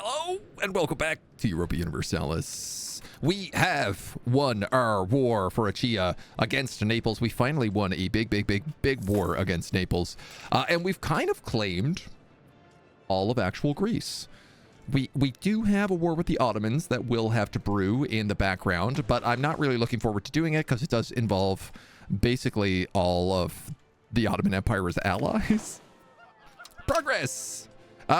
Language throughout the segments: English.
Hello and welcome back to Europa Universalis. We have won our war for Achaia against Naples. We finally won a big war against Naples. And we've kind of claimed all of actual Greece. We do have a war with the Ottomans that will have to brew in the background, but I'm not really looking forward to doing it because it does involve basically all of the Ottoman Empire's allies. Progress!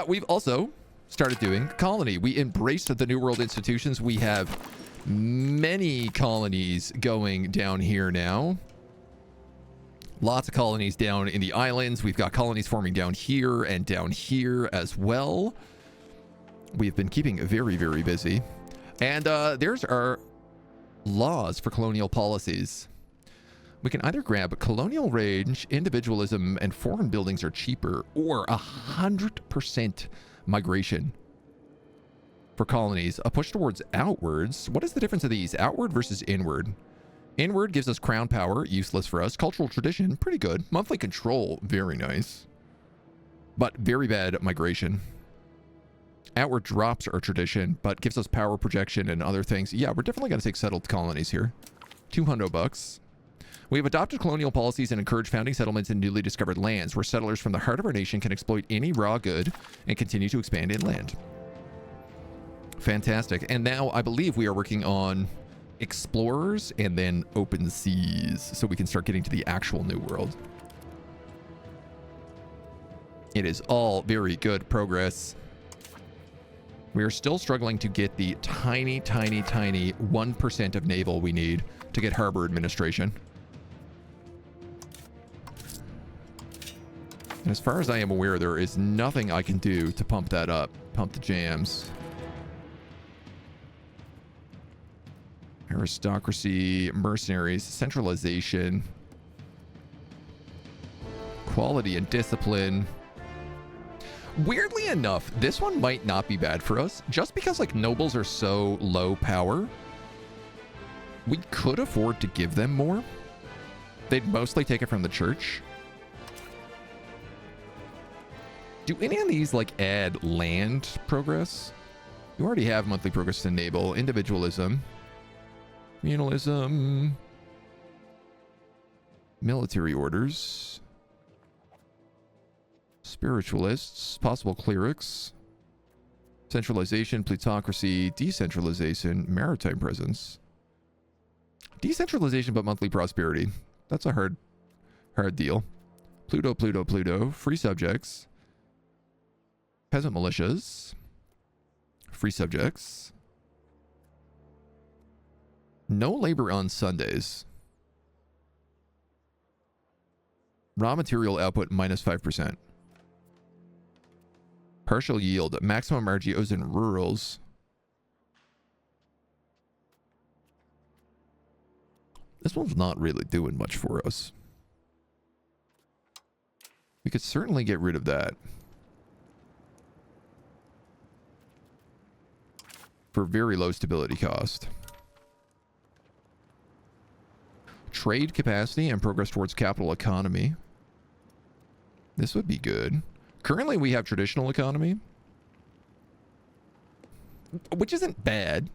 We've also started doing colony. We embraced the New World institutions. We have many colonies going down here now. Lots of colonies down in the islands. We've got colonies forming down here and down here as well. We've been keeping very, very busy. And there's our laws for colonial policies. We can either grab colonial range, individualism, and foreign buildings are cheaper, or 100% migration for colonies. A push towards outwards. What is the difference of these? Outward versus inward. Inward gives us crown power, useless for us. Cultural tradition, pretty good. Monthly control, very nice. But very bad migration. Outward drops our tradition, but gives us power projection and other things. Yeah, we're definitely going to take settled colonies here. $200. We have adopted colonial policies and encourage founding settlements in newly discovered lands where settlers from the heart of our nation can exploit any raw good and continue to expand inland. Fantastic. And now I believe we are working on explorers and then open seas so we can start getting to the actual new world. It is all very good progress. We are still struggling to get the tiny 1% of naval we need to get harbor administration. And as far as I am aware, there is nothing I can do to pump that up. Pump the jams. Aristocracy, mercenaries, centralization, quality and discipline. Weirdly enough, this one might not be bad for us. Just because like nobles are so low power, we could afford to give them more. They'd mostly take it from the church. Do any of these like add land progress? You already have monthly progress to enable. Individualism. Communalism. Military orders. Spiritualists. Possible clerics. Centralization, plutocracy, decentralization, maritime presence. Decentralization but monthly prosperity. That's a hard deal. Pluto. Free subjects. Peasant militias. Free subjects. No labor on Sundays. Raw material output minus 5%. Partial yield. Maximum RGOs in rurals. This one's not really doing much for us. We could certainly get rid of that. For very low stability cost. Trade capacity and progress towards capital economy. This would be good. Currently we have traditional economy, which isn't bad,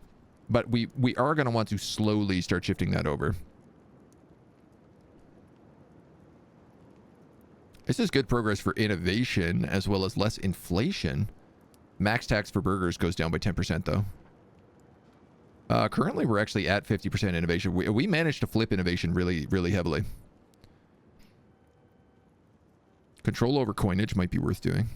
but we are going to want to slowly start shifting that over. This is good progress for innovation as well as less inflation. Max tax for burgers goes down by 10% though. Currently, we're actually at 50% innovation. We managed to flip innovation really heavily. Control over coinage might be worth doing.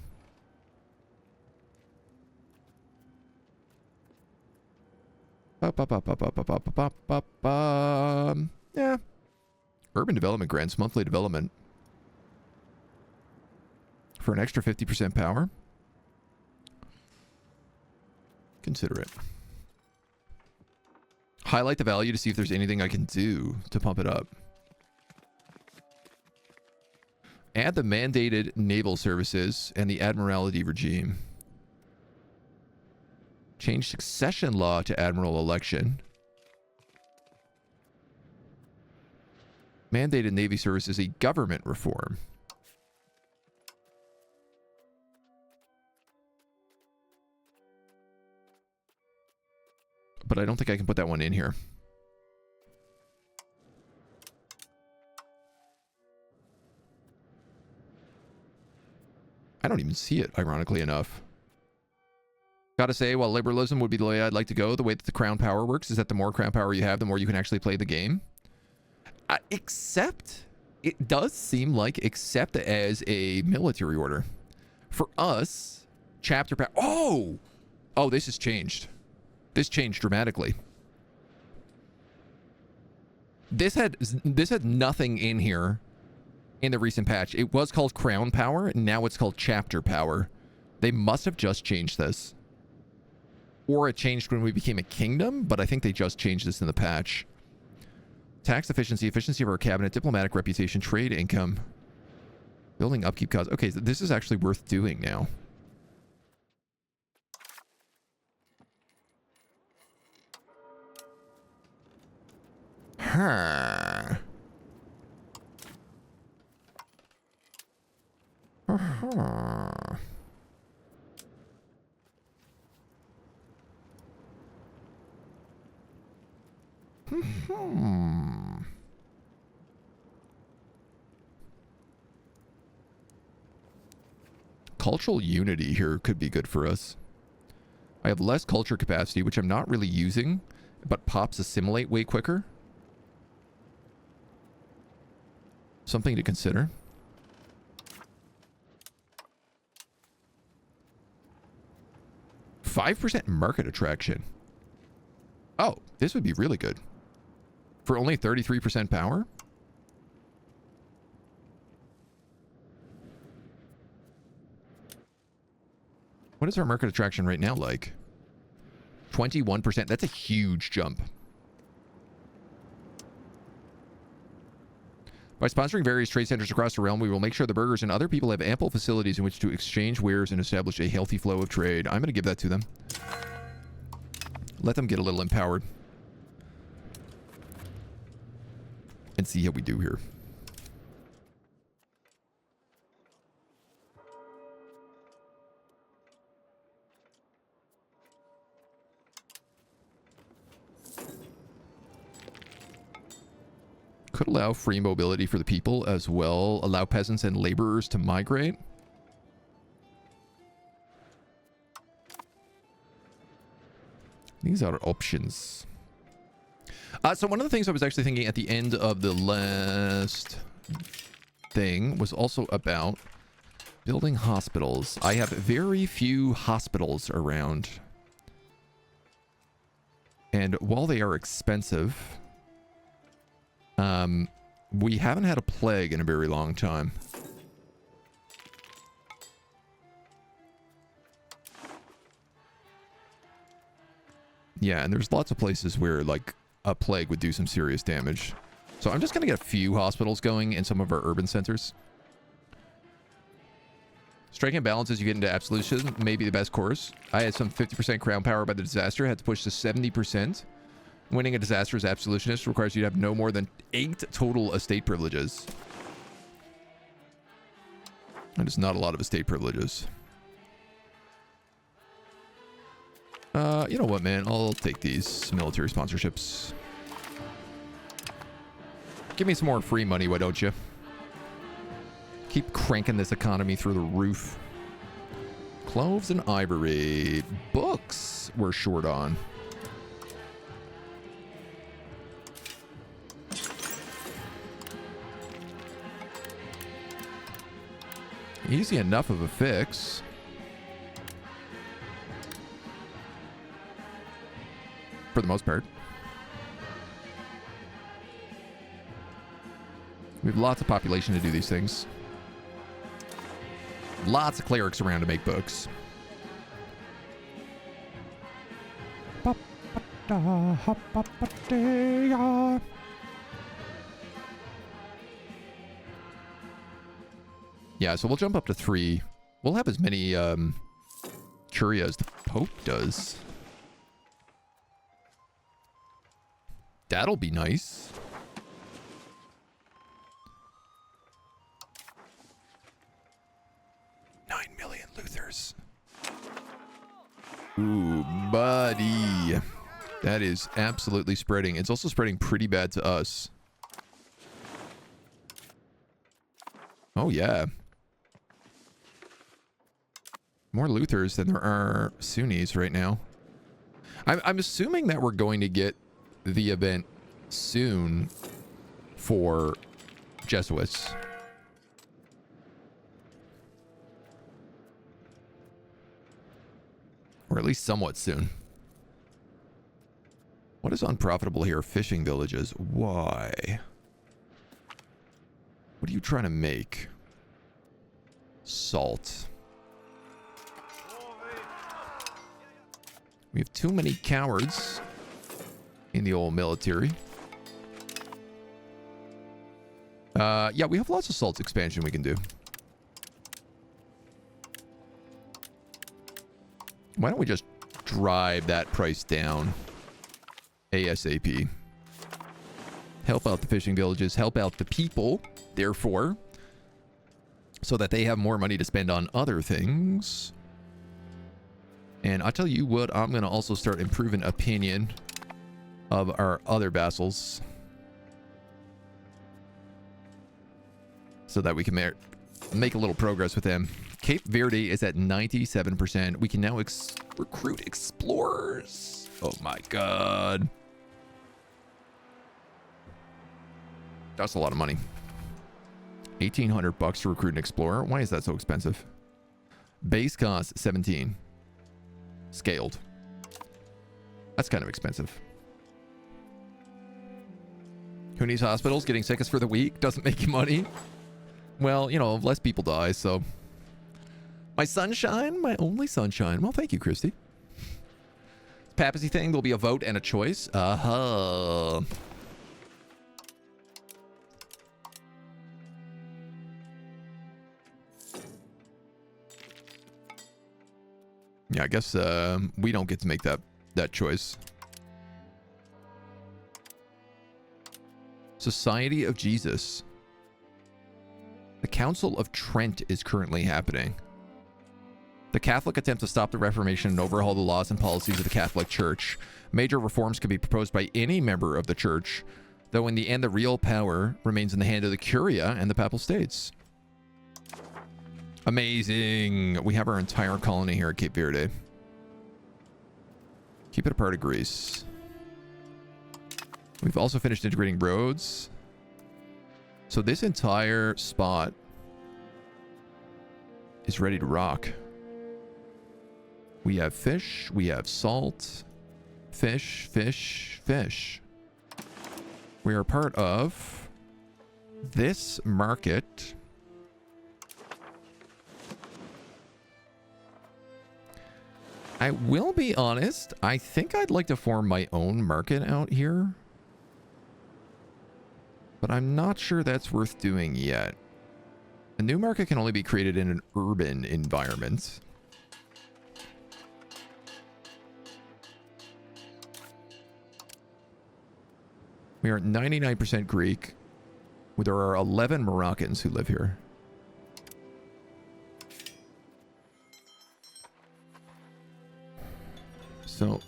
Yeah. Urban development grants, monthly development. For an extra 50% power. Consider it. Highlight the value to see if there's anything I can do to pump it up. Add the mandated naval services and the admiralty regime. Change succession law to admiral election. Mandated navy service is a government reform. but I don't think I can put that one in here. I don't even see it, ironically enough. Gotta say, while liberalism would be the way I'd like to go, the way that the crown power works is that the more crown power you have, the more you can actually play the game. Except, it does seem like, except as a military order. For us, chapter power... Oh! Oh, this has changed. This changed dramatically. This had nothing in here in the recent patch. It was called crown power, and now it's called chapter power. They must have just changed this. Or it changed when we became a kingdom, but I think they just changed this in the patch. Tax efficiency, efficiency of our cabinet, diplomatic reputation, trade income, building upkeep costs. Okay, so this is actually worth doing now. Huh. Uh-huh. Cultural unity here could be good for us. I have less culture capacity, which I'm not really using, but pops assimilate way quicker. Something to consider. %5 market attraction. Oh, this would be really good. For only 33% power? What is our market attraction right now like? 21%. That's a huge jump. By sponsoring various trade centers across the realm, we will make sure the burghers and other people have ample facilities in which to exchange wares and establish a healthy flow of trade. I'm going to give that to them. Let them get a little empowered. And see how we do here. Could allow free mobility for the people as well. Allow peasants and laborers to migrate. These are options. So one of the things I was actually thinking at the end of the last thing was also about building hospitals. I have very few hospitals around. And while they are expensive... we haven't had a plague in a very long time. Yeah, and there's lots of places where, like, a plague would do some serious damage. So I'm just going to get a few hospitals going in some of our urban centers. Striking a balance as you get into absolution may be the best course. I had some 50% crown power by the disaster, had to push to 70%. Winning a disaster as absolutionist requires you to have no more than 8 total estate privileges. That is not a lot of estate privileges. You know what, man? I'll take these military sponsorships. Give me some more free money, why don't you? Keep cranking this economy through the roof. Cloves and ivory. Books we're short on. Easy enough of a fix. For the most part. We have lots of population to do these things. Lots of clerics around to make books. Yeah, so we'll jump up to 3. We'll have as many curia as the Pope does. That'll be nice. $9 million Luthers. Ooh, buddy. That is absolutely spreading. It's also spreading pretty bad to us. Oh, yeah. More Luthers than there are Sunnis right now. I'm assuming that we're going to get the event soon for Jesuits. Or at least somewhat soon. What is unprofitable here? Fishing villages. Why? What are you trying to make? Salt. We have too many cowards in the old military. Yeah, we have lots of salt expansion we can do. Why don't we just drive that price down ASAP? Help out the fishing villages, help out the people, therefore, so that they have more money to spend on other things. And I'll tell you what, I'm going to also start improving opinion of our other vassals so that we can make a little progress with them. Cape Verde is at 97%. We can now recruit explorers. Oh my god. That's a lot of money. 1,800 bucks to recruit an explorer. Why is that so expensive? Base cost 17. Scaled. That's kind of expensive. Who needs hospitals? Getting sickest for the week doesn't make you money. Well, you know, less people die, so. My sunshine, my only sunshine. Well, thank you, Christy. Papacy thing, there'll be a vote and a choice. Uh-huh. Yeah, I guess we don't get to make that choice. Society of Jesus. The Council of Trent is currently happening. The Catholic attempt to stop the Reformation and overhaul the laws and policies of the Catholic Church. Major reforms can be proposed by any member of the Church, though in the end the real power remains in the hand of the Curia and the Papal States. Amazing. We have our entire colony here at Cape Verde. Keep it a part of Greece. We've also finished integrating roads. So this entire spot is ready to rock. We have fish, we have salt, fish, fish, fish. We are part of this market. I will be honest, I think I'd like to form my own market out here. But I'm not sure that's worth doing yet. A new market can only be created in an urban environment. We are at 99% Greek. There are 11 Moroccans who live here. So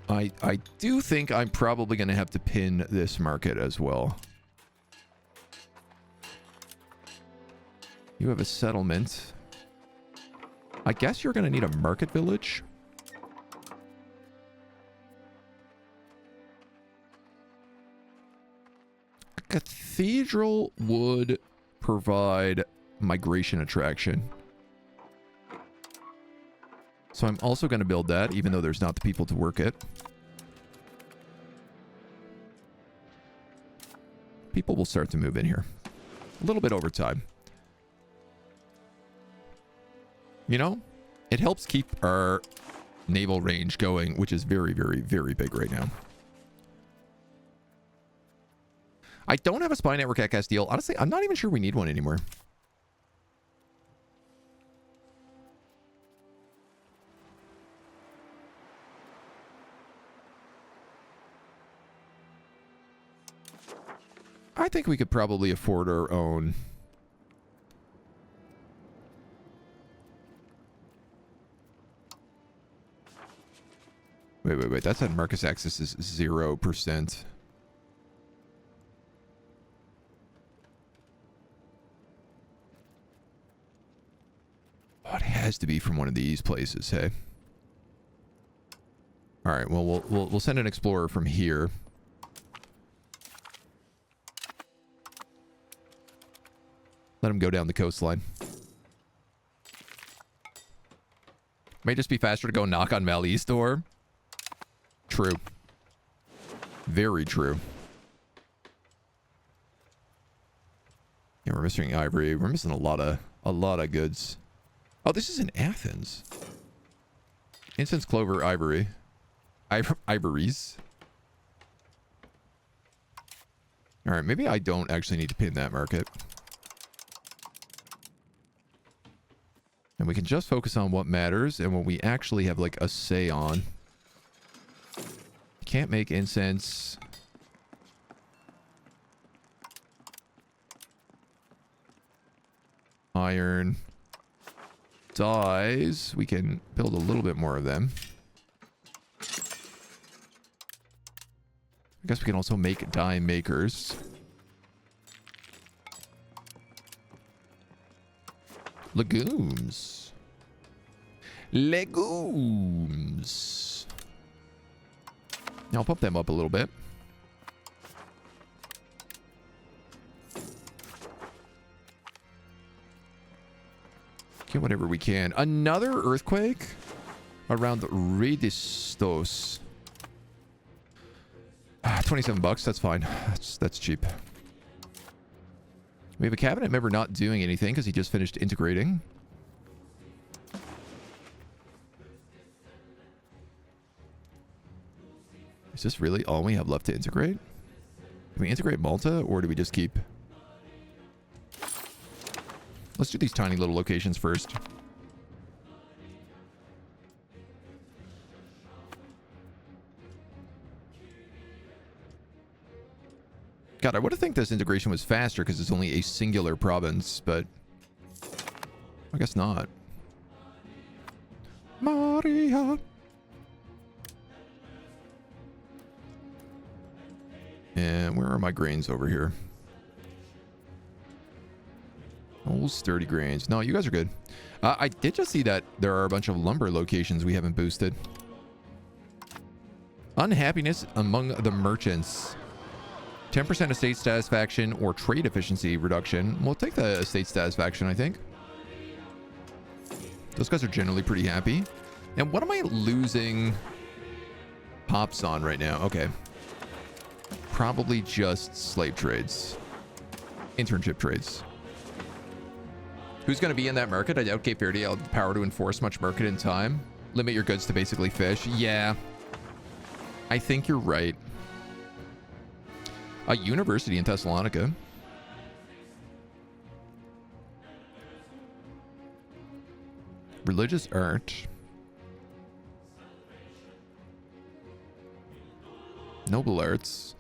I do think I'm probably going to have to pin this market as well. You have a settlement. I guess you're going to need a market village. A cathedral would provide migration attraction. So I'm also going to build that, even though there's not the people to work it. People will start to move in here. A little bit over time. You know, it helps keep our naval range going, which is very, very, very big right now. I don't have a spy network at Castile. Honestly, I'm not even sure we need one anymore. I think we could probably afford our own. Wait. That's at Marcus Axis is 0%. Oh, it has to be from one of these places, hey? All right, well, we'll send an explorer from here. Let him go down the coastline. May just be faster to go knock on Mal's door. True. Very true. Yeah, we're missing ivory. We're missing a lot of goods. Oh, this is in Athens. Incense, clover, ivory. Ivories. All right, maybe I don't actually need to pin that market. And we can just focus on what matters and what we actually have like a say on. Can't make incense. Iron. Dyes. We can build a little bit more of them. I guess we can also make dye makers. Legumes. Legumes. I'll pump them up a little bit. Get whatever we can. Another earthquake around Redistos. 27 bucks. That's fine. That's cheap. We have a cabinet member not doing anything because he just finished integrating. Is this really all we have left to integrate? Can we integrate Malta or do we just keep... Let's do these tiny little locations first. God, I would have think this integration was faster because it's only a singular province, but I guess not. Maria. And where are my grains over here? Old sturdy grains. No, you guys are good. I did just see that there are a bunch of lumber locations we haven't boosted. Unhappiness among the merchants. 10% estate satisfaction or trade efficiency reduction. We'll take the estate satisfaction, I think. Those guys are generally pretty happy. And what am I losing pops on right now? Okay. Probably just slave trades. Internship trades. Who's going to be in that market? I doubt Cape Verde will have the power to enforce much market in time. Limit your goods to basically fish. Yeah. I think you're right. A university in Thessalonica. Religious art. Noble arts.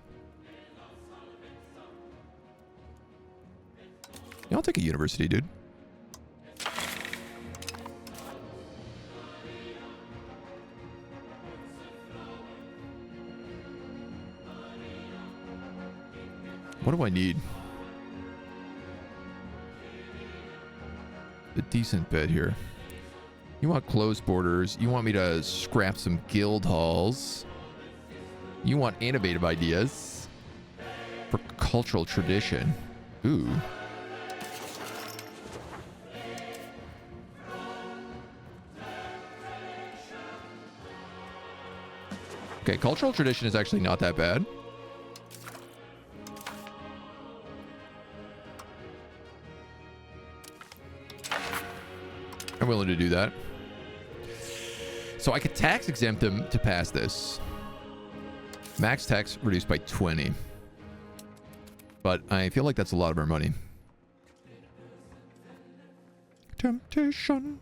Yeah, I'll take a university, dude. What do I need? A decent bed here. You want closed borders. You want me to scrap some guild halls. You want innovative ideas for cultural tradition. Ooh. Okay, cultural tradition is actually not that bad. I'm willing to do that. So I could tax exempt them to pass this. Max tax reduced by 20. But I feel like that's a lot of our money. Temptation.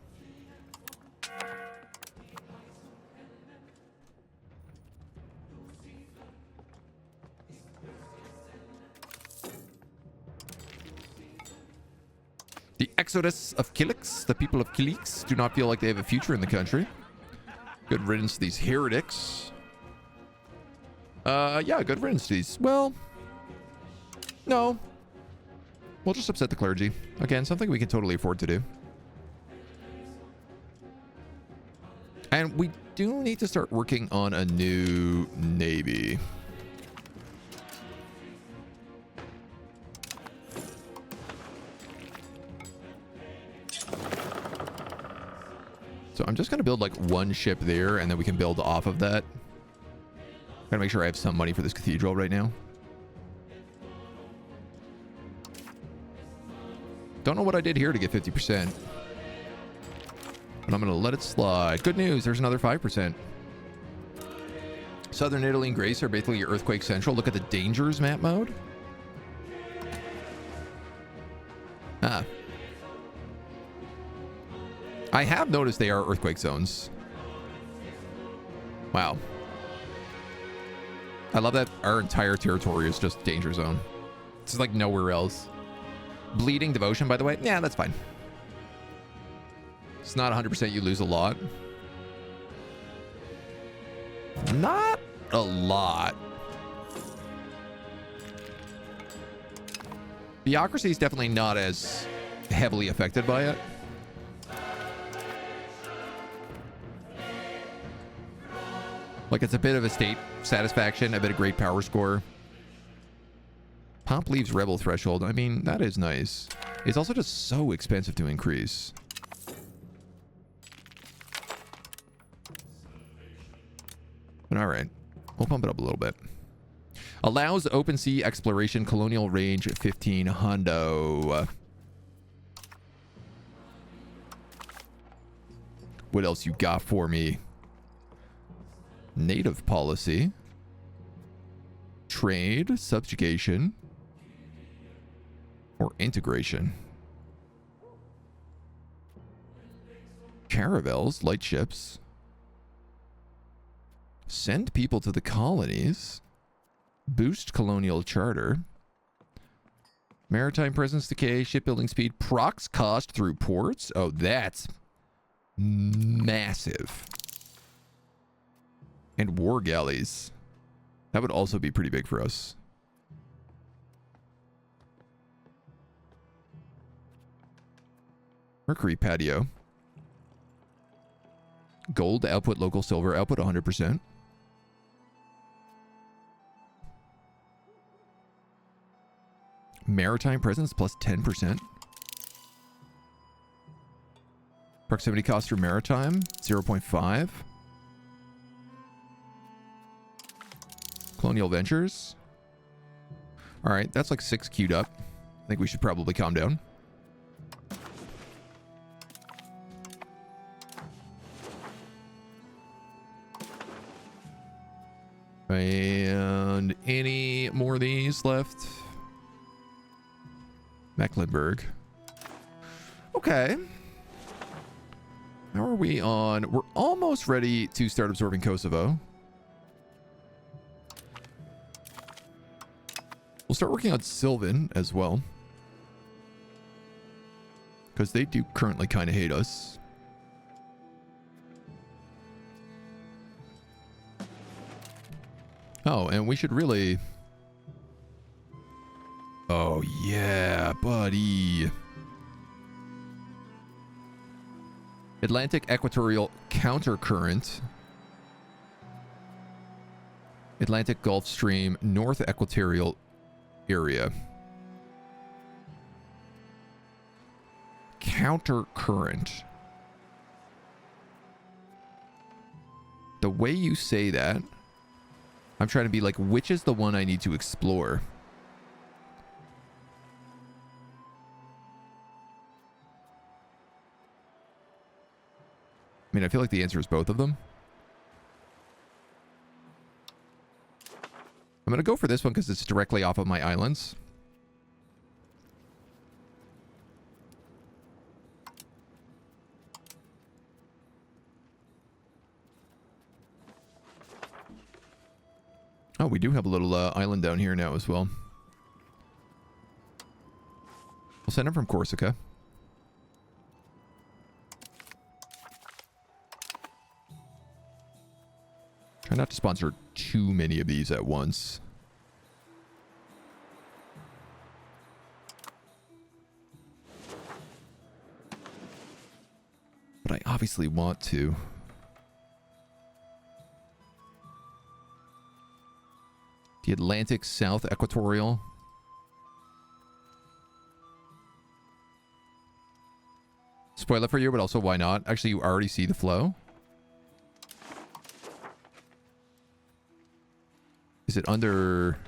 The exodus of Kilix, the people of Kilix, do not feel like they have a future in the country. Good riddance to these heretics. Yeah, good riddance to these. Well, no. We'll just upset the clergy. Again, something we can totally afford to do. And we do need to start working on a new navy. So I'm just going to build like one ship there, and then we can build off of that. Gotta make sure I have some money for this cathedral right now. Don't know what I did here to get 50%. But I'm going to let it slide. Good news, there's another 5%. Southern Italy and Greece are basically your earthquake central. Look at the dangers map mode. Ah. I have noticed they are earthquake zones. Wow. I love that our entire territory is just danger zone. It's like nowhere else. Bleeding devotion, by the way. Yeah, that's fine. It's not 100%. You lose a lot. Not a lot. Bureaucracy is definitely not as heavily affected by it. Like, it's a bit of a state satisfaction, a bit of great power score. Pomp leaves rebel threshold. I mean, that is nice. It's also just so expensive to increase. But all right, we'll pump it up a little bit. Allows open sea exploration, colonial range 15 hundo. What else you got for me? Native policy. Trade, subjugation, or integration. Caravels, light ships. Send people to the colonies. Boost colonial charter. Maritime presence decay, shipbuilding speed, procs cost through ports. Oh, that's massive. And war galleys. That would also be pretty big for us. Mercury patio. Gold output, local silver output 100%. Maritime presence plus 10%. Proximity cost through maritime 0.5. Colonial ventures. All right, that's like 6 queued up. I think we should probably calm down. And any more of these left? Mecklenburg. Okay. How are we on? We're almost ready to start absorbing Kosovo. We'll start working on Sylvan as well. Because they do currently kind of hate us. Oh, and we should really... Oh, yeah, buddy. Atlantic Equatorial Countercurrent. Atlantic Gulf Stream, North Equatorial area. Countercurrent. The way you say that, I'm trying to be like, which is the one I need to explore? I mean, I feel like the answer is both of them. I'm going to go for this one because it's directly off of my islands. Oh, we do have a little island down here now as well. We'll send him from Corsica. Try not to sponsor too many of these at once. But I obviously want to. The Atlantic South Equatorial. Spoiler for you, but also why not? Actually, you already see the flow. Is it under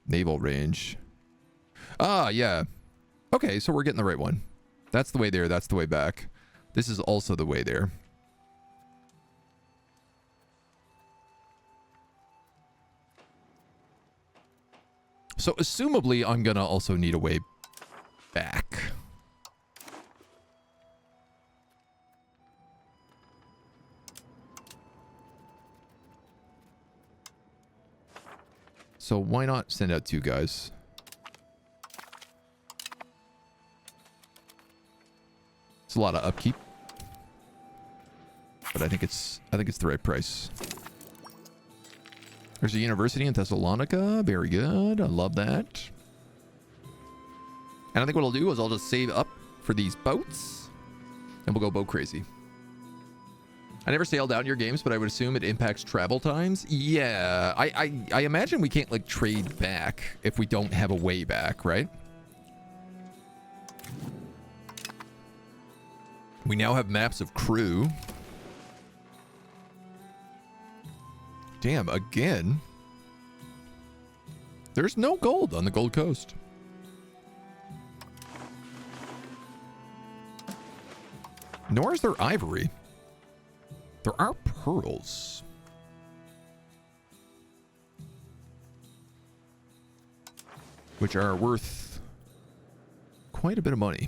naval range? Ah, yeah. Okay, so we're getting the right one. That's the way there. That's the way back. This is also the way there. So, assumably, I'm gonna also need a way back. So why not send out 2 guys? It's a lot of upkeep, but I think it's the right price. There's a university in Thessalonica. Very good. I love that. And I think what I'll do is I'll just save up for these boats, and we'll go boat crazy. I never sailed out in your games, but I would assume it impacts travel times. Yeah, I imagine we can't like trade back if we don't have a way back, right? We now have maps of crew. Damn, again. There's no gold on the Gold Coast. Nor is there ivory. There are pearls. Which are worth quite a bit of money.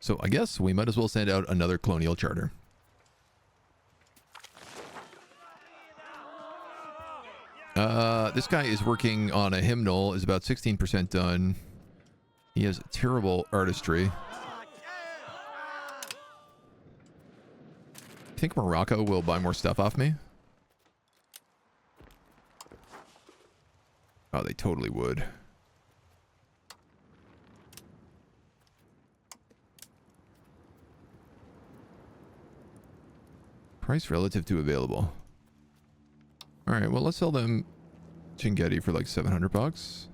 So I guess we might as well send out another colonial charter. This guy is working on a hymnal, is about 16% done. He has terrible artistry. I think Morocco will buy more stuff off me. Oh, they totally would. Price relative to available. All right, well, let's sell them Chingetti for like 700 bucks.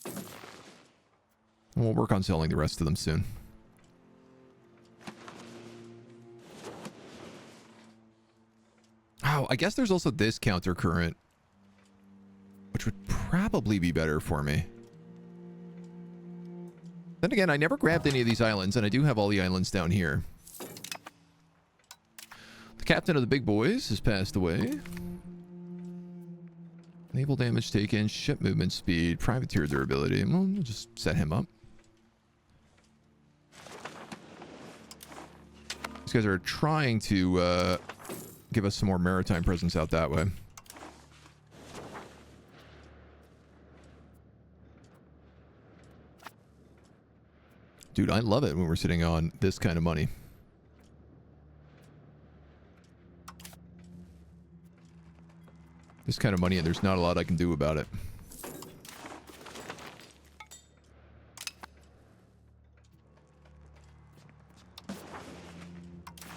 And we'll work on selling the rest of them soon. Oh, I guess there's also this counter current, which would probably be better for me. Then again, I never grabbed any of these islands, and I do have all the islands down here. The captain of the big boys has passed away. Naval damage taken, ship movement speed, privateer durability. Well, we'll just set him up. These guys are trying to give us some more maritime presence out that way. Dude, I love it when we're sitting on this kind of money. This kind of money, and there's not a lot I can do about it.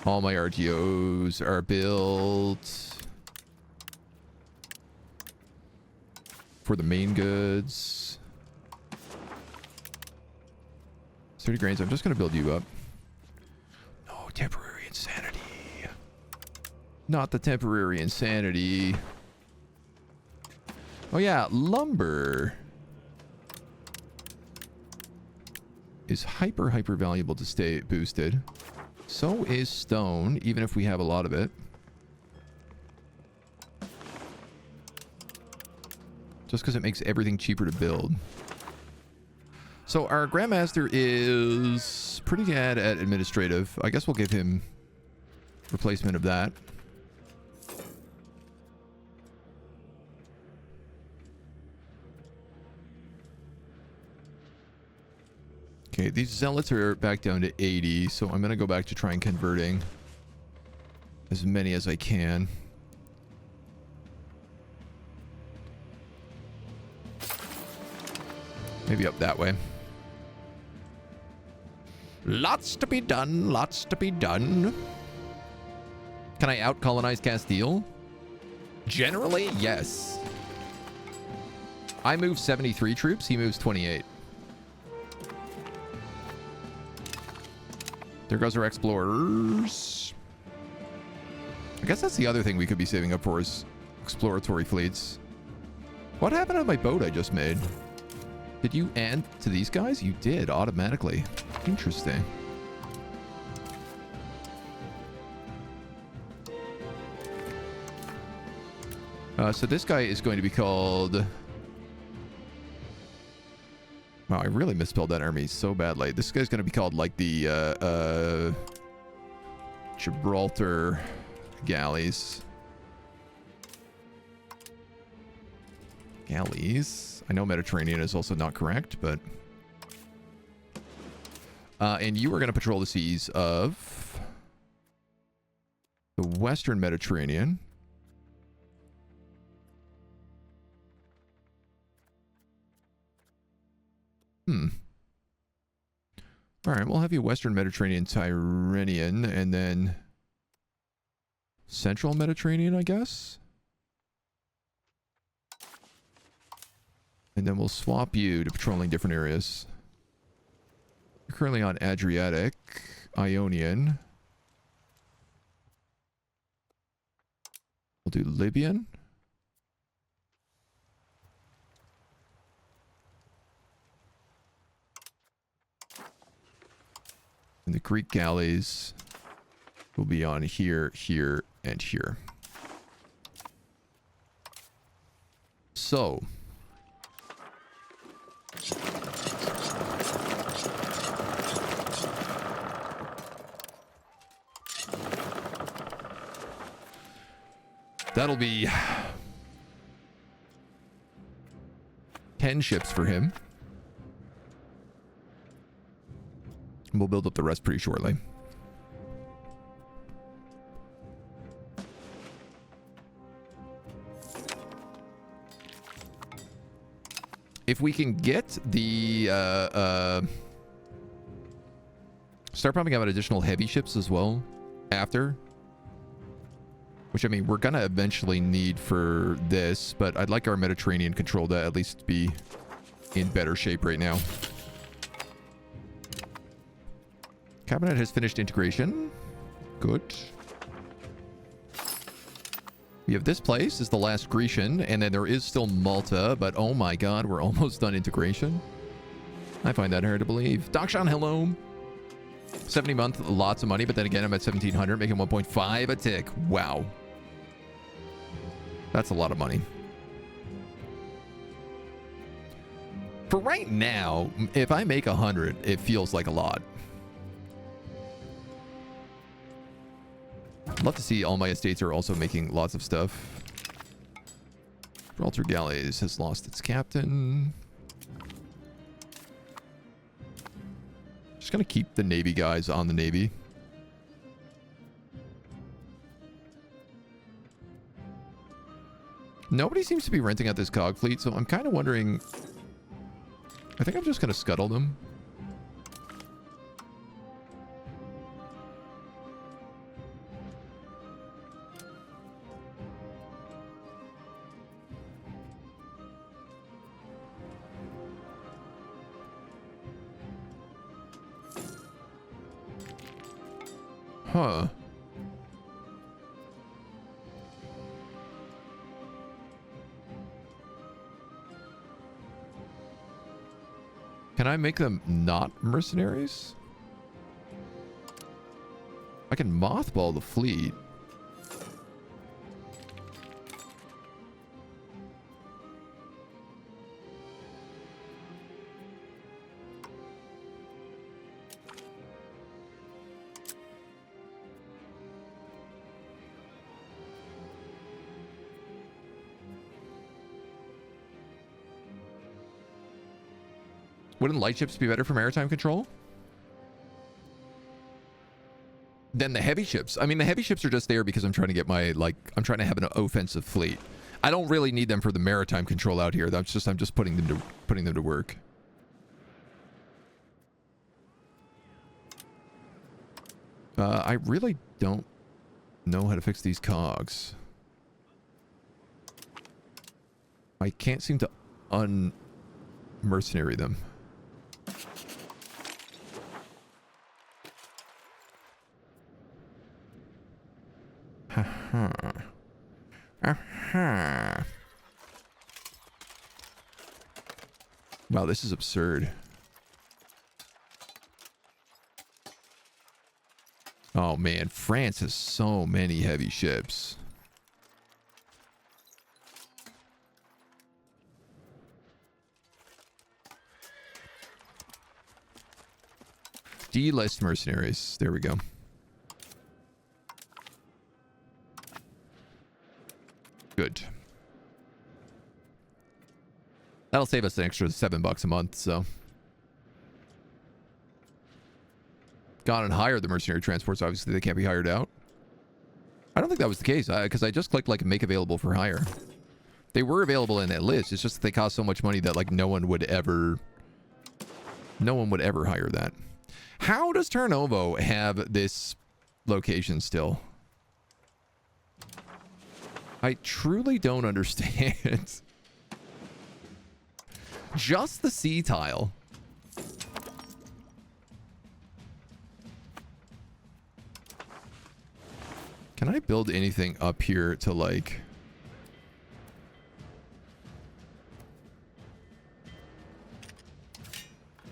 All my RTOs are built for the main goods. 30 grains. I'm just going to build you up. No temporary insanity. Not the temporary insanity. Oh yeah, lumber is hyper valuable to stay boosted. So is stone, even if we have a lot of it. Just because it makes everything cheaper to build. So our Grandmaster is pretty bad at administrative. I guess we'll give him replacement of that. Okay, these zealots are back down to 80, so I'm going to go back to trying converting as many as I can. Maybe up that way. Lots to be done, lots to be done. Can I out-colonize Castile? Generally, yes. I move 73 troops, he moves 28. There goes our explorers. I guess that's the other thing we could be saving up for is exploratory fleets. What happened on my boat I just made? Did you add to these guys? You did, automatically. Interesting. So this guy is going to be called... Wow, I really misspelled that army so badly. This guy's going to be called like the Gibraltar galleys. Galleys? I know Mediterranean is also not correct, but... and you are going to patrol the seas of the Western Mediterranean. All right, we'll have you Western Mediterranean Tyrrhenian, and then Central Mediterranean, I guess? And then we'll swap you to patrolling different areas. You're currently on Adriatic, Ionian. We'll do Libyan. And the Greek galleys will be on here, here, and here. So. That'll be 10 ships for him. We'll build up the rest pretty shortly. If we can get the start pumping out additional heavy ships as well after, which I mean we're gonna eventually need for this, but I'd like our Mediterranean control to at least be in better shape right now. Cabinet has finished integration. Good. We have this place is the last Grecian, and then there is still Malta, but oh my god, we're almost done integration. I find that hard to believe. Dakshan, hello. 70 month, lots of money, but then again, I'm at 1700, making 1.5 a tick. Wow. That's a lot of money. For right now, if I make 100, it feels like a lot. I'd love to see all my estates are also making lots of stuff. Gibraltar Galleys has lost its captain. Just gonna keep the Navy guys on the Navy. Nobody seems to be renting out this cog fleet, so I'm kind of wondering... I think I'm just gonna scuttle them. Huh. Can I make them not mercenaries? I can mothball the fleet. Wouldn't light ships be better for maritime control than the heavy ships? I mean, the heavy ships are just there because I'm trying to get my, like, I'm trying to have an offensive fleet. I don't really need them for the maritime control out here. That's just, I'm just putting them to work. I really don't know how to fix these cogs. I can't seem to un-mercenary them. Aha. Aha. Wow, this is absurd. Oh man, France has so many heavy ships. Delist mercenaries. There we go. Good. That'll save us an extra $7 a month, so. Gone and hired the mercenary transports. Obviously, they can't be hired out. I don't think that was the case, because I just clicked, like, make available for hire. They were available in that list. It's just that they cost so much money that, like, no one would ever hire that. How does Tarnovo have this location still? I truly don't understand. Just the sea tile. Can I build anything up here to, like...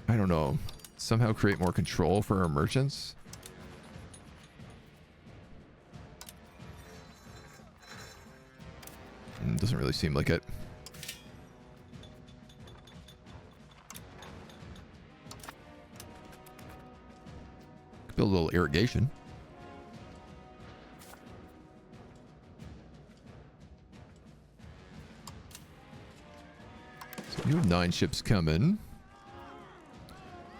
I don't know. Somehow create more control for our merchants? Doesn't really seem like it. Build a little irrigation. So you have 9 ships coming.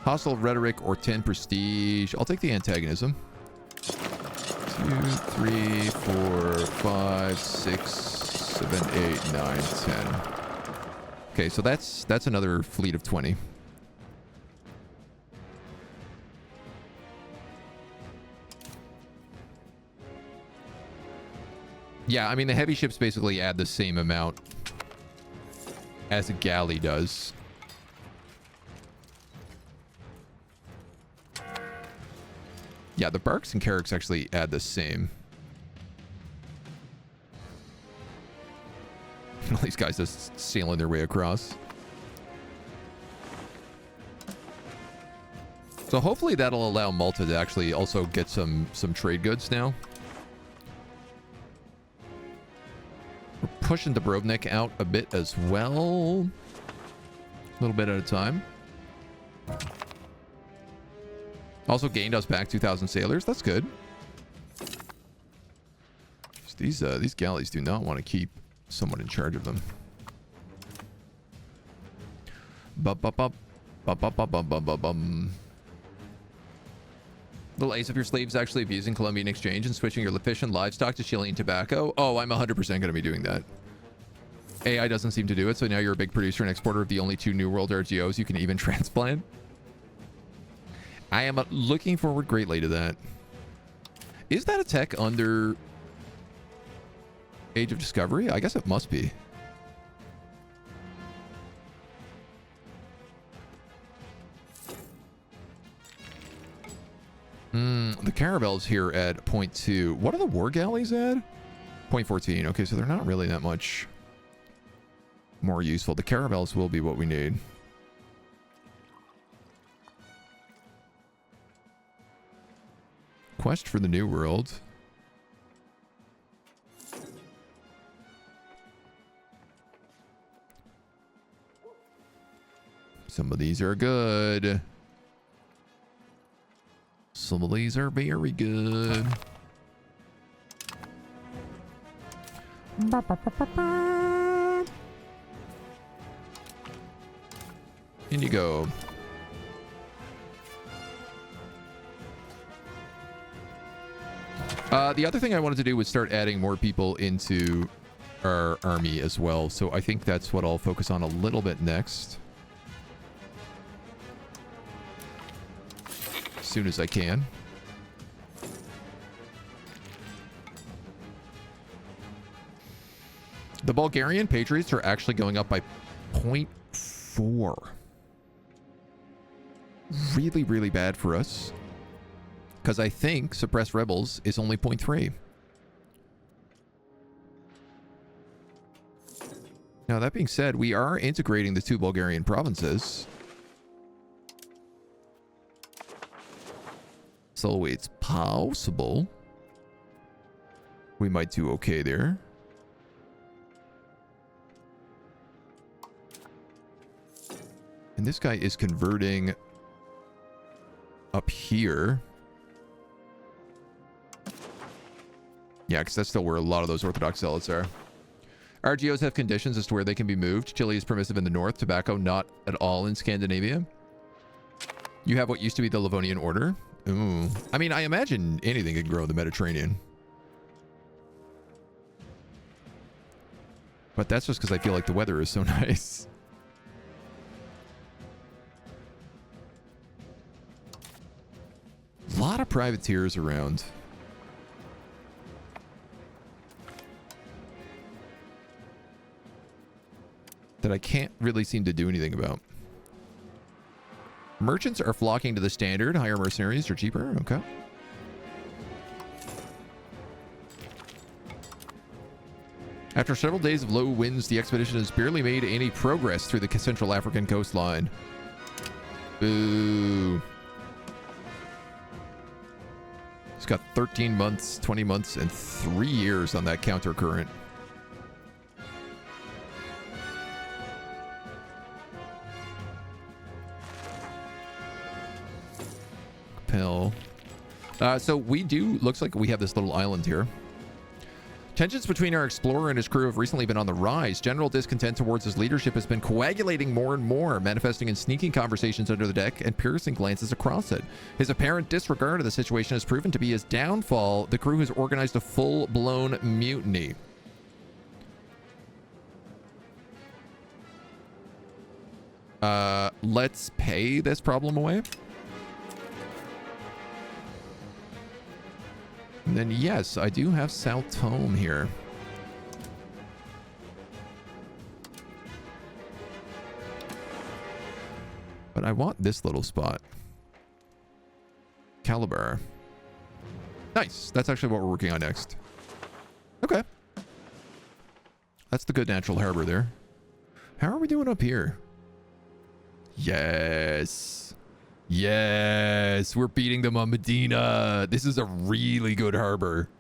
Hostile rhetoric or 10 prestige. I'll take the antagonism. 2, 3, 4, 5, 6, 7, 8, 9, 10. Okay, so that's another fleet of 20. Yeah, I mean, the heavy ships basically add the same amount as a galley does. Yeah, the barks and carracks actually add the same. All these guys just sailing their way across. So hopefully that'll allow Malta to actually also get some trade goods now. We're pushing Dubrovnik out a bit as well. A little bit at a time. Also gained us back 2,000 sailors. That's good. These galleys do not want to keep someone in charge of them. Little ace of your slaves actually abusing Colombian exchange and switching your fish and livestock to Chilean tobacco. Oh, I'm 100% going to be doing that. AI doesn't seem to do it, so now you're a big producer and exporter of the only 2 New World RGOs you can even transplant. I am looking forward greatly to that. Is that a tech under Age of Discovery? I guess it must be. The caravels here at 0.2. What are the war galleys at? 0.14. Okay, so they're not really that much more useful. The caravels will be what we need. Quest for the New World. Some of these are good. Some of these are very good. In you go. The other thing I wanted to do was start adding more people into our army as well. So I think that's what I'll focus on a little bit next. As soon as I can. The Bulgarian Patriots are actually going up by 0.4. Really, really bad for us. Because I think Suppressed Rebels is only 0.3. Now, that being said, we are integrating the 2 Bulgarian provinces. So it's possible we might do okay there. And this guy is converting up here. Yeah, because that's still where a lot of those Orthodox zealots are. RGOs have conditions as to where they can be moved. Chile is permissive in the north. Tobacco, not at all in Scandinavia. You have what used to be the Livonian Order. Ooh. I mean, I imagine anything can grow in the Mediterranean. But that's just because I feel like the weather is so nice. A lot of privateers around. That I can't really seem to do anything about. Merchants are flocking to the standard. Higher mercenaries are cheaper. Okay. After several days of low winds, the expedition has barely made any progress through the Central African coastline. Boo. It's got 13 months, 20 months, and 3 years on that counter current. So we do, looks like we have this little island here. Tensions between our explorer and his crew have recently been on the rise. General discontent towards his leadership has been coagulating more and more, manifesting in sneaking conversations under the deck and piercing glances across it. His apparent disregard of the situation has proven to be his downfall. The crew has organized a full-blown mutiny. Let's pay this problem away. And then, yes, I do have South Tome here. But I want this little spot. Calabar. Nice. That's actually what we're working on next. Okay. That's the good natural harbor there. How are we doing up here? Yes. Yes, we're beating them on Medina. This is a really good harbor.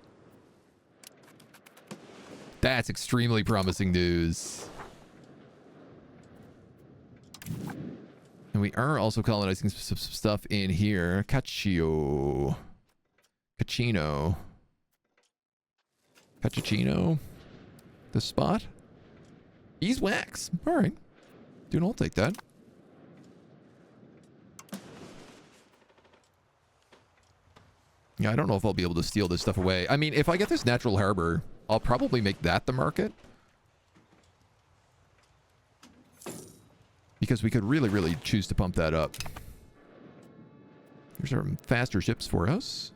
That's extremely promising news. And we are also colonizing some stuff in here. Caccio. Caccino. Cacciccino. The spot? Beeswax. All right. Dude, I'll take that. Yeah, I don't know if I'll be able to steal this stuff away. I mean, if I get this natural harbor, I'll probably make that the market. Because we could really, really choose to pump that up. Here's some faster ships for us.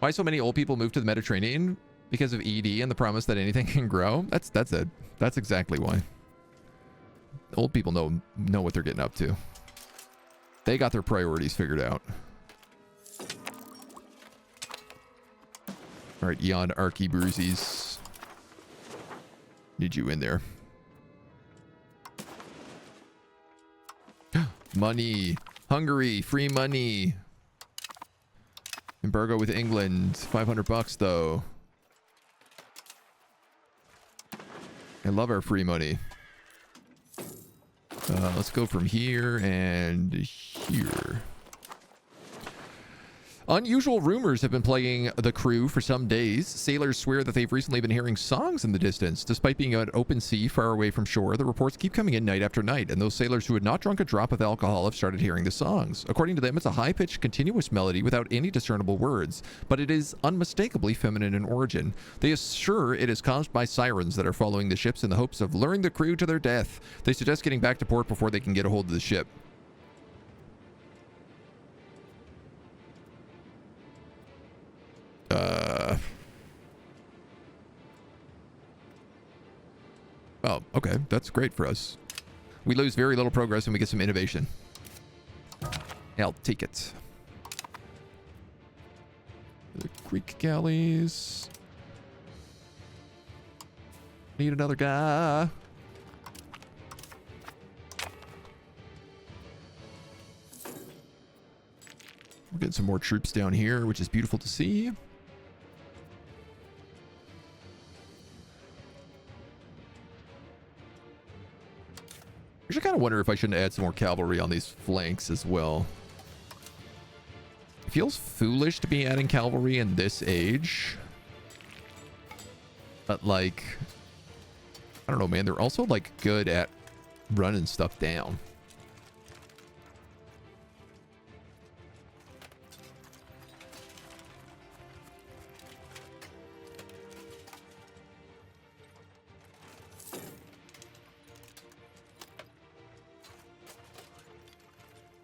Why so many old people move to the Mediterranean? Because of ED and the promise that anything can grow? That's it. That's exactly why. Old people know what they're getting up to. They got their priorities figured out. All right, Jan Archibruzies. Need you in there. Money. Hungary. Free money. Embargo with England. $500 though. I love our free money. Let's go from here and here. Unusual rumors have been plaguing the crew for some days. Sailors swear that they've recently been hearing songs in the distance. Despite being at open sea far away from shore, the reports keep coming in night after night, and those sailors who had not drunk a drop of alcohol have started hearing the songs. According to them, it's a high-pitched, continuous melody without any discernible words, but it is unmistakably feminine in origin. They assure it is caused by sirens that are following the ships in the hopes of luring the crew to their death. They suggest getting back to port before they can get a hold of the ship. Oh, okay. That's great for us. We lose very little progress and we get some innovation. I'll take it. The Greek galleys. Need another guy. We're getting some more troops down here, which is beautiful to see. I actually kind of wonder if I shouldn't add some more cavalry on these flanks as well. It feels foolish to be adding cavalry in this age. But, like, I don't know, man. They're also, like, good at running stuff down.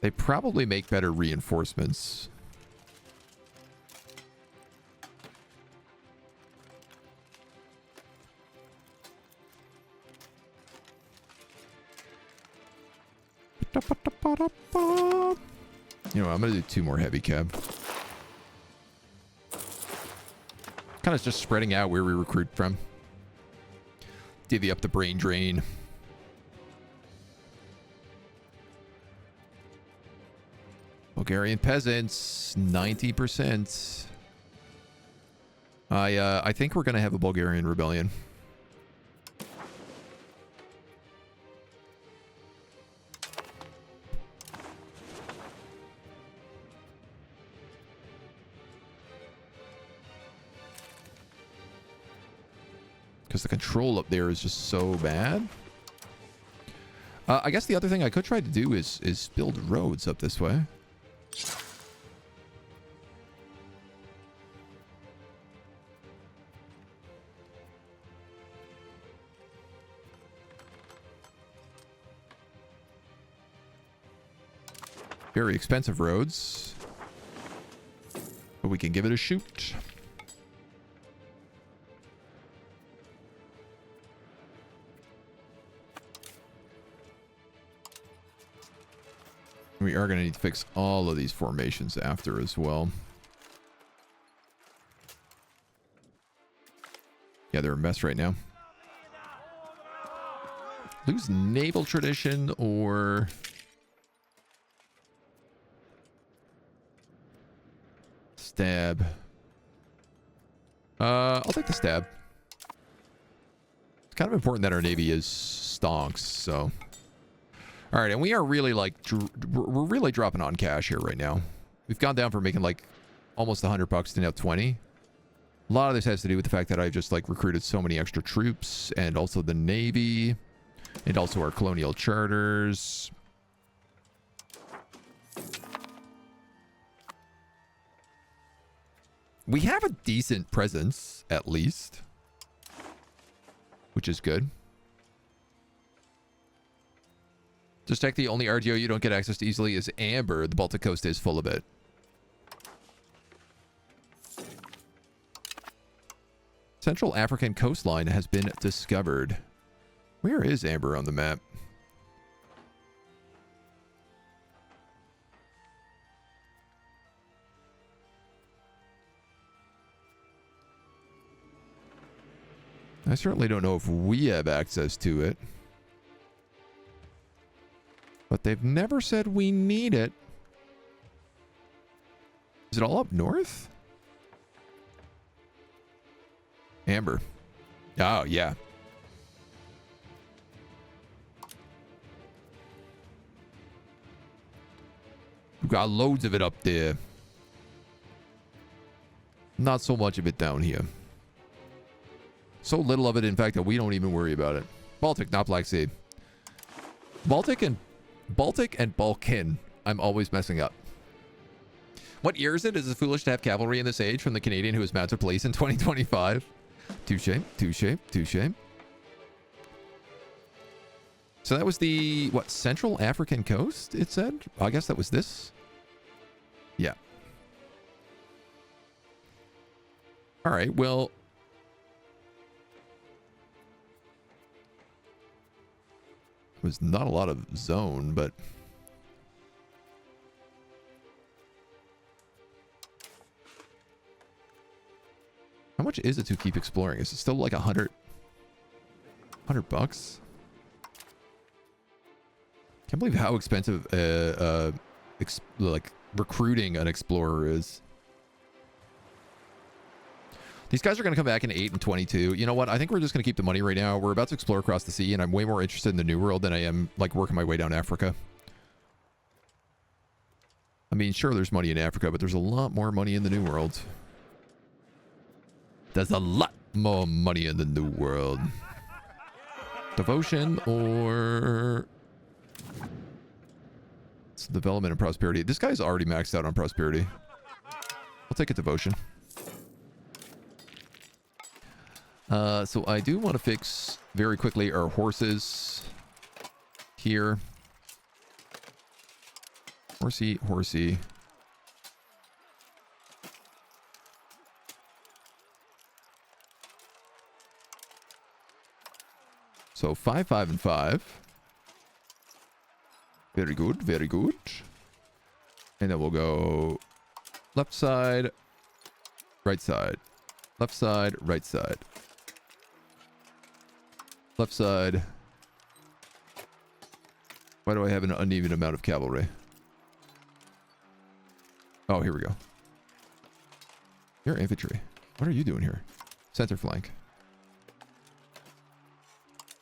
They probably make better reinforcements. You know, I'm going to do 2 more heavy cab. Kind of just spreading out where we recruit from. Divvy up the brain drain. Bulgarian peasants, 90%. I think we're going to have a Bulgarian rebellion. Because the control up there is just so bad. I guess the other thing I could try to do is build roads up this way. Very expensive roads, but we can give it a shoot. We are going to need to fix all of these formations after as well. Yeah, they're a mess right now. Lose naval tradition or... stab. I'll take the stab. It's kind of important that our navy is stonks, so... Alright, and we are really, like, we're really dropping on cash here right now. We've gone down from making, like, almost $100 to now 20. A lot of this has to do with the fact that I've just, like, recruited so many extra troops, and also the navy, and also our colonial charters. We have a decent presence, at least, which is good. Just check, the only RGO you don't get access to easily is Amber. The Baltic coast is full of it. Central African coastline has been discovered. Where is Amber on the map? I certainly don't know if we have access to it. But they've never said we need it. Is it all up north? Amber. Oh, yeah. We've got loads of it up there. Not so much of it down here. So little of it, in fact, that we don't even worry about it. Baltic, not Black Sea. Baltic and Balkan. I'm always messing up. What year is it? Is it foolish to have cavalry in this age from the Canadian who was mounted police in 2025? Touche, touche, touche. So that was the, what, Central African coast, it said? I guess that was this. Yeah. All right, well. It was not a lot of zone, but. How much is it to keep exploring? Is it still like $100 bucks? Can't believe how expensive like recruiting an explorer is. These guys are going to come back in 8 and 22. You know what? I think we're just going to keep the money right now. We're about to explore across the sea, and I'm way more interested in the New World than I am like working my way down Africa. I mean, sure, there's money in Africa, but there's a lot more money in the New World. There's a lot more money in the New World. Devotion or... It's development and prosperity. This guy's already maxed out on prosperity. I'll take a devotion. So I do want to fix very quickly our horses here. Horsey, horsey. So 5, 5, and 5. Very good, very good. And then we'll go left side, right side. Left side, right side. Left side. Why do I have an uneven amount of cavalry? Oh, here we go. You're infantry. What are you doing here? Center flank.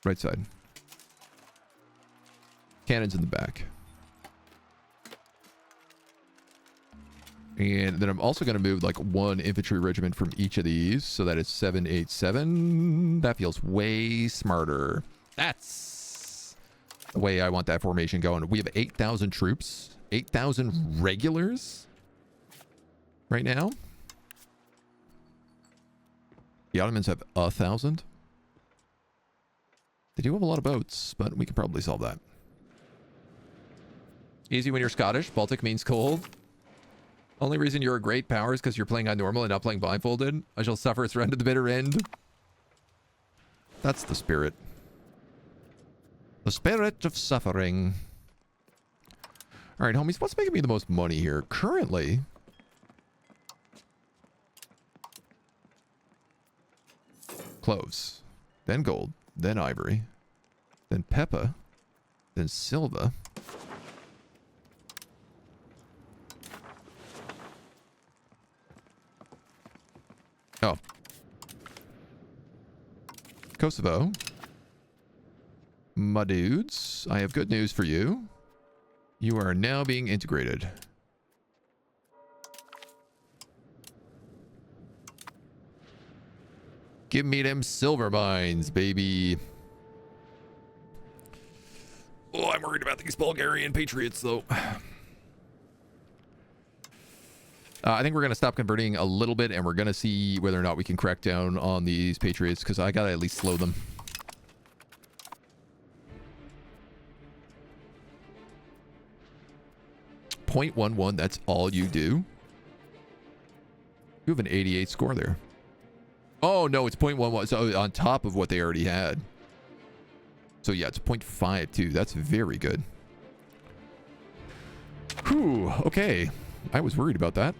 Right side. Cannons in the back. And then I'm also going to move like one infantry regiment from each of these so that it's 7, 8, 7. That feels way smarter. That's the way I want that formation going. We have 8,000 troops, 8,000 regulars right now. The Ottomans have 1,000. They do have a lot of boats, but we can probably solve that. Easy when you're Scottish. Baltic means cold. Only reason you're a great power is because you're playing on normal and not playing blindfolded. I shall suffer through to the bitter end. That's the spirit. The spirit of suffering. All right, homies, what's making me the most money here? Currently, cloves, then gold, then ivory, then pepper, then silver. Oh. Kosovo. My dudes, I have good news for you. You are now being integrated. Give me them silver mines, baby. Oh, I'm worried about these Bulgarian patriots, though. I think we're going to stop converting a little bit, and we're going to see whether or not we can crack down on these patriots, because I got to at least slow them. .11, that's all you do? You have an 88 score there. Oh, no, it's .11. So on top of what they already had. So, yeah, it's .52. That's very good. Whew, okay. I was worried about that.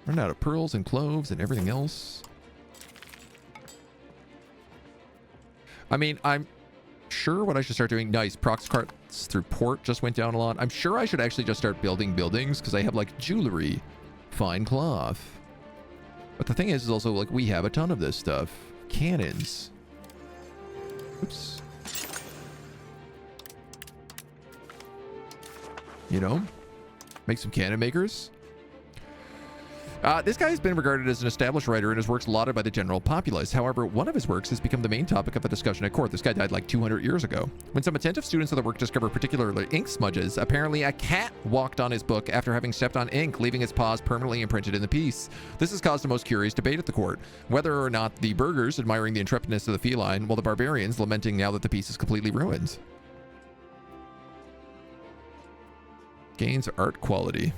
Run out of pearls and cloves and everything else. I mean, I'm sure what I should start doing. Nice. Prox carts through port just went down a lot. I'm sure I should actually just start building buildings because I have like jewelry, fine cloth. But the thing is also like we have a ton of this stuff. Cannons. Oops. You know, make some cannon makers. This guy has been regarded as an established writer and his works lauded by the general populace. However, one of his works has become the main topic of a discussion at court. This guy died like 200 years ago. When some attentive students of the work discover particularly ink smudges, apparently a cat walked on his book after having stepped on ink, leaving its paws permanently imprinted in the piece. This has caused the most curious debate at the court, whether or not the burghers admiring the intrepidness of the feline, while the barbarians lamenting now that the piece is completely ruined. Gains art quality.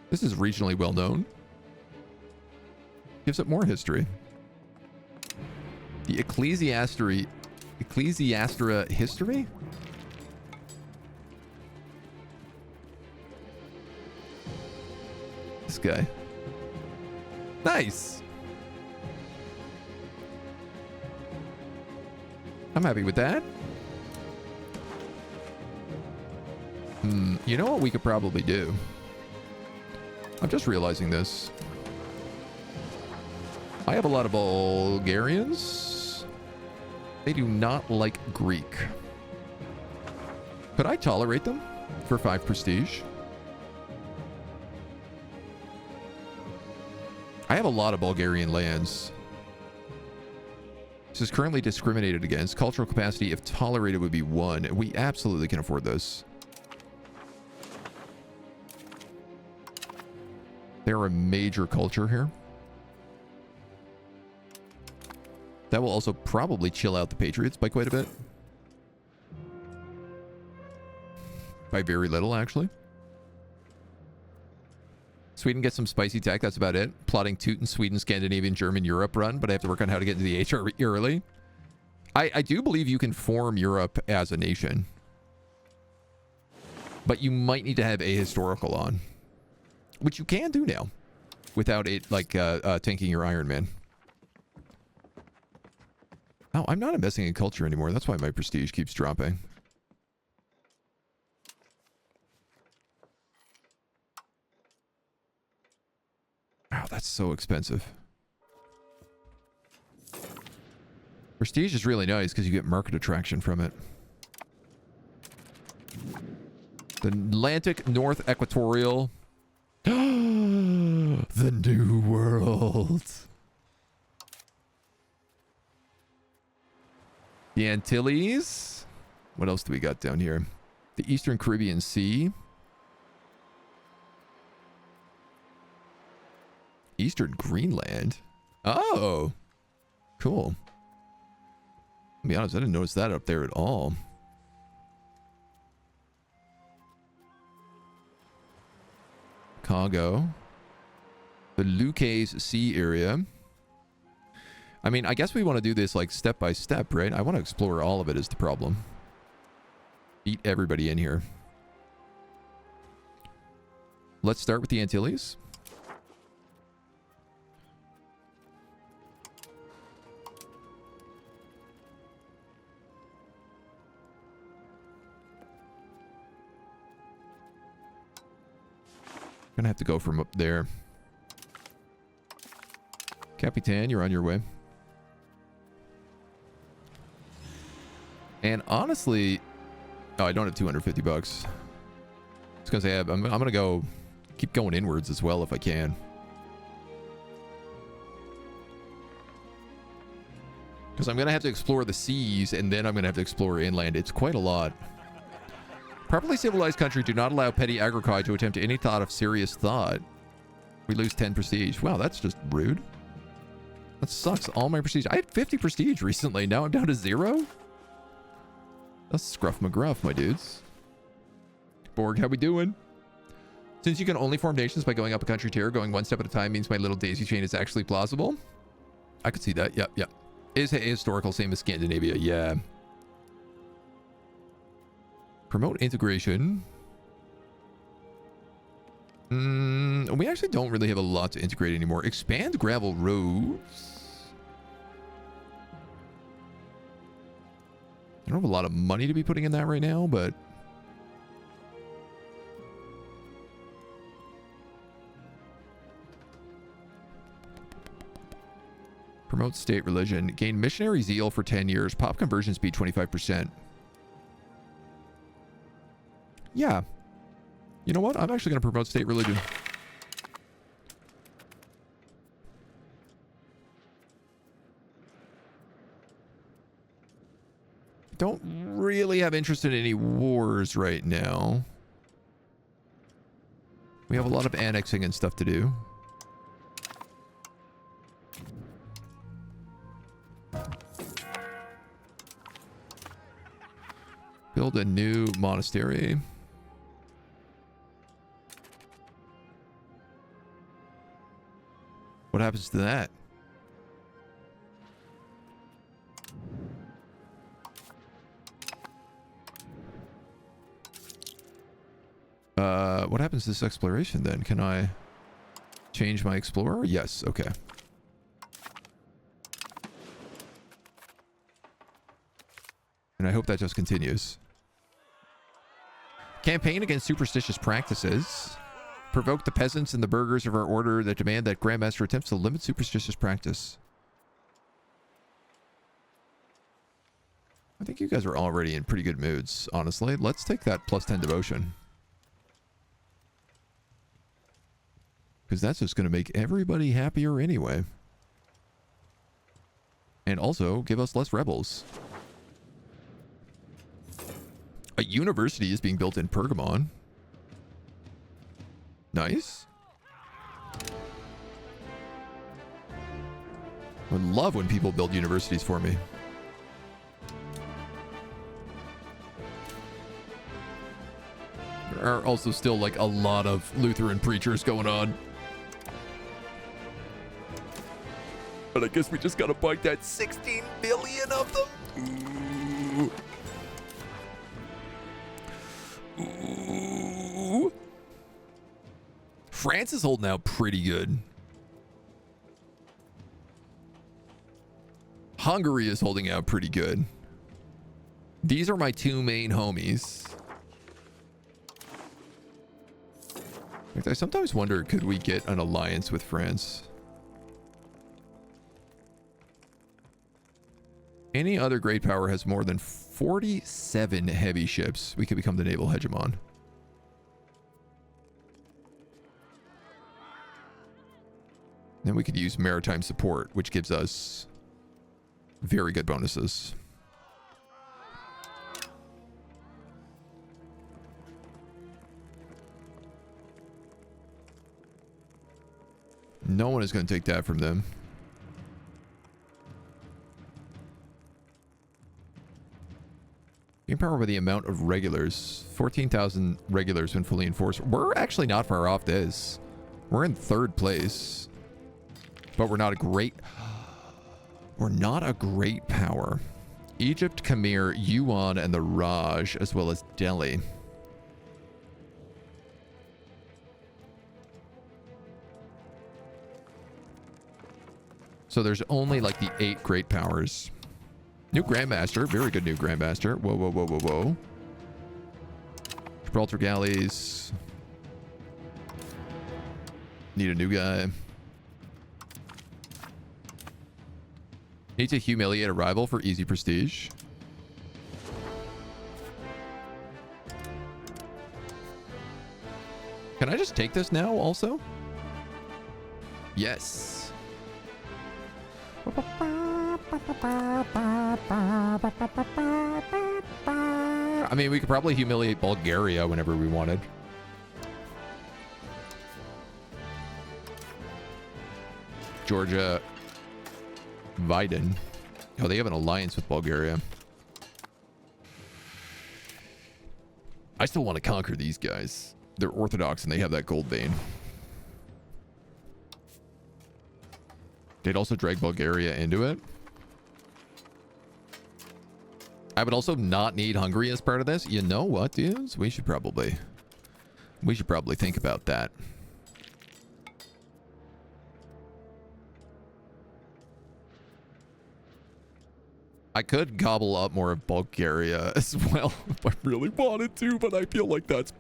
This is regionally well known. Gives it more history. The Ecclesiastra history? This guy. Nice. I'm happy with that. You know what we could probably do? I'm just realizing this. I have a lot of Bulgarians. They do not like Greek. Could I tolerate them for 5 prestige? I have a lot of Bulgarian lands. This is currently discriminated against. Cultural capacity, if tolerated, would be 1. We absolutely can afford this. They're a major culture here. That will also probably chill out the Patriots by quite a bit. By very little, actually. Sweden gets some spicy tech. That's about it. Plotting Teuton, Sweden, Scandinavian, German, Europe run, but I have to work on how to get into the HR early. I do believe you can form Europe as a nation. But you might need to have a historical on. Which you can do now. Without it, like, tanking your Iron Man. Oh, I'm not investing in culture anymore. That's why my prestige keeps dropping. Wow, that's so expensive. Prestige is really nice because you get market attraction from it. The Atlantic North Equatorial. The New World. The Antilles. What else do we got down here? The Eastern Caribbean Sea. Eastern Greenland. Oh, cool. To be honest, I didn't notice that up there at all. Chicago. The Lucas Sea area. I mean, I guess we want to do this like step by step, right? I want to explore all of it is the problem. Beat everybody in here. Let's start with the Antilles. Gonna have to go from up there. Capitan, you're on your way. And honestly, oh, I don't have 250 bucks. I was gonna say I'm gonna go keep going inwards as well if I can. Because I'm gonna have to explore the seas and then I'm gonna have to explore inland. It's quite a lot. Properly civilized country do not allow petty agriculture to attempt any thought of serious thought. We lose 10 prestige. Wow, that's just rude. That sucks. All my prestige. I had 50 prestige recently. Now I'm down to 0? That's scruff McGruff, my dudes. Borg, how we doing? Since you can only form nations by going up a country tier, going one step at a time means my little daisy chain is actually plausible. I could see that. Yep. Is historical, same as Scandinavia. Yeah. Promote integration. We actually don't really have a lot to integrate anymore. Expand gravel roads. I don't have a lot of money to be putting in that right now, but... Promote state religion. Gain missionary zeal for 10 years. Pop conversion speed 25%. Yeah. You know what? I'm actually going to promote state religion. Don't really have interest in any wars right now. We have a lot of annexing and stuff to do. Build a new monastery. What happens to that? What happens to this exploration then? Can I change my explorer? Yes, okay. And I hope that just continues. Campaign against superstitious practices. Provoke the peasants and the burghers of our order that demand that Grandmaster attempts to limit superstitious practice. I think you guys are already in pretty good moods, honestly. Let's take that +10 devotion. Because that's just going to make everybody happier anyway. And also give us less rebels. A university is being built in Pergamon. Nice. I would love when people build universities for me. There are also still like a lot of Lutheran preachers going on. But I guess we just gotta bite that 16 billion of them. Ooh. Ooh. France is holding out pretty good. Hungary is holding out pretty good. These are my two main homies. In fact, I sometimes wonder, could we get an alliance with France? Any other great power has more than 47 heavy ships. We could become the naval hegemon. Then we could use maritime support, which gives us very good bonuses. No one is going to take that from them. Gain power by the amount of regulars. 14,000 regulars when fully enforced. We're actually not far off this. We're in 3rd place. But we're not a great... We're not a great power. Egypt, Khmer, Yuan, and the Raj, as well as Delhi. So there's only like the 8 great powers. New Grandmaster. Very good new Grandmaster. Whoa, whoa, whoa, whoa, whoa. Gibraltar galleys. Need a new guy. Need to humiliate a rival for easy prestige. Can I just take this now also? Yes. I mean, we could probably humiliate Bulgaria whenever we wanted. Georgia. Vidin. Oh, they have an alliance with Bulgaria. I still want to conquer these guys. They're Orthodox and they have that gold vein. They'd also drag Bulgaria into it. I would also not need Hungary as part of this. You know what, dudes? We should probably think about that. I could gobble up more of Bulgaria as well if I really wanted to, but I feel like that's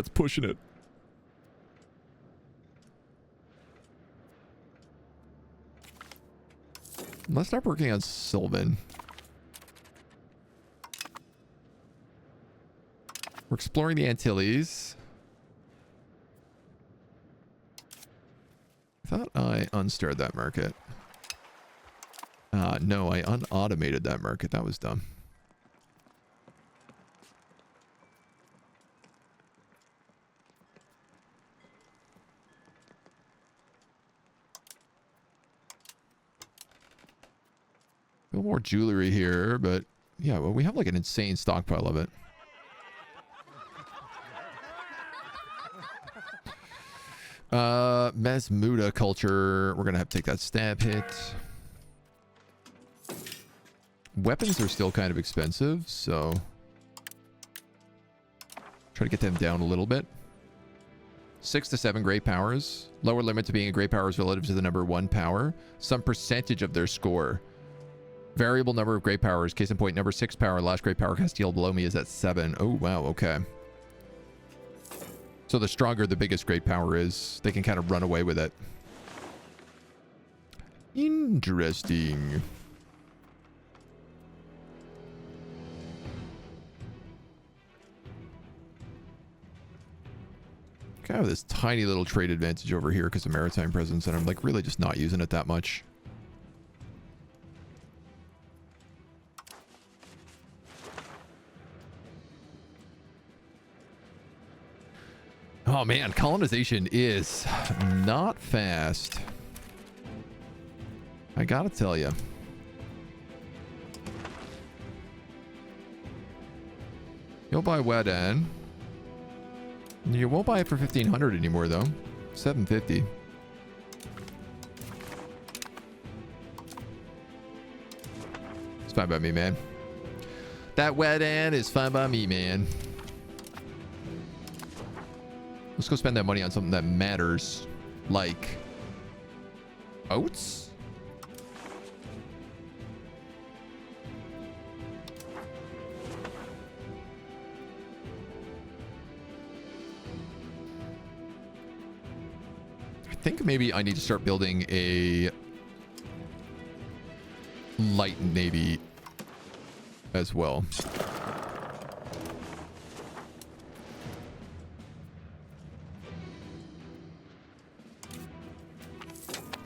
pushing it. Let's start working on Sylvan. We're exploring the Antilles. I thought I unstarred that market. No, I unautomated that market. That was dumb. A little more jewelry here, but yeah, well, we have like an insane stockpile of it. Mesmuda culture. We're gonna have to take that stab hit. Weapons are still kind of expensive, so try to get them down a little bit. 6 to 7 great powers. Lower limit to being a great power is relative to the number 1 power. Some percentage of their score. Variable number of great powers. Case in point, number 6 power. Last great power Castile below me is at 7. Oh, wow. Okay. So the stronger the biggest great power is, they can kind of run away with it. Interesting. I have this tiny little trade advantage over here because of maritime presence, and I'm like really just not using it that much. Oh man, colonization is not fast. I gotta tell you. You'll buy Wedan. You won't buy it for 1,500 anymore though. 750. It's fine by me, man. That Wedan is fine by me, man. Let's go spend that money on something that matters, like oats. I think maybe I need to start building a light navy as well.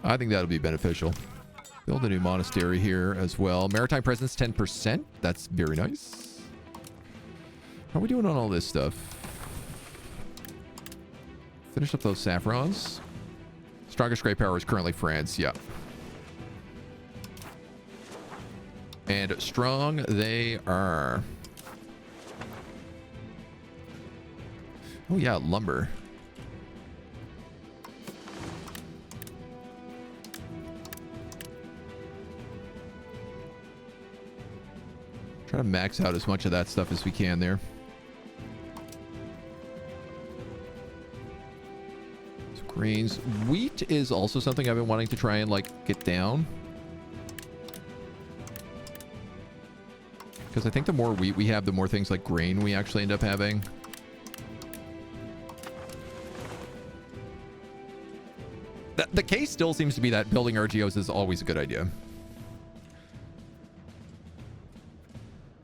I think that'll be beneficial. Build a new monastery here as well. Maritime presence 10%. That's very nice. How are we doing on all this stuff? Finish up those saffrons. Strongest great power is currently France. Yeah. And strong they are. Oh yeah, lumber. Try to max out as much of that stuff as we can there. So grains. Wheat is also something I've been wanting to try and like get down. Because I think the more wheat we have, the more things like grain we actually end up having. The case still seems to be that building RGOs is always a good idea.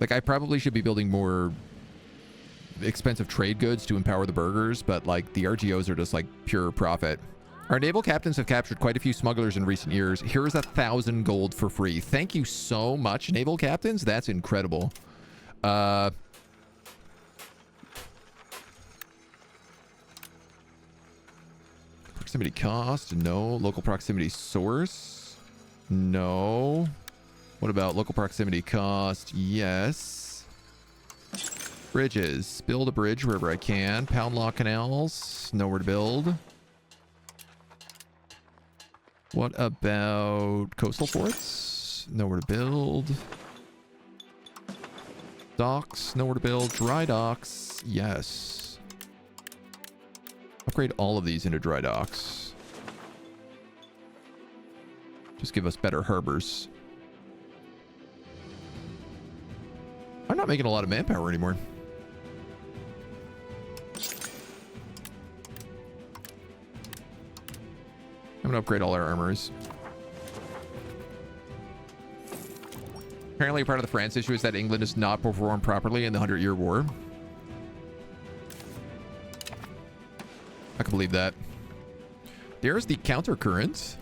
Like, I probably should be building more expensive trade goods to empower the burghers, but, like, the RGOs are just, like, pure profit. Our naval captains have captured quite a few smugglers in recent years. Here's 1,000 gold for free. Thank you so much, naval captains. That's incredible. Proximity cost? No. Local proximity source? No. What about local proximity cost? Yes. Bridges. Build a bridge wherever I can. Pound law canals. Nowhere to build. What about coastal ports? Nowhere to build. Docks. Nowhere to build. Dry docks. Yes. Upgrade all of these into dry docks. Just give us better harbors. I'm not making a lot of manpower anymore. I'm gonna upgrade all our armors. Apparently part of the France issue is that England does not perform properly in the 100-Year War. I can believe that. There's the counter current,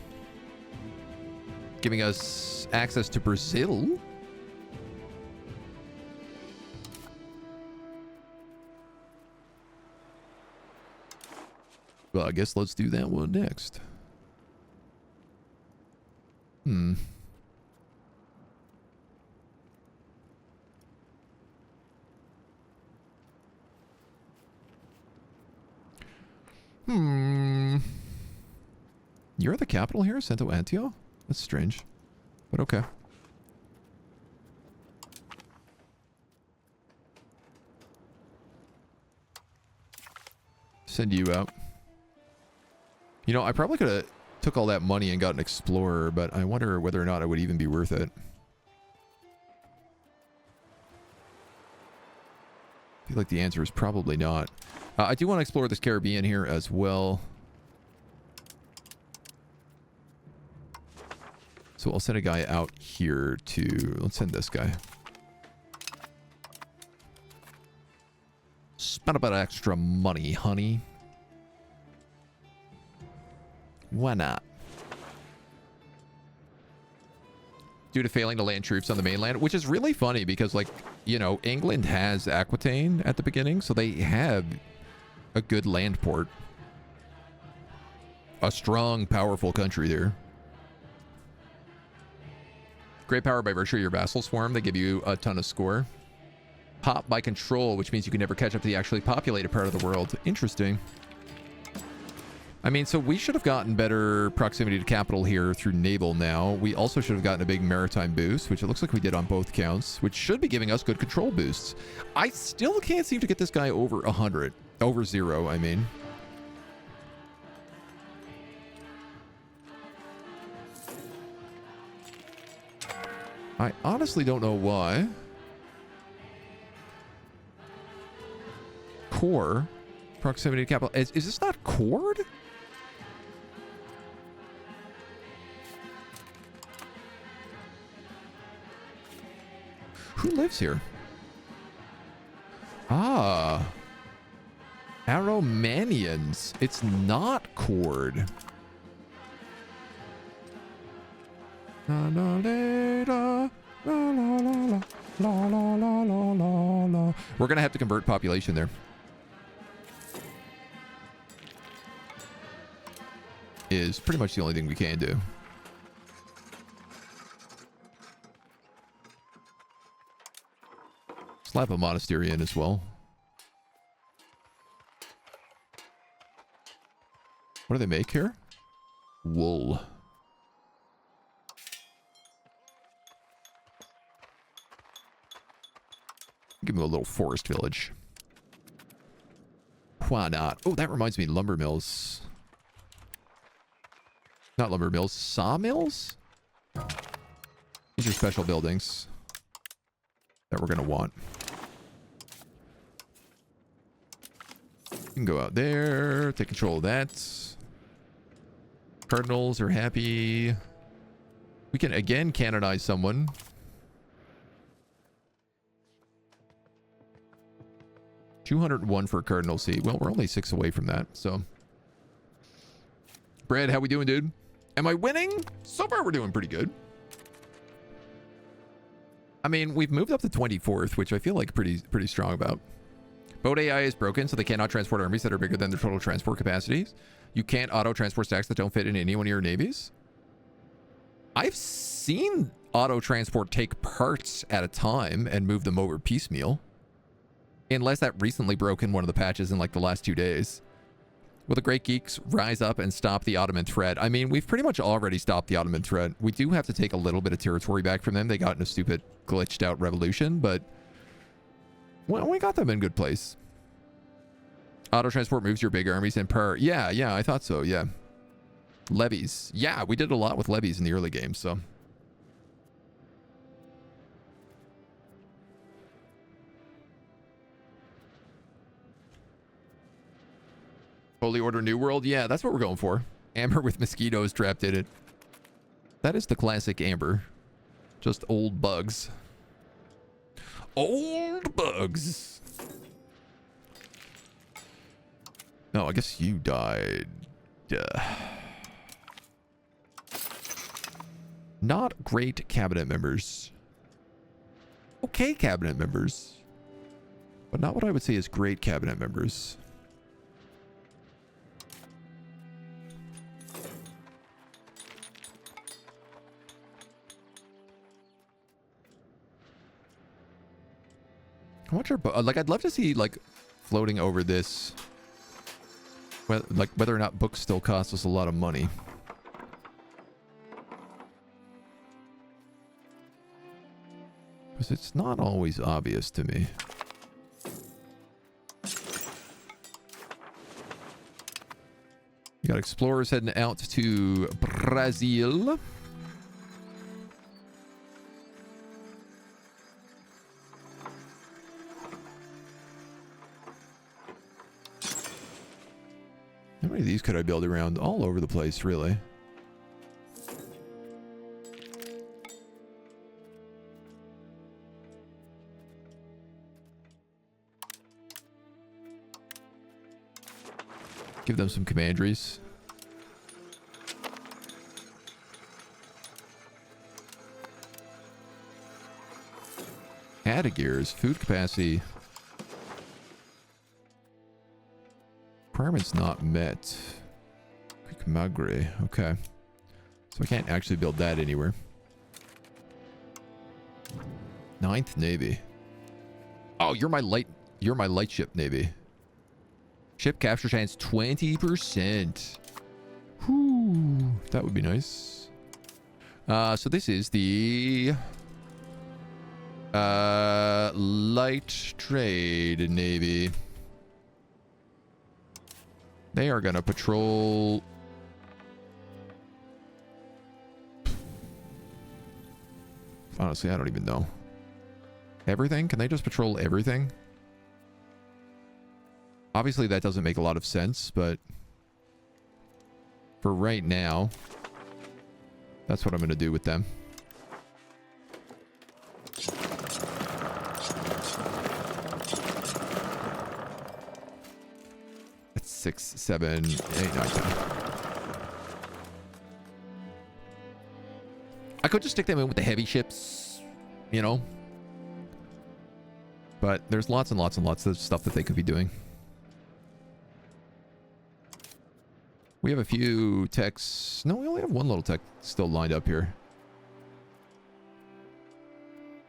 giving us access to Brazil. Well, I guess let's do that one next. You're the capital here, Santo Antio? That's strange, but okay. Send you out. You know, I probably could have took all that money and got an explorer, but I wonder whether or not it would even be worth it. I feel like the answer is probably not. I do want to explore this Caribbean here as well. So I'll send a guy out here to... Let's send this guy. Spend a bit of extra money, honey. Why not? Due to failing to land troops on the mainland, which is really funny because, like, you know, England has Aquitaine at the beginning, so they have a good land port. A strong, powerful country there. Great power by virtue of your vassal swarm. They give you a ton of score. Pop by control, which means you can never catch up to the actually populated part of the world. Interesting. I mean, so we should have gotten better proximity to capital here through naval now. We also should have gotten a big maritime boost, which it looks like we did on both counts, which should be giving us good control boosts. I still can't seem to get this guy over 100. Over 0, I mean. I honestly don't know why. Core. Proximity to capital. Is this not cord? Who lives here? Ah. Aromanians. It's not cord. La la la la la la la la la la la. We're gonna have to convert population there. Is pretty much the only thing we can do. Slap a monastery in as well. What do they make here? Wool. Give them a little forest village. Why not? Oh, that reminds me, lumber mills. Not lumber mills, sawmills? These are special buildings that we're going to want. You can go out there, take control of that. Cardinals are happy. We can again canonize someone. $201 for a cardinal seat. Well, we're only 6 away from that, so. Brad, how we doing, dude? Am I winning? So far, we're doing pretty good. I mean, we've moved up to 24th, which I feel like pretty strong about. Boat AI is broken, so they cannot transport armies that are bigger than their total transport capacities. You can't auto-transport stacks that don't fit in any one of your navies. I've seen auto-transport take parts at a time and move them over piecemeal. Unless that recently broke in one of the patches in like the last 2 days. Will the Great Geeks rise up and stop the Ottoman threat? I mean, we've pretty much already stopped the Ottoman threat. We do have to take a little bit of territory back from them. They got in a stupid, glitched out revolution, but well, we got them in good place. Auto-transport moves your big armies in per... Yeah, I thought so, yeah. Levies. Yeah, we did a lot with levies in the early game, so... Holy Order New World? Yeah, that's what we're going for. Amber with mosquitoes trapped in it. That is the classic Amber. Just old bugs. Old bugs. No, I guess you died. Not great cabinet members. Okay cabinet members. But not what I would say is great cabinet members. I wonder, like, I'd love to see, like, floating over this, whether or not books still cost us a lot of money. Because it's not always obvious to me. You got explorers heading out to Brazil. How many of these could I build around? All over the place, really. Give them some commanderies. Gears, food capacity. Requirements not met. Magre. Okay. So I can't actually build that anywhere. 9th Navy. Oh, you're my light ship Navy. Ship capture chance 20%. Whew, that would be nice. So this is the light trade Navy. They are gonna patrol. Honestly, I don't even know. Everything? Can they just patrol everything? Obviously, that doesn't make a lot of sense, but for right now, that's what I'm going to do with them. That's 6, 7, 8, 9, 10. I could just stick them in with the heavy ships, you know. But there's lots and lots and lots of stuff that they could be doing. We have a few techs. No, we only have one little tech still lined up here.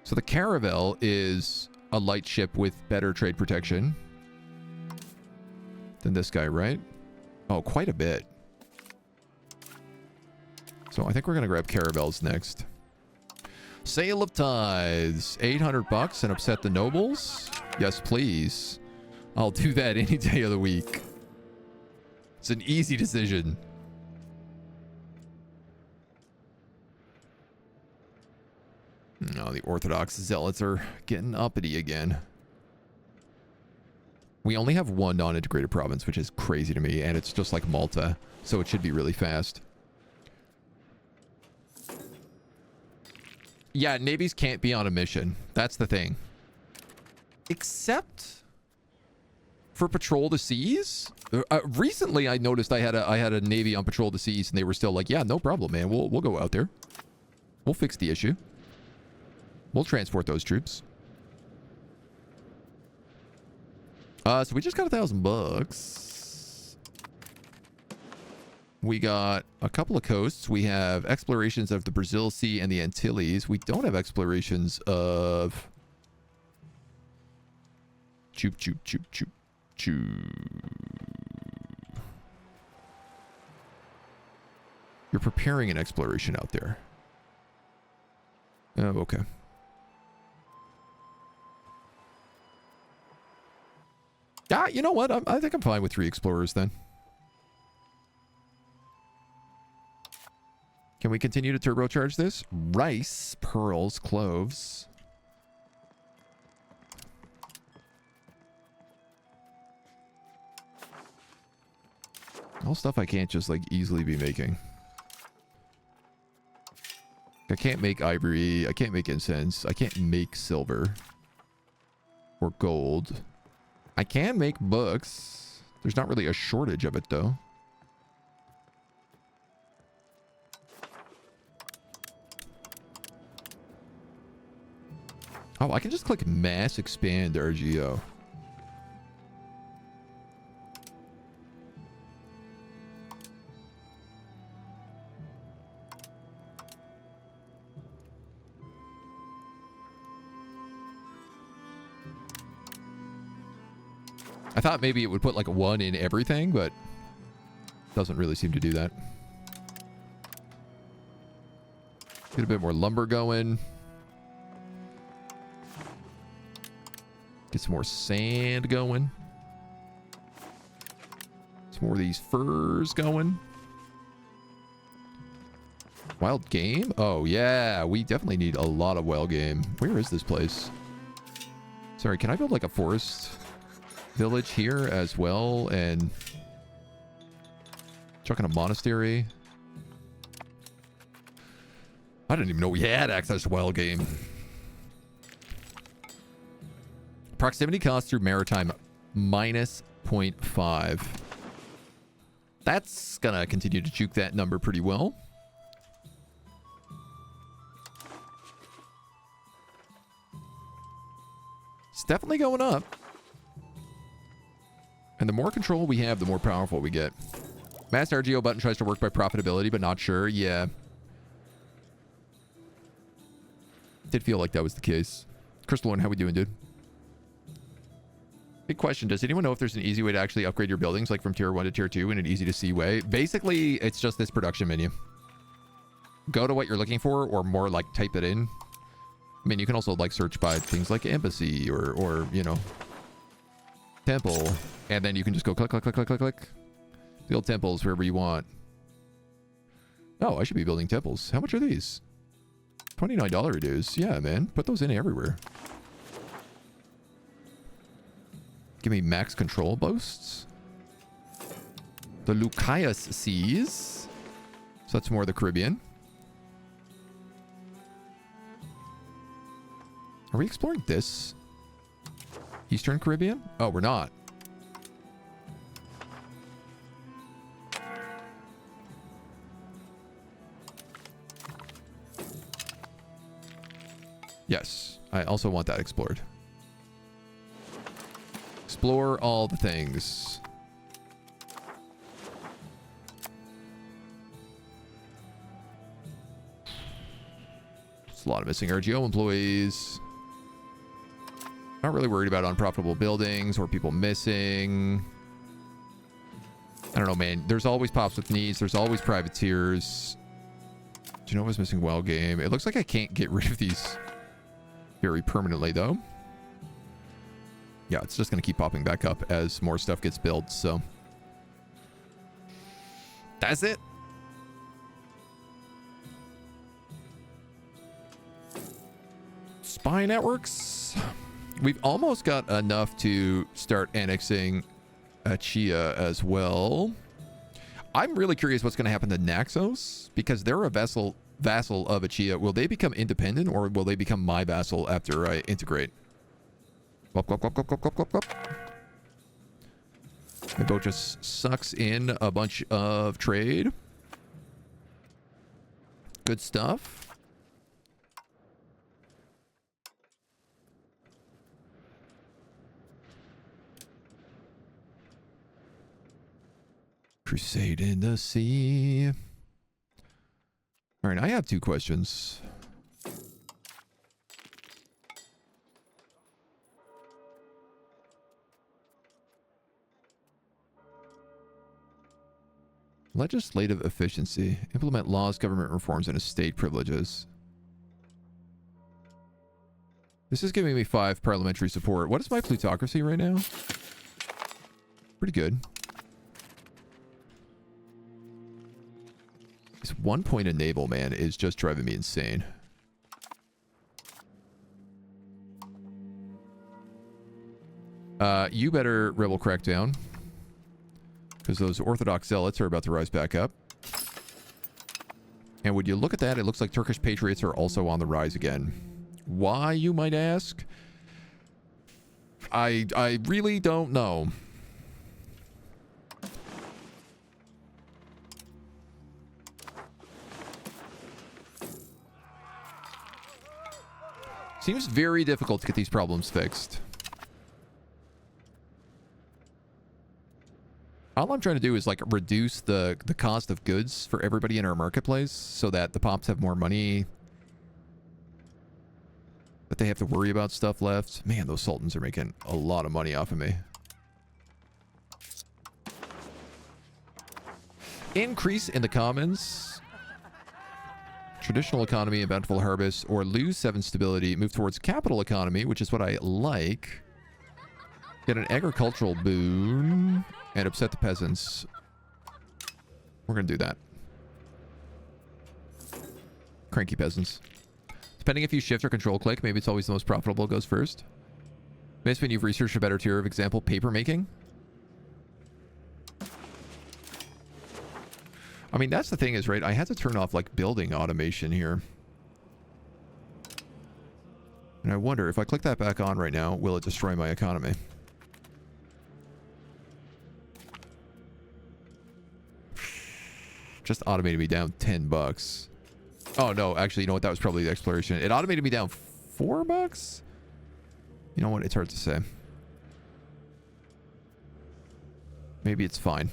So the Caravel is a light ship with better trade protection than this guy, right? Oh, quite a bit. So I think we're going to grab Caravels next. Sale of Tithes. 800 bucks and upset the nobles? Yes, please. I'll do that any day of the week. It's an easy decision. No, the Orthodox Zealots are getting uppity again. We only have one non-integrated province, which is crazy to me, and it's just like Malta, so it should be really fast. Yeah, navies can't be on a mission. That's the thing. Except for patrol the seas. Recently, I noticed I had a navy on patrol the seas, and they were still like, "Yeah, no problem, man. We'll go out there. We'll fix the issue. We'll transport those troops." So we just got $1,000. We got a couple of coasts. We have explorations of the Brazil Sea and the Antilles. We don't have explorations of choop choop choop choop choop. You're preparing an exploration out there. Oh, okay. Yeah, you know what? I think I'm fine with 3 explorers then. Can we continue to turbocharge this? Rice, pearls, cloves. All stuff I can't just like easily be making. I can't make ivory. I can't make incense. I can't make silver or gold. I can make books. There's not really a shortage of it, though. Oh, I can just click mass expand RGO. I thought maybe it would put like a 1 in everything, but doesn't really seem to do that. Get a bit more lumber going. Get some more sand going. Some more of these furs going. Wild game? Oh, yeah. We definitely need a lot of wild game. Where is this place? Sorry, can I build like a forest village here as well and chuck in a monastery? I didn't even know we had access to wild game. Proximity cost through maritime minus 0.5. That's gonna continue to juke that number pretty well. It's definitely going up. And the more control we have, the more powerful we get. Mass RGO button tries to work by profitability, but not sure. Yeah. Did feel like that was the case. Crystal One, how we doing, dude? Big question. Does anyone know if there's an easy way to actually upgrade your buildings, like from tier 1 to tier 2 in an easy to see way? Basically, it's just this production menu. Go to what you're looking for, or more like type it in. I mean, you can also like search by things like embassy or you know, temple, and then you can just go click, click, click, click, click, click. Build temples wherever you want. Oh, I should be building temples. How much are these? $29 dues. Yeah, man. Put those in everywhere. Give me max control boasts. The Lucayas Seas. So that's more of the Caribbean. Are we exploring this? Eastern Caribbean? Oh, we're not. Yes, I also want that explored. Explore all the things. There's a lot of missing RGO employees. Not really worried about unprofitable buildings or people missing. I don't know, man. There's always pops with needs. There's always privateers. Genova's missing well game. It looks like I can't get rid of these very permanently, though. Yeah, it's just going to keep popping back up as more stuff gets built, so. That's it. Spy networks. We've almost got enough to start annexing Achia as well. I'm really curious what's going to happen to Naxos, because they're a vassal of Achia. Will they become independent, or will they become my vassal after I integrate? Whoop, whoop, whoop, whoop, whoop, whoop, whoop, whoop. My boat just sucks in a bunch of trade. Good stuff. Crusade in the sea. All right, I have 2 questions. Legislative efficiency. Implement laws, government reforms, and estate privileges. This is giving me 5 parliamentary support. What is my plutocracy right now? Pretty good. This 1 point enable, man, is just driving me insane. You better rebel crackdown, because those Orthodox zealots are about to rise back up. And would you look at that, it looks like Turkish patriots are also on the rise again. Why, you might ask? I really don't know. Seems very difficult to get these problems fixed. All I'm trying to do is like reduce the cost of goods for everybody in our marketplace so that the pops have more money. But they have to worry about stuff left. Man, those sultans are making a lot of money off of me. Increase in the commons. Traditional economy and bountiful harvest, or lose 7 stability, move towards capital economy, which is what I like. Get an agricultural boon and upset the peasants. We're going to do that. Cranky peasants. Depending if you shift or control click, maybe it's always the most profitable goes first. Basically, when you've researched a better tier of example, paper making. I mean, that's the thing is, right, I had to turn off, like, building automation here. And I wonder, if I click that back on right now, will it destroy my economy? Just automated me down $10. Oh, no, actually, you know what? That was probably the exploration. It automated me down $4? You know what? It's hard to say. Maybe it's fine.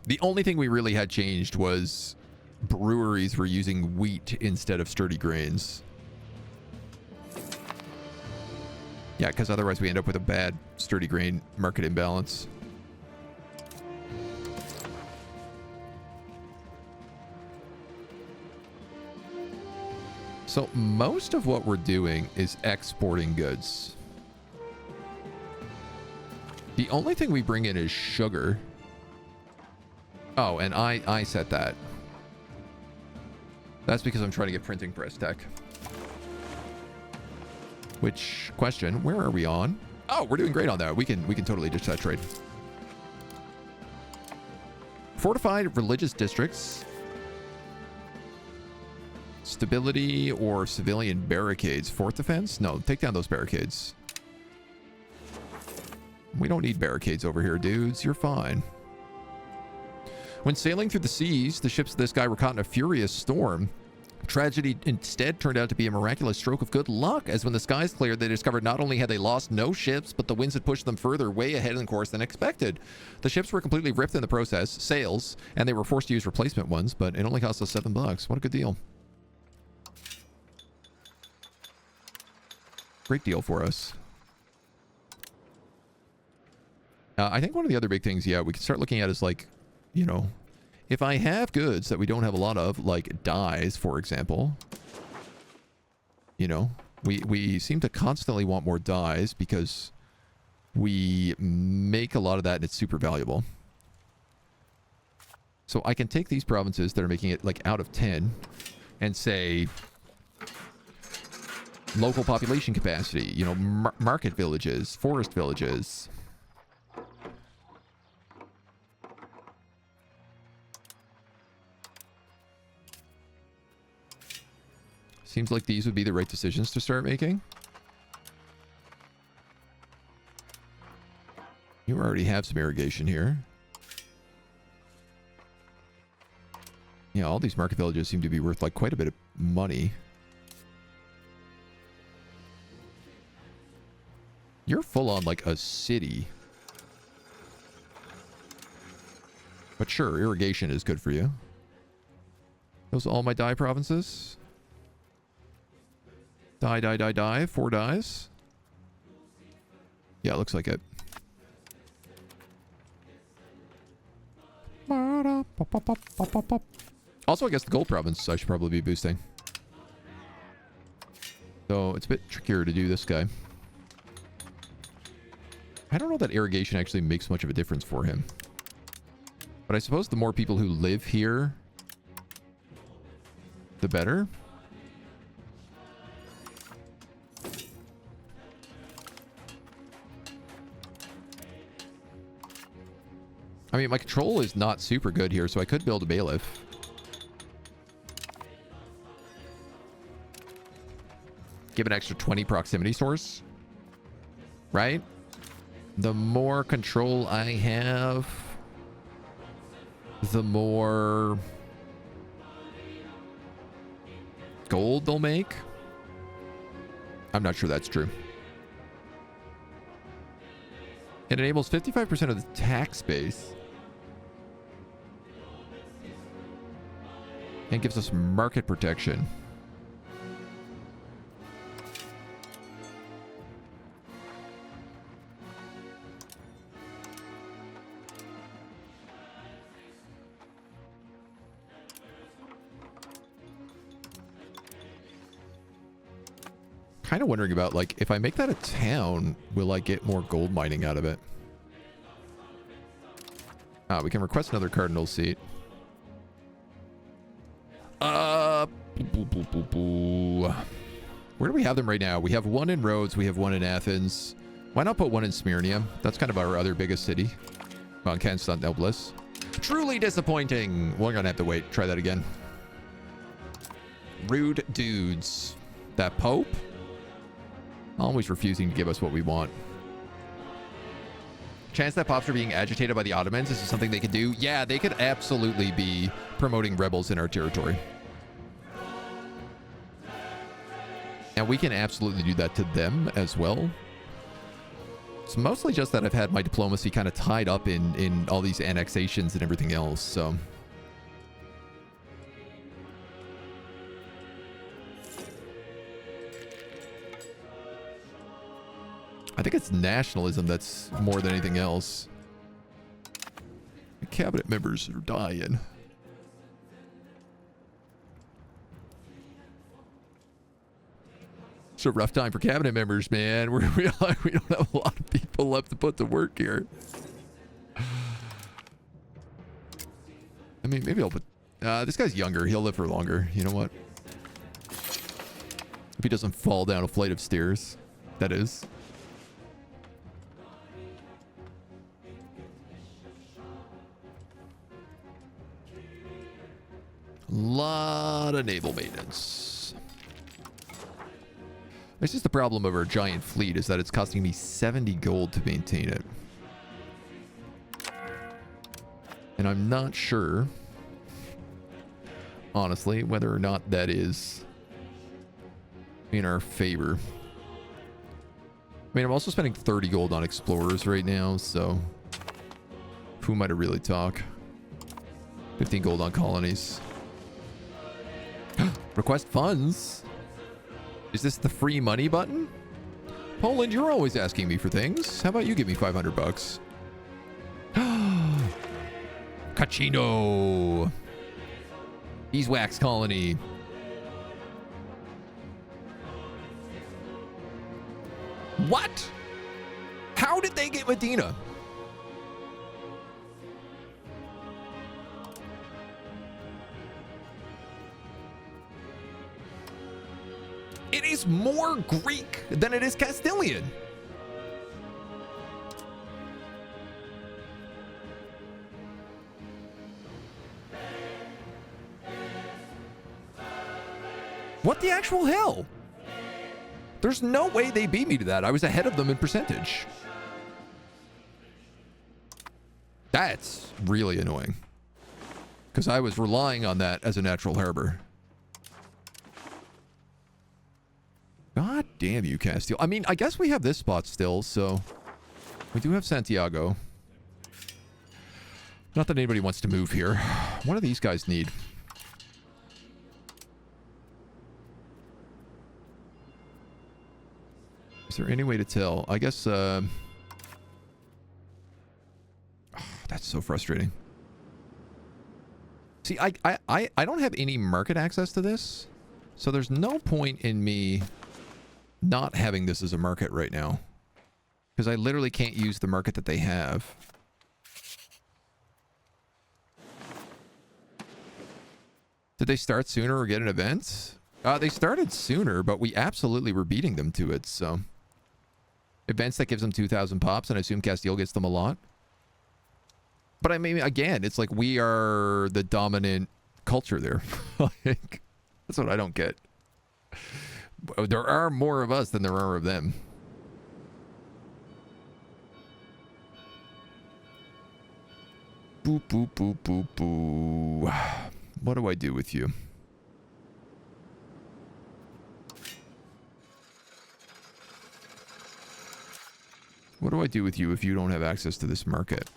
The only thing we really had changed was breweries were using wheat instead of sturdy grains. Yeah, because otherwise we end up with a bad sturdy grain market imbalance. So most of what we're doing is exporting goods. The only thing we bring in is sugar. Oh, and I set that. That's because I'm trying to get printing press tech. Which, question, where are we on? Oh, we're doing great on that. We can totally ditch that trade. Fortified religious districts. Stability or civilian barricades. Fort defense? No, take down those barricades. We don't need barricades over here, dudes. You're fine. When sailing through the seas, the ships of this guy were caught in a furious storm. Tragedy instead turned out to be a miraculous stroke of good luck, as when the skies cleared, they discovered not only had they lost no ships, but the winds had pushed them further way ahead in course than expected. The ships were completely ripped in the process, sails, and they were forced to use replacement ones, but it only cost us $7. What a good deal. Great deal for us. I think one of the other big things, yeah, we can start looking at is like, you know, if I have goods that we don't have a lot of, like dyes, for example, you know, we seem to constantly want more dyes because we make a lot of that and it's super valuable. So I can take these provinces that are making it like out of 10 and say local population capacity, you know, market villages, forest villages. Seems like these would be the right decisions to start making. You already have some irrigation here. Yeah, all these market villages seem to be worth like quite a bit of money. You're full on like a city. But sure, irrigation is good for you. Those are all my dye provinces. Die. 4 dies. Yeah, it looks like it. Also, I guess the gold province I should probably be boosting. So it's a bit trickier to do this guy. I don't know that irrigation actually makes much of a difference for him. But I suppose the more people who live here, the better. I mean, my control is not super good here, so I could build a bailiff. Give an extra 20 proximity source. Right? The more control I have, the more gold they'll make. I'm not sure that's true. It enables 55% of the tax base. And gives us market protection. Kind of wondering about, like, if I make that a town, will I get more gold mining out of it? Ah, we can request another cardinal seat. Where do we have them right now? We have one in Rhodes. We have one in Athens. Why not put one in Smyrna? That's kind of our other biggest city. Well, Constantinople. Truly disappointing. We're gonna have to wait. Try that again. Rude dudes. That Pope? Always refusing to give us what we want. Chance that Pops are being agitated by the Ottomans. Is this something they could do? Yeah, they could absolutely be promoting rebels in our territory. And we can absolutely do that to them as well. It's mostly just that I've had my diplomacy kind of tied up in all these annexations and everything else, so... I think it's nationalism that's more than anything else. The cabinet members are dying. It's a rough time for cabinet members, man. We don't have a lot of people left to put to work here. I mean, maybe I'll put... this guy's younger. He'll live for longer. You know what? If he doesn't fall down a flight of stairs. That is. Lot of naval maintenance. This is the problem of our giant fleet, is that it's costing me 70 gold to maintain it. And I'm not sure, honestly, whether or not that is in our favor. I mean, I'm also spending 30 gold on explorers right now, so who might have really talk? 15 gold on colonies. Request funds. Is this the free money button? Poland, you're always asking me for things. How about you give me 500 bucks? Cachino. Beeswax colony. What? How did they get Medina? It is more Greek than it is Castilian. What the actual hell? There's no way they beat me to that. I was ahead of them in percentage. That's really annoying. Because I was relying on that as a natural harbor. God damn you, Castile. I mean, I guess we have this spot still, so... We do have Santiago. Not that anybody wants to move here. What do these guys need? Is there any way to tell? I guess, oh, that's so frustrating. See, I don't have any market access to this, so there's no point in me not having this as a market right now, because I literally can't use the market that they have. Did they start sooner or get an event? They started sooner, but we absolutely were beating them to it, so... Events that gives them 2,000 pops, and I assume Castile gets them a lot. But I mean, again, it's like we are the dominant culture there. Like, that's what I don't get. There are more of us than there are of them. Boop, boop, boop, boop, boop. What do I do with you? What do I do with you if you don't have access to this market?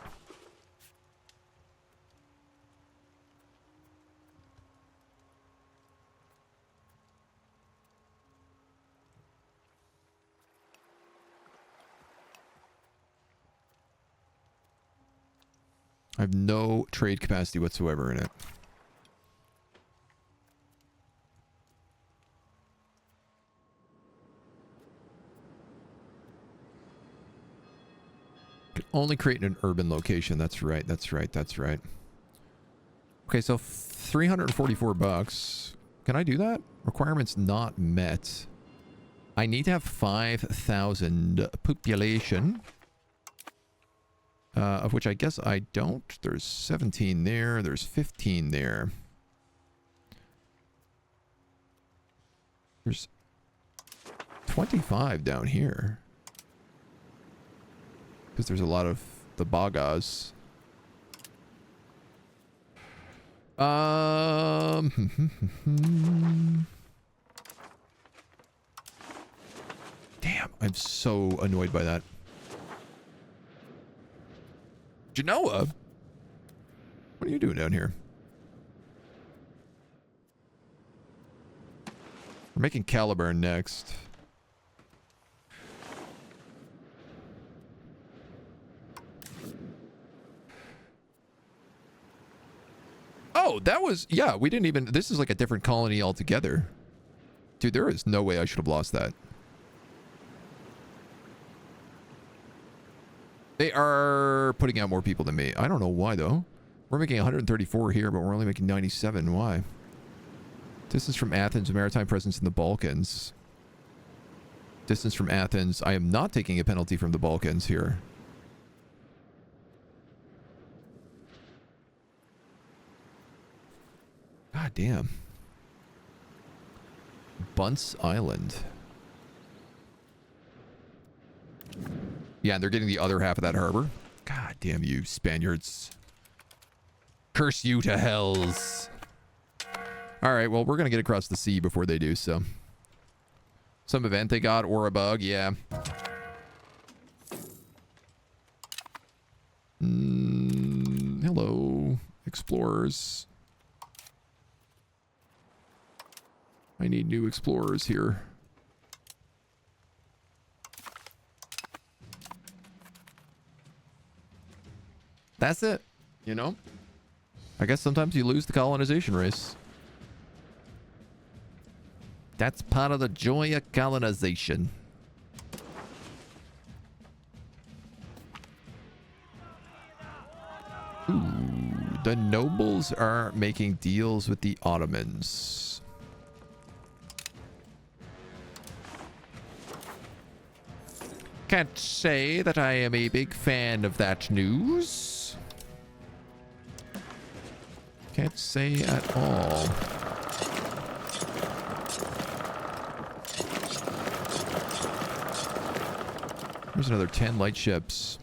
I have no trade capacity whatsoever in it. Can only create an urban location. That's right. That's right. That's right. Okay, so 344 bucks. Can I do that? Requirements not met. I need to have 5,000 population. Of which I guess I don't. There's 17 there. There's 15 there. There's 25 down here. Because there's a lot of the Bagas. Damn, I'm so annoyed by that. Genoa? What are you doing down here? We're making Caliburn next. Oh, that was... Yeah, we didn't even... This is like a different colony altogether. Dude, there is no way I should have lost that. They are putting out more people than me. I don't know why, though. We're making 134 here, but we're only making 97. Why? Distance from Athens, maritime presence in the Balkans. Distance from Athens. I am not taking a penalty from the Balkans here. God damn. Bunce Island. Yeah, and they're getting the other half of that harbor. God damn you, Spaniards. Curse you to hells. Alright, well, we're going to get across the sea before they do, so. Some event they got, or a bug, yeah. Hello, explorers. I need new explorers here. That's it, you know? I guess sometimes you lose the colonization race. That's part of the joy of colonization. Ooh, the nobles are making deals with the Ottomans. Can't say that I am a big fan of that news. Can't say at all. There's another 10 light ships.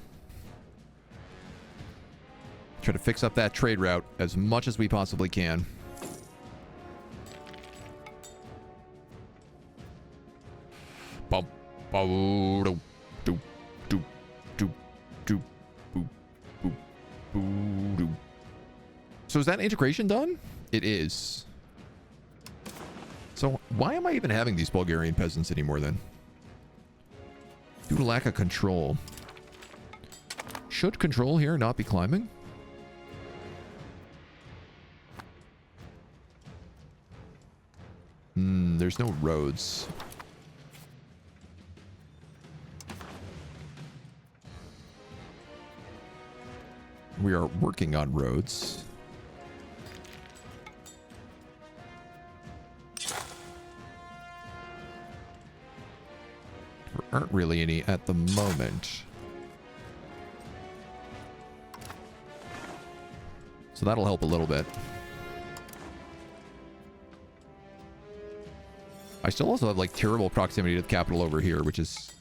Try to fix up that trade route as much as we possibly can. So is that integration done? It is. So why am I even having these Bulgarian peasants anymore then? Due to lack of control. Should control here not be climbing? There's no roads. We are working on roads. There aren't really any at the moment. So that'll help a little bit. I still also have like terrible proximity to the capital over here, which is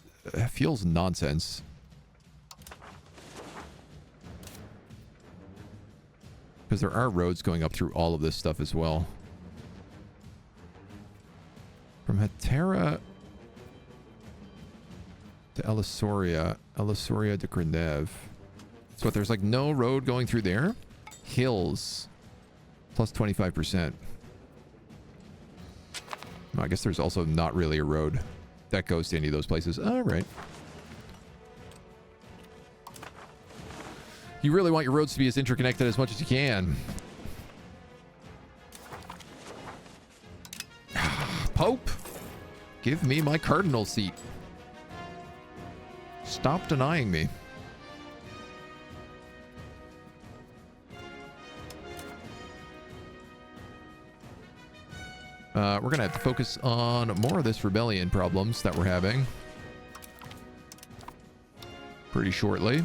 feels nonsense. Because there are roads going up through all of this stuff as well. From Hatera to Elissoria, Elissoria de Greneve. So what, there's like no road going through there? Hills. Plus 25%. I guess there's also not really a road that goes to any of those places. All right. You really want your roads to be as interconnected as much as you can. Pope, give me my cardinal seat. Stop denying me. We're going to have to focus on more of this rebellion problems that we're having pretty shortly.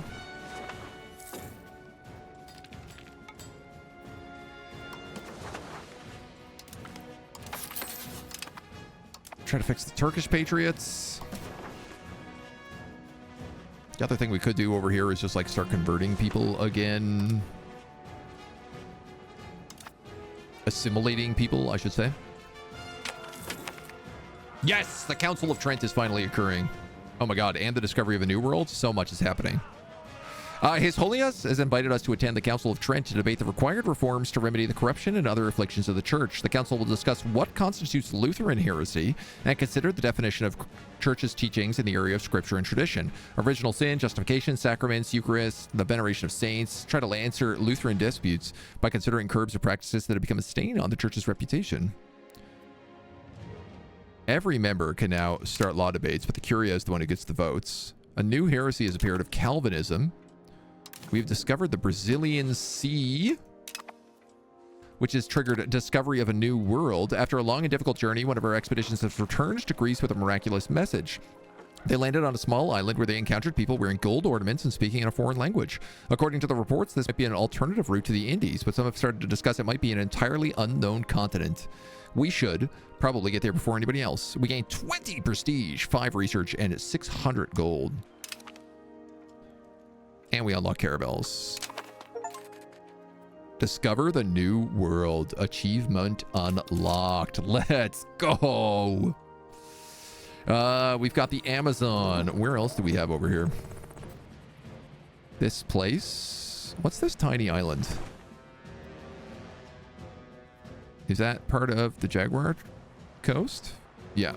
Try to fix the Turkish patriots. The other thing we could do over here is just like start converting people again. Assimilating people, I should say. Yes, the Council of Trent is finally occurring. Oh my god, and the discovery of a new world. So much is happening. His Holiness has invited us to attend the Council of Trent to debate the required reforms to remedy the corruption and other afflictions of the Church. The Council will discuss what constitutes Lutheran heresy and consider the definition of Church's teachings in the area of Scripture and tradition. Original sin, justification, sacraments, Eucharist, the veneration of saints. Try to answer Lutheran disputes by considering curbs or practices that have become a stain on the Church's reputation. Every member can now start law debates, but the Curia is the one who gets the votes. A new heresy has appeared of Calvinism. We've discovered the Brazilian Sea, which has triggered a discovery of a new world. After a long and difficult journey, one of our expeditions has returned to Greece with a miraculous message. They landed on a small island where they encountered people wearing gold ornaments and speaking in a foreign language. According to the reports, this might be an alternative route to the Indies, but some have started to discuss it might be an entirely unknown continent. We should probably get there before anybody else. We gained 20 prestige, 5 research, and 600 gold. And we unlock caravels. Discover the new world. Achievement unlocked. Let's go. We've got the Amazon. Where else do we have over here? This place. What's this tiny island? Is that part of the Jaguar coast? Yeah.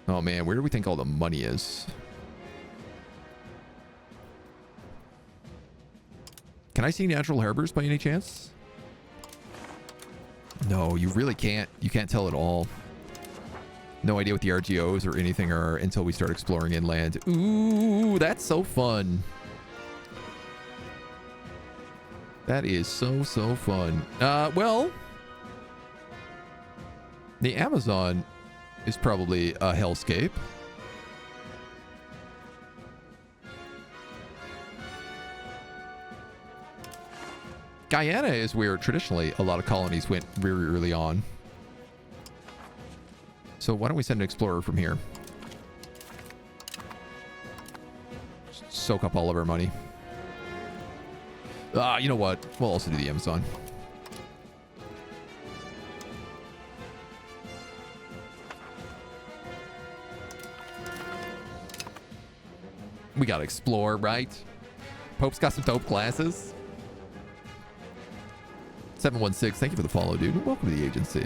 Oh man, where do we think all the money is? Can I see natural harbors by any chance? No, you really can't. You can't tell at all. No idea what the RGOs or anything are until we start exploring inland. Ooh, that's so fun. That is so fun. Well, the Amazon is probably a hellscape. Guyana is where traditionally a lot of colonies went very early on. So why don't we send an explorer from here? Just soak up all of our money. You know what? We'll also do the Amazon. We gotta explore, right? Pope's got some dope glasses. 716, thank you for the follow, dude. Welcome to the agency.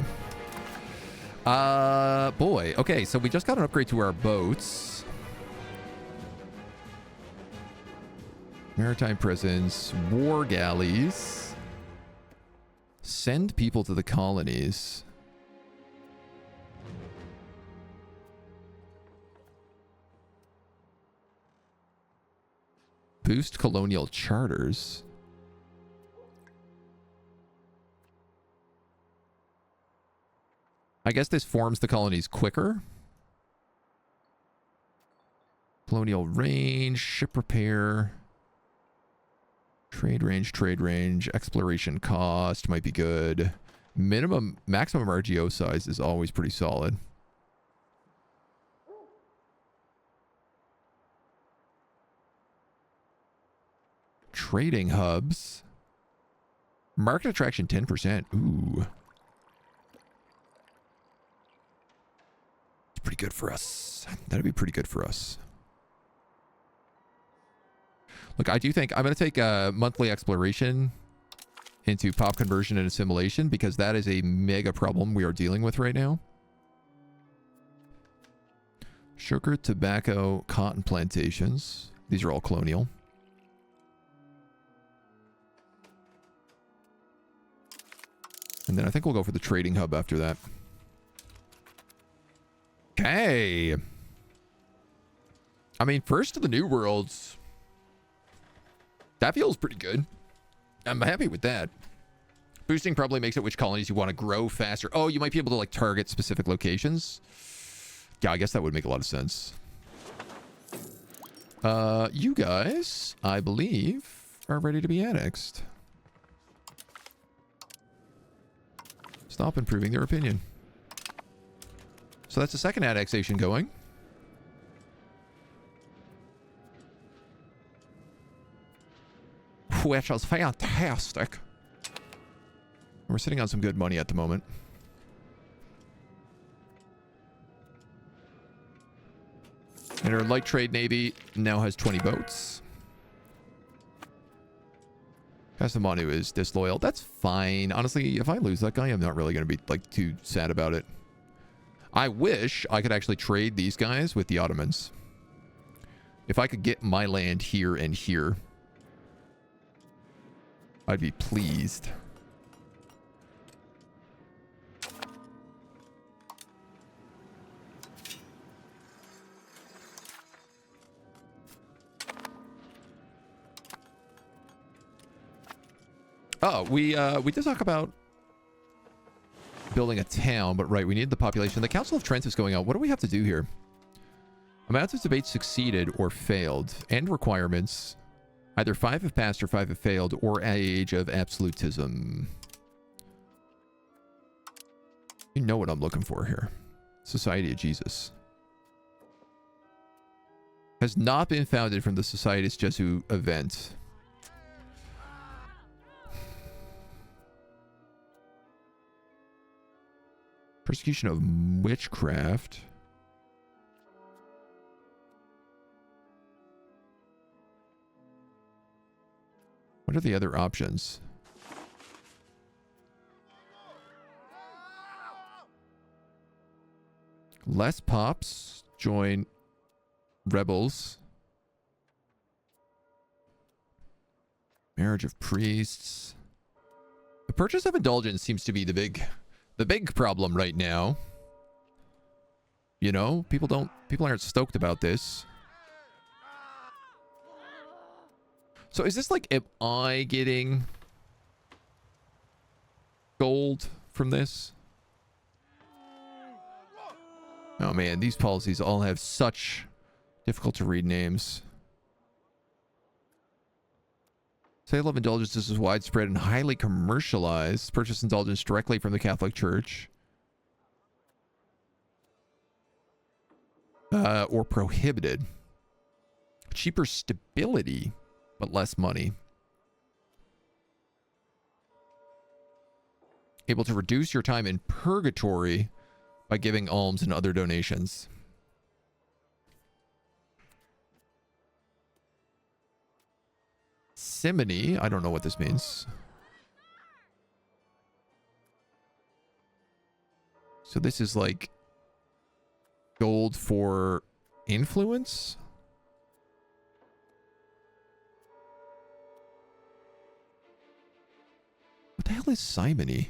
Boy. Okay, so we just got an upgrade to our boats. Maritime presence, war galleys. Send people to the colonies. Boost colonial charters. I guess this forms the colonies quicker. Colonial range, ship repair. Trade range, exploration cost might be good. Maximum RGO size is always pretty solid. Trading hubs. Market attraction 10%. Ooh. Pretty good for us. That'd be pretty good for us. Look, I do think I'm going to take a monthly exploration into pop conversion and assimilation because that is a mega problem we are dealing with right now. Sugar, tobacco, cotton plantations. These are all colonial. And then I think we'll go for the trading hub after that. Okay. I mean, first to the New Worlds. That feels pretty good. I'm happy with that. Boosting probably makes it which colonies you want to grow faster. Oh, you might be able to like target specific locations. Yeah, I guess that would make a lot of sense. You guys, I believe, are ready to be annexed. Stop improving their opinion. So that's the second annexation going. Which is fantastic. We're sitting on some good money at the moment. And our light trade navy now has 20 boats. Casamanu is disloyal. That's fine. Honestly, if I lose that guy, I'm not really going to be like too sad about it. I wish I could actually trade these guys with the Ottomans. If I could get my land here and here, I'd be pleased. Oh, we did talk about building a town, but right, we need the population. The Council of Trent is going on. What do we have to do here? Amount of debate succeeded or failed, and requirements. Either 5 have passed or 5 have failed, or age of absolutism. You know what I'm looking for here. Society of Jesus. Has not been founded from the Societas Jesu event. Persecution of witchcraft. What are the other options? Less pops. Join rebels. Marriage of priests. The purchase of indulgence seems to be the big problem right now. You know, people aren't stoked about this. So is this like, am I getting gold from this? Oh man, these policies all have such difficult to read names. Sale of indulgences is widespread and highly commercialized. Purchase indulgence directly from the Catholic Church. Or prohibited. Cheaper stability, but less money. Able to reduce your time in purgatory by giving alms and other donations. Simony, I don't know what this means. So this is like gold for influence? What the hell is simony?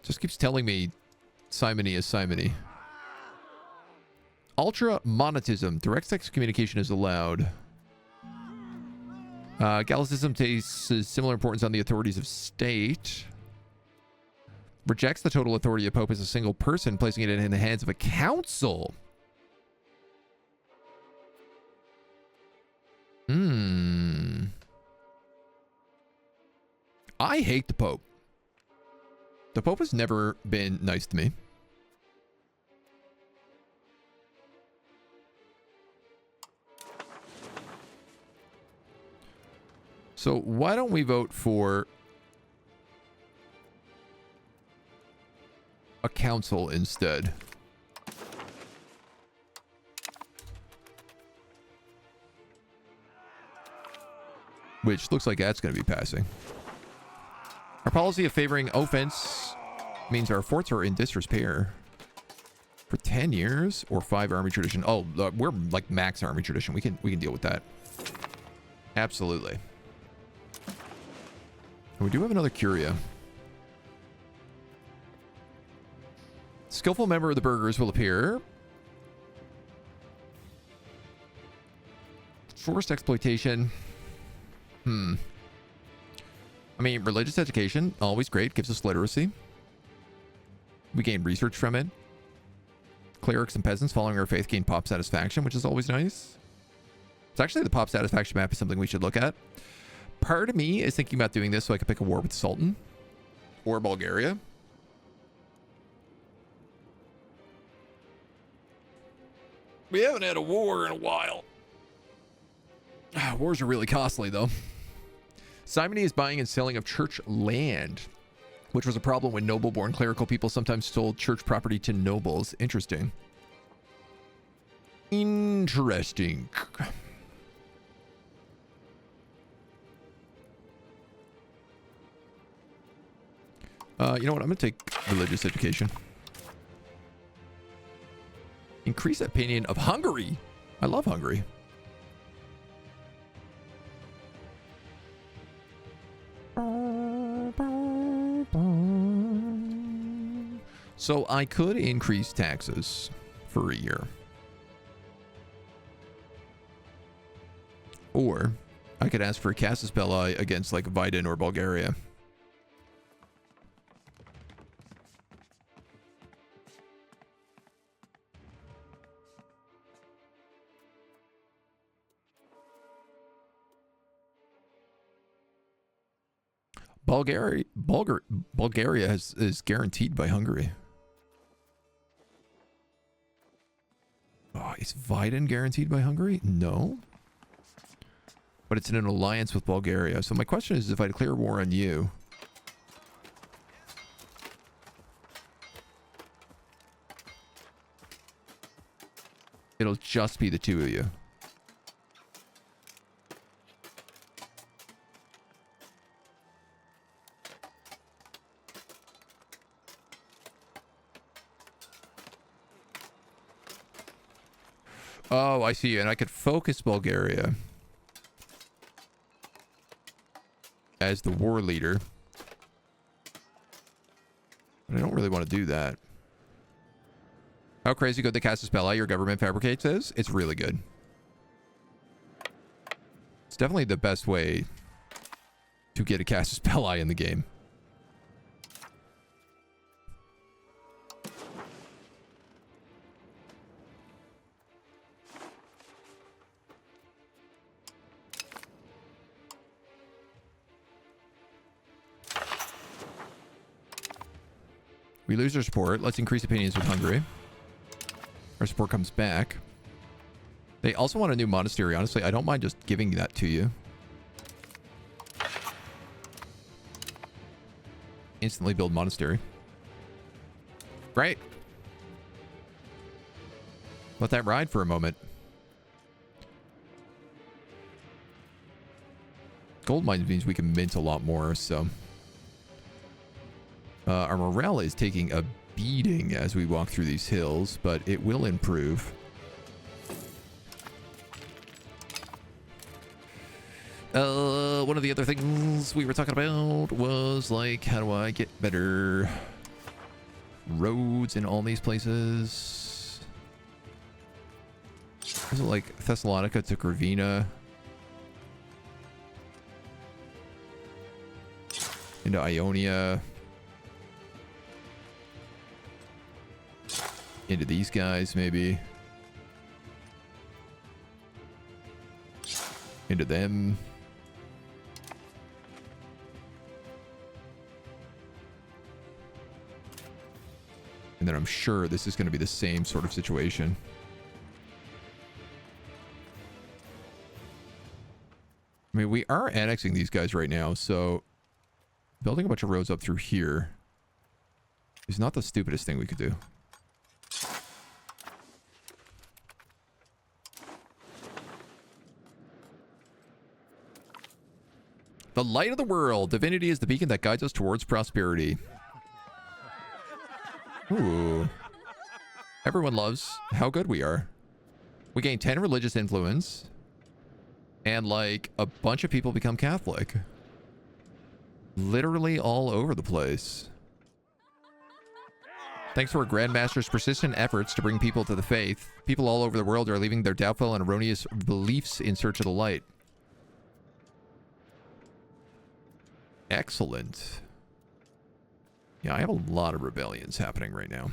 Just keeps telling me simony is simony. Ultra monetism. Direct text communication is allowed. Gallicism places similar importance on the authorities of state. Rejects the total authority of Pope as a single person, placing it in the hands of a council. I hate the Pope. The Pope has never been nice to me. So why don't we vote for a council instead. Which looks like that's going to be passing. Our policy of favoring offense means our forts are in disrepair. For 10 years or 5 army tradition. Oh, we're like max army tradition. We can deal with that. Absolutely. And we do have another curia. Skillful member of the burghers will appear. Forced exploitation. I mean, religious education, always great. Gives us literacy. We gain research from it. Clerics and peasants following our faith gain pop satisfaction, which is always nice. It's actually the pop satisfaction map is something we should look at. Part of me is thinking about doing this so I can pick a war with Sultan or Bulgaria. We haven't had a war in a while. Wars are really costly, though. Simony is buying and selling of church land, which was a problem when noble-born clerical people sometimes sold church property to nobles. Interesting. Interesting. You know what? I'm going to take religious education. Increase opinion of Hungary. I love Hungary. So I could increase taxes for a year. Or I could ask for a casus belli against like Vidin or Bulgaria. Bulgaria is guaranteed by Hungary. Oh, is Vidin guaranteed by Hungary? No. But it's in an alliance with Bulgaria. So my question is, if I declare war on you, it'll just be the two of you. Oh, I see. And I could focus Bulgaria as the war leader. But I don't really want to do that. How crazy good the casus belli your government fabricates is? It's really good. It's definitely the best way to get a casus belli in the game. We lose our support. Let's increase opinions with Hungary. Our support comes back. They also want a new monastery. Honestly, I don't mind just giving that to you. Instantly build monastery. Great. Let that ride for a moment. Gold mines means we can mint a lot more, so... our morale is taking a beating as we walk through these hills, but it will improve. One of the other things we were talking about was like, how do I get better roads in all these places? Is it like Thessalonica to Gravina? Into Ionia? Into these guys, maybe. Into them. And then I'm sure this is going to be the same sort of situation. I mean, we are annexing these guys right now, so building a bunch of roads up through here is not the stupidest thing we could do. The light of the world. Divinity is the beacon that guides us towards prosperity. Ooh. Everyone loves how good we are. We gain 10 religious influence. And like a bunch of people become Catholic. Literally all over the place. Thanks to our Grandmaster's persistent efforts to bring people to the faith, people all over the world are leaving their doubtful and erroneous beliefs in search of the light. Excellent. Yeah, I have a lot of rebellions happening right now.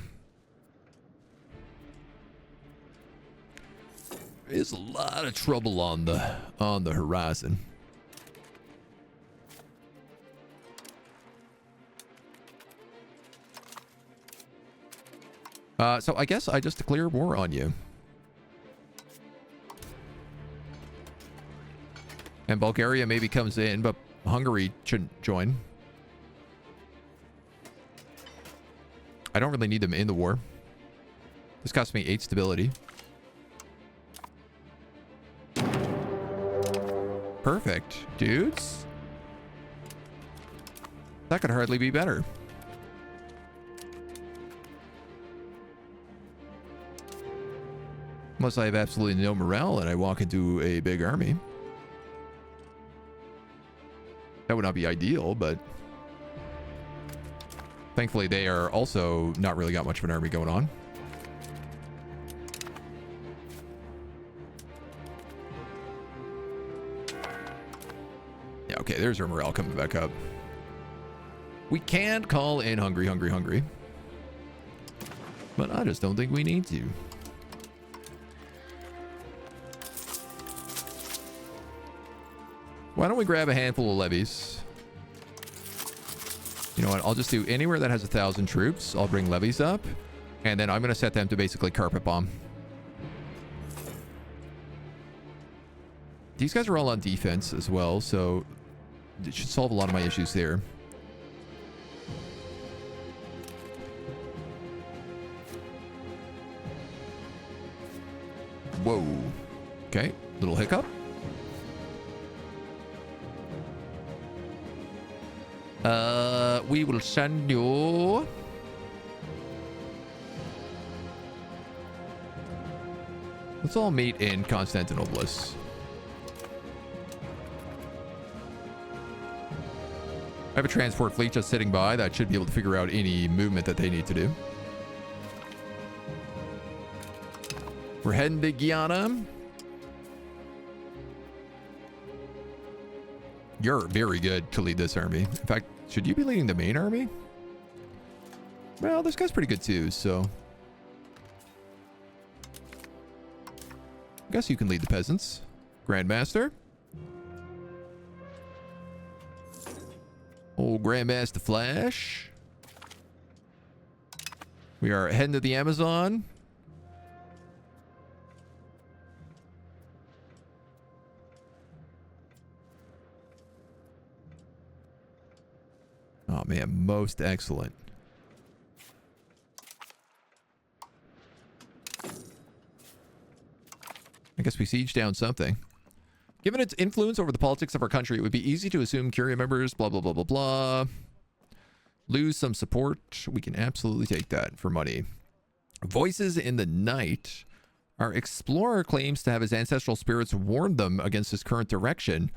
There's a lot of trouble on the horizon. So I guess I just declare war on you. And Bulgaria maybe comes in, but Hungary shouldn't join. I don't really need them in the war. This costs me 8 stability. Perfect, dudes. That could hardly be better. Unless I have absolutely no morale and I walk into a big army. That would not be ideal, but thankfully they are also not really got much of an army going on. Yeah, okay, there's our morale coming back up. We can call in Hungary. But I just don't think we need to. Why don't we grab a handful of levies? You know what? I'll just do anywhere that has 1,000 troops. I'll bring levies up. And then I'm going to set them to basically carpet bomb. These guys are all on defense as well. So it should solve a lot of my issues there. Whoa. Okay. Little hiccup. We will send you... Let's all meet in Constantinople. I have a transport fleet just sitting by that should be able to figure out any movement that they need to do. We're heading to Guyana. You're very good to lead this army. In fact, should you be leading the main army? Well, this guy's pretty good too, so... I guess you can lead the peasants. Grandmaster. Old Grandmaster Flash. We are heading to the Amazon. Oh man, most excellent. I guess we siege down something. Given its influence over the politics of our country, it would be easy to assume Curia members, blah, blah, blah, blah, blah. Lose some support. We can absolutely take that for money. Voices in the Night. Our explorer claims to have his ancestral spirits warn them against his current direction.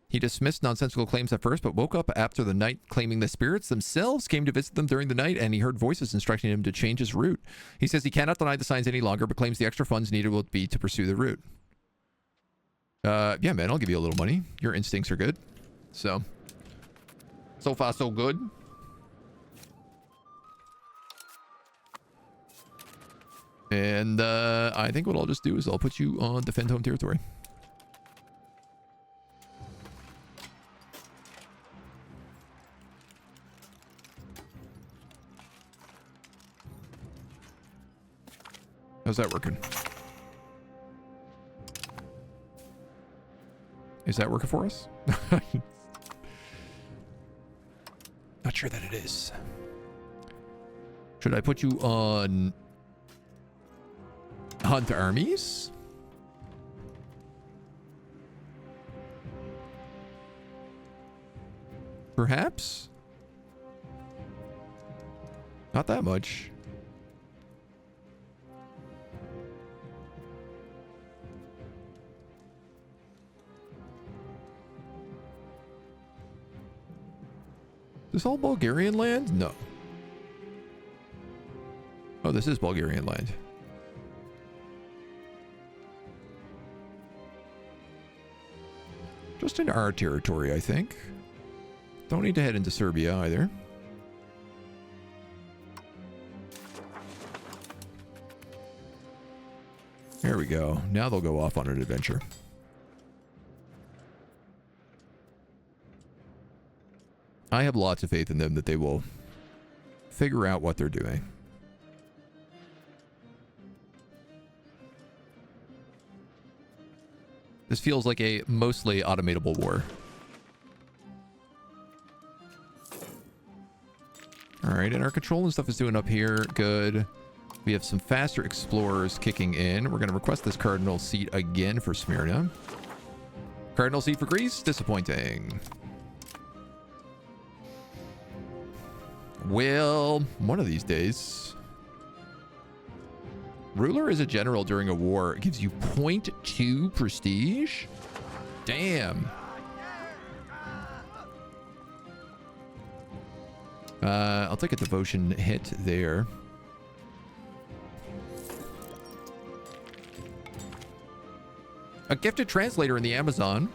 He dismissed nonsensical claims at first, but woke up after the night claiming the spirits themselves came to visit them during the night, and he heard voices instructing him to change his route. He says he cannot deny the signs any longer, but claims the extra funds needed will be to pursue the route. Yeah, man, I'll give you a little money. Your instincts are good. So far, so good. And I think what I'll just do is I'll put you on defend home territory. How's that working? Is that working for us? Not sure that it is. Should I put you on hunt armies? Perhaps? Not that much. Is this all Bulgarian land? No. Oh, this is Bulgarian land. Just in our territory, I think. Don't need to head into Serbia either. There we go. Now they'll go off on an adventure. I have lots of faith in them that they will figure out what they're doing. This feels like a mostly automatable war. Alright, and our control and stuff is doing up here. Good. We have some faster explorers kicking in. We're going to request this cardinal seat again for Smyrna. Cardinal seat for Greece? Disappointing. Well, one of these days. Ruler is a general during a war. It gives you 0.2 prestige? Damn. I'll take a devotion hit there. A gifted translator in the Amazon.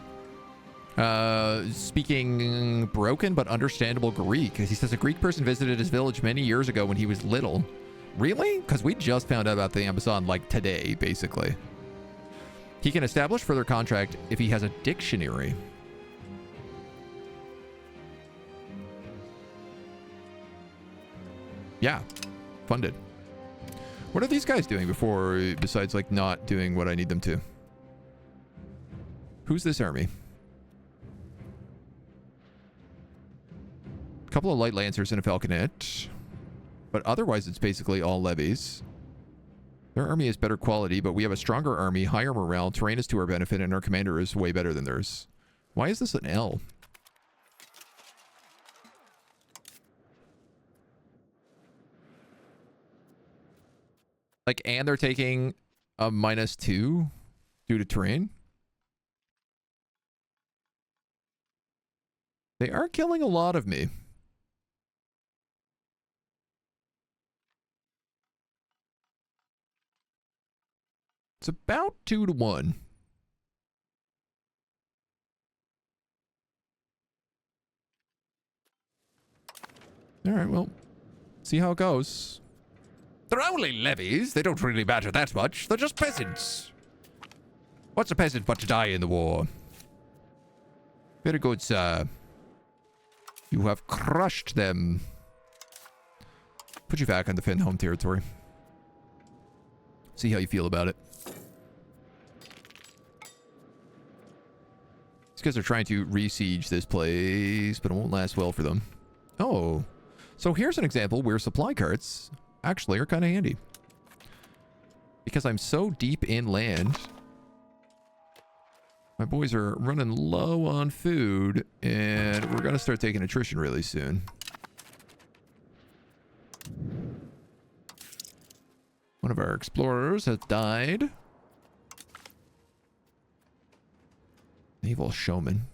Speaking broken but understandable Greek. He says a Greek person visited his village many years ago when he was little. Really? Because we just found out about the Amazon like today, basically. He can establish further contract if he has a dictionary. Yeah. Funded. What are these guys doing besides like not doing what I need them to? Who's this army? A couple of light lancers and a falconet. But otherwise, it's basically all levies. Their army is better quality, but we have a stronger army, higher morale, terrain is to our benefit, and our commander is way better than theirs. Why is this an L? Like, and they're taking a -2 due to terrain? They are killing a lot of me. It's about 2 to 1. All right, well, see how it goes. They're only levies. They don't really matter that much. They're just peasants. What's a peasant but to die in the war? Very good, sir. You have crushed them. Put you back on defend home territory. See how you feel about it. These guys are trying to re-siege this place, but it won't last well for them. Oh, so here's an example where supply carts actually are kind of handy. Because I'm so deep inland, my boys are running low on food, and we're going to start taking attrition really soon. One of our explorers has died. Naval showman.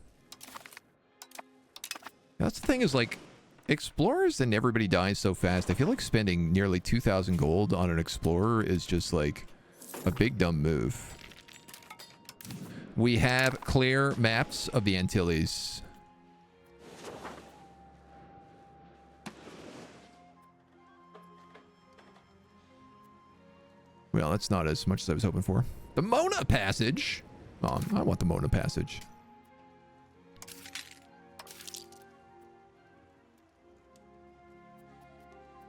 That's the thing is, like, explorers and everybody dies so fast. I feel like spending nearly 2,000 gold on an explorer is just, like, a big dumb move. We have clear maps of the Antilles. Well, that's not as much as I was hoping for. The Mona Passage. Oh, I want the Mona Passage.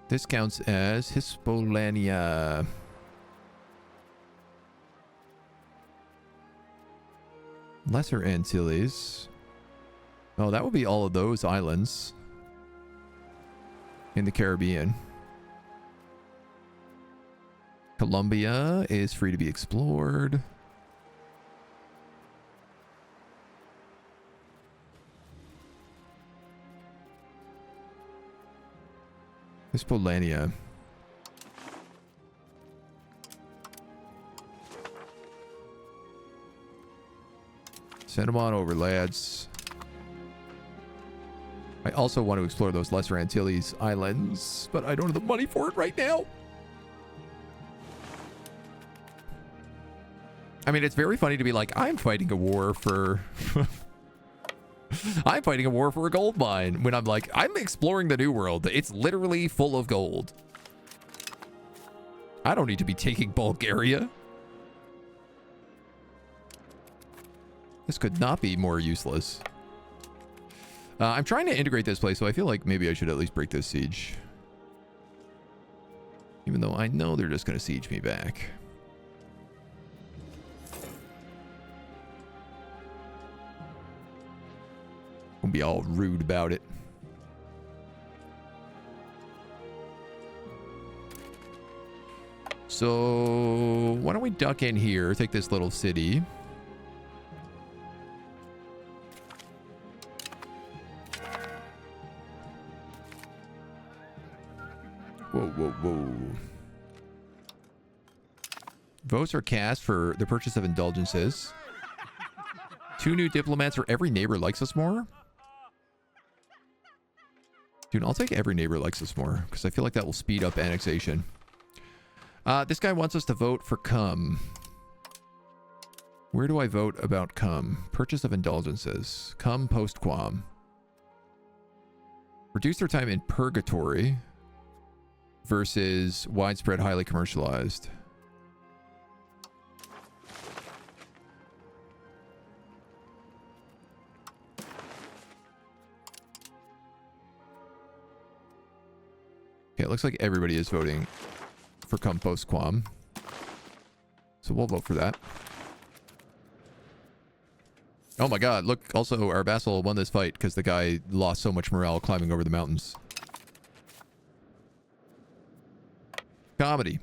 This counts as Hispolania. Lesser Antilles. Oh, that would be all of those islands in the Caribbean. Colombia is free to be explored. There's Polania. Send them on over, lads. I also want to explore those Lesser Antilles Islands, but I don't have the money for it right now. I mean, it's very funny to be like, I'm fighting a war for... I'm fighting a war for a gold mine, when I'm like, I'm exploring the New World. It's literally full of gold. I don't need to be taking Bulgaria. This could not be more useless. I'm trying to integrate this place, so I feel like maybe I should at least break this siege. Even though I know they're just going to siege me back. Won't be all rude about it. So, why don't we duck in here, take this little city. Whoa, whoa, whoa. Votes are cast for the purchase of indulgences. 2 new diplomats for every neighbor likes us more. Dude, I'll take every neighbor likes us more, because I feel like that will speed up annexation. This guy wants us to vote for cum. Where do I vote about cum? Purchase of indulgences. Cum post-quam. Reduce their time in purgatory versus widespread, highly commercialized. Okay, it looks like everybody is voting for cum post quam. So we'll vote for that. Oh my god, look, also our vassal won this fight because the guy lost so much morale climbing over the mountains. Comedy.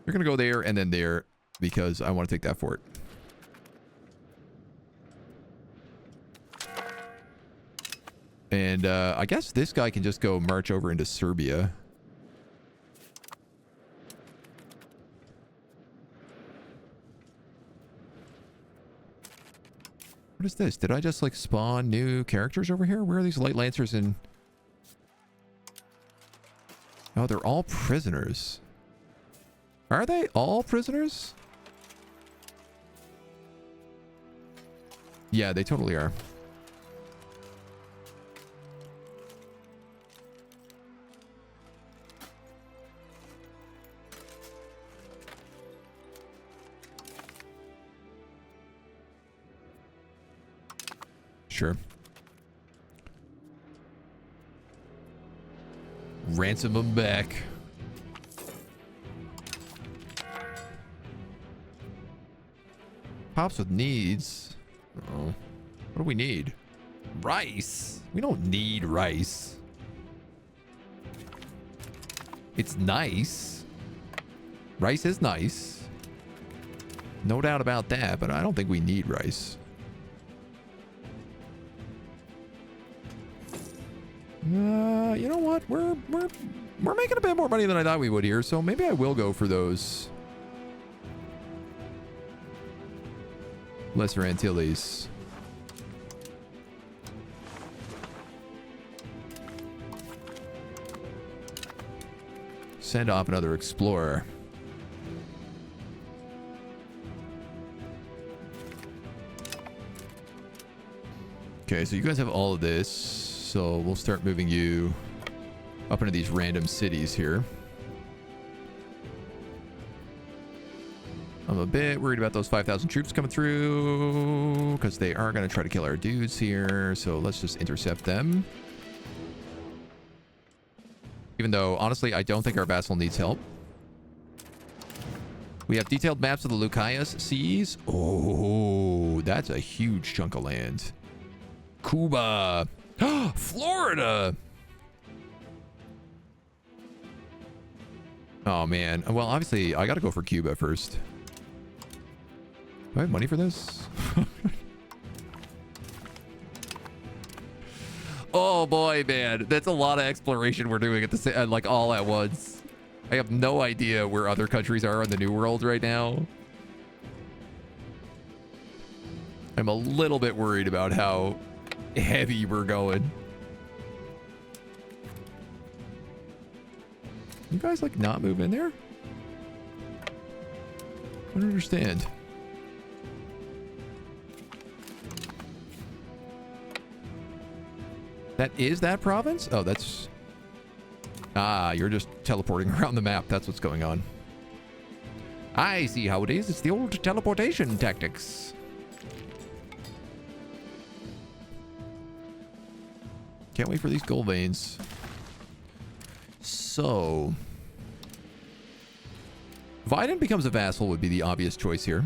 You're gonna go there and then there because I want to take that fort. And I guess this guy can just go march over into Serbia. What is this? Did I just like spawn new characters over here? Where are these light lancers in? Oh, they're all prisoners. Are they all prisoners? Yeah, they totally are. Sure. Ransom them back. Pops with needs. Oh, what do we need? Rice. We don't need rice. It's nice. Rice is nice. No doubt about that, but I don't think we need rice. You know what? We're making a bit more money than I thought we would here, so maybe I will go for those Lesser Antilles. Send off another explorer. Okay, so you guys have all of this. So we'll start moving you up into these random cities here. I'm a bit worried about those 5,000 troops coming through because they are going to try to kill our dudes here. So let's just intercept them. Even though, honestly, I don't think our vassal needs help. We have detailed maps of the Lucayas Seas. Oh, that's a huge chunk of land. Cuba. Florida. Oh, man. Well, obviously, I got to go for Cuba first. Do I have money for this? Oh, boy, man. That's a lot of exploration we're doing at the same, like, all at once. I have no idea where other countries are in the New World right now. I'm a little bit worried about how heavy we're going. You guys, like, not move in there? I don't understand. That is that province? Oh, that's... Ah, you're just teleporting around the map. That's what's going on. I see how it is. It's the old teleportation tactics. Can't wait for these gold veins. So... Vidin becomes a vassal would be the obvious choice here.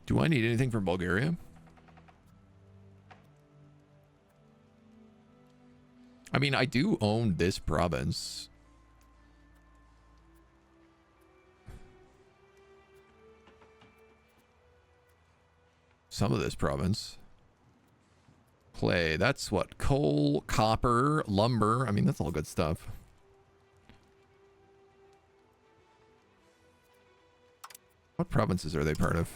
Do I need anything from Bulgaria? I mean, I do own this province. Some of this province. Clay, that's what? Coal, copper, lumber. I mean, that's all good stuff. What provinces are they part of?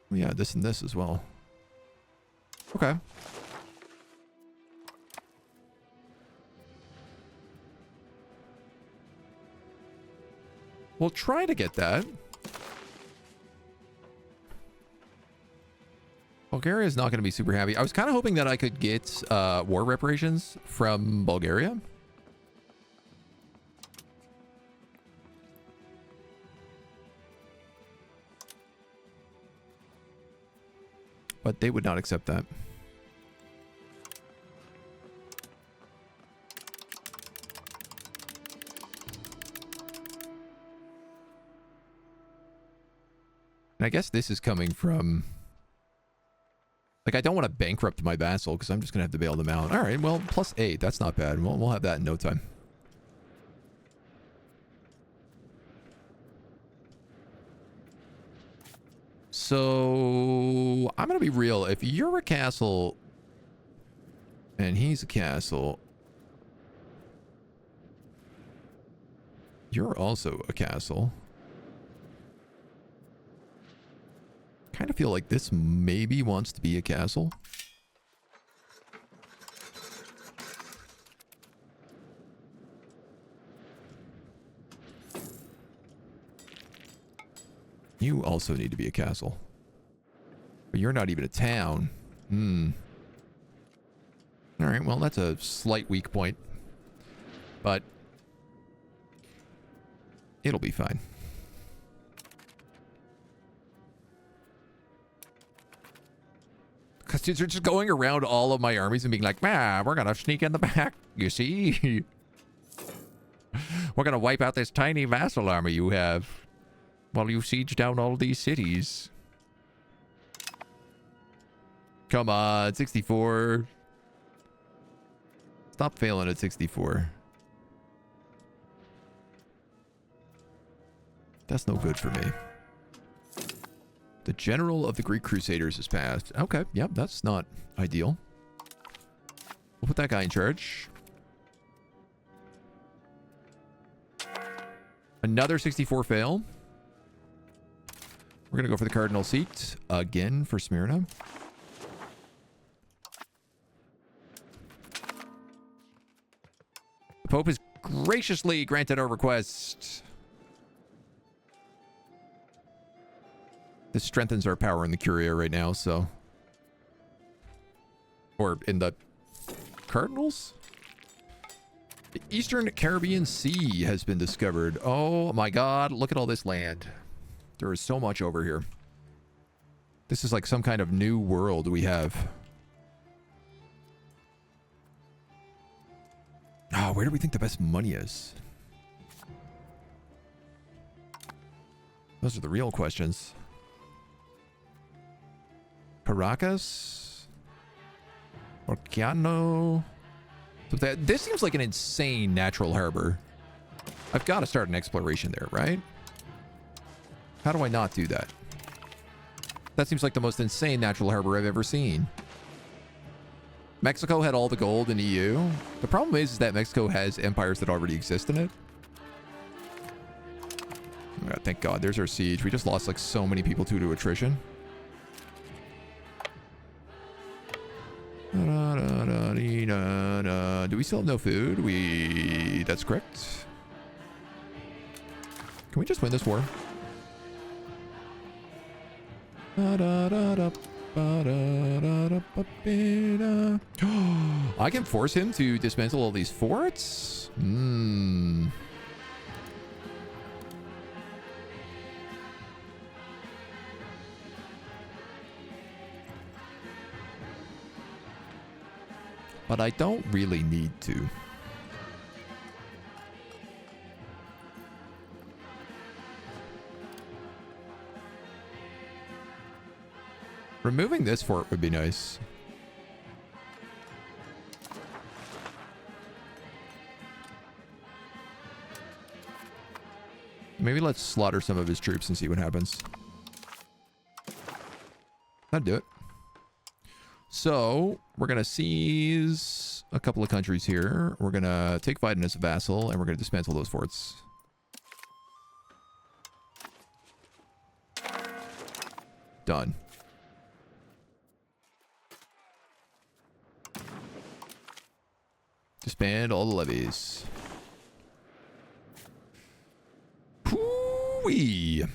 Yeah, this and this as well. Okay. We'll try to get that. Bulgaria is not going to be super happy. I was kind of hoping that I could get war reparations from Bulgaria. But they would not accept that. And I guess this is coming from... Like, I don't want to bankrupt my vassal because I'm just going to have to bail them out. All right, well, +8. That's not bad. We'll have that in no time. So, I'm going to be real. If you're a castle and he's a castle, you're also a castle. Kind of feel like this maybe wants to be a castle. You also need to be a castle. But you're not even a town. Alright, well, that's a slight weak point. But it'll be fine. Because they're just going around all of my armies and being like, we're going to sneak in the back, you see? We're going to wipe out this tiny vassal army you have while you siege down all these cities. Come on, 64. Stop failing at 64. That's no good for me. The general of the Greek Crusaders has passed. Okay, yep, that's not ideal. We'll put that guy in charge. Another 64 fail. We're going to go for the cardinal seat again for Smyrna. The Pope has graciously granted our request. This strengthens our power in the Curia right now, so... Or in the Cardinals? The Eastern Caribbean Sea has been discovered. Oh my god, look at all this land. There is so much over here. This is like some kind of new world we have. Oh, where do we think the best money is? Those are the real questions. Caracas? Orciano? So this seems like an insane natural harbor. I've got to start an exploration there, right? How do I not do that? That seems like the most insane natural harbor I've ever seen. Mexico had all the gold in EU. The problem is that Mexico has empires that already exist in it. Oh, thank God, there's our siege. We just lost like so many people to attrition. Do we still have no food? That's correct. Can we just win this war? I can force him to dismantle all these forts? But I don't really need to. Removing this fort would be nice. Maybe let's slaughter some of his troops and see what happens. That'd do it. So, we're going to seize a couple of countries here. We're going to take Vidin as a vassal, and we're going to dismantle those forts. Done. Disband all the levies. Hoo-wee.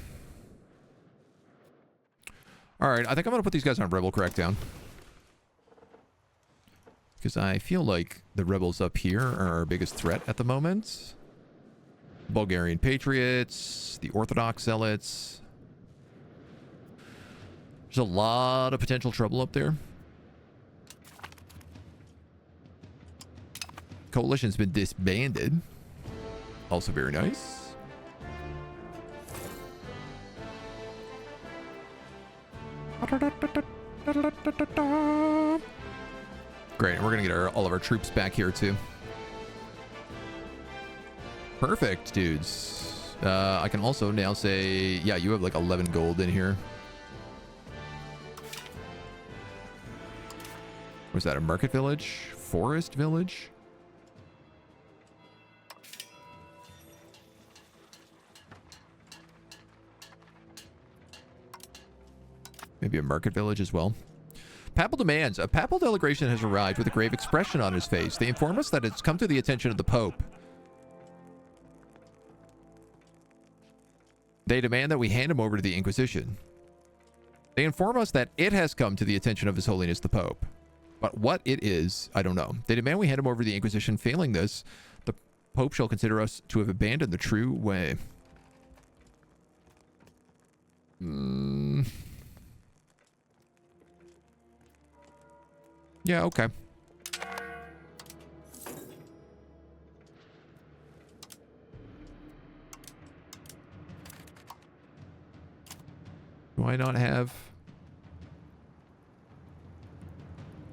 Alright, I think I'm going to put these guys on Rebel Crackdown. Because I feel like the rebels up here are our biggest threat at the moment. Bulgarian Patriots, the Orthodox Zealots. There's a lot of potential trouble up there. Coalition's been disbanded. Also very nice. Great, and we're gonna get all of our troops back here too. Perfect, dudes. I can also now say, yeah, you have like 11 gold in here. Was that a market village? Forest village? Maybe a market village as well. Papal demands. A papal delegation has arrived with a grave expression on his face. They inform us that it's come to the attention of the Pope. They demand that we hand him over to the Inquisition. They inform us that it has come to the attention of His Holiness the Pope. But what it is, I don't know. They demand we hand him over to the Inquisition. Failing this, the Pope shall consider us to have abandoned the true way. Yeah, okay. Do I not have...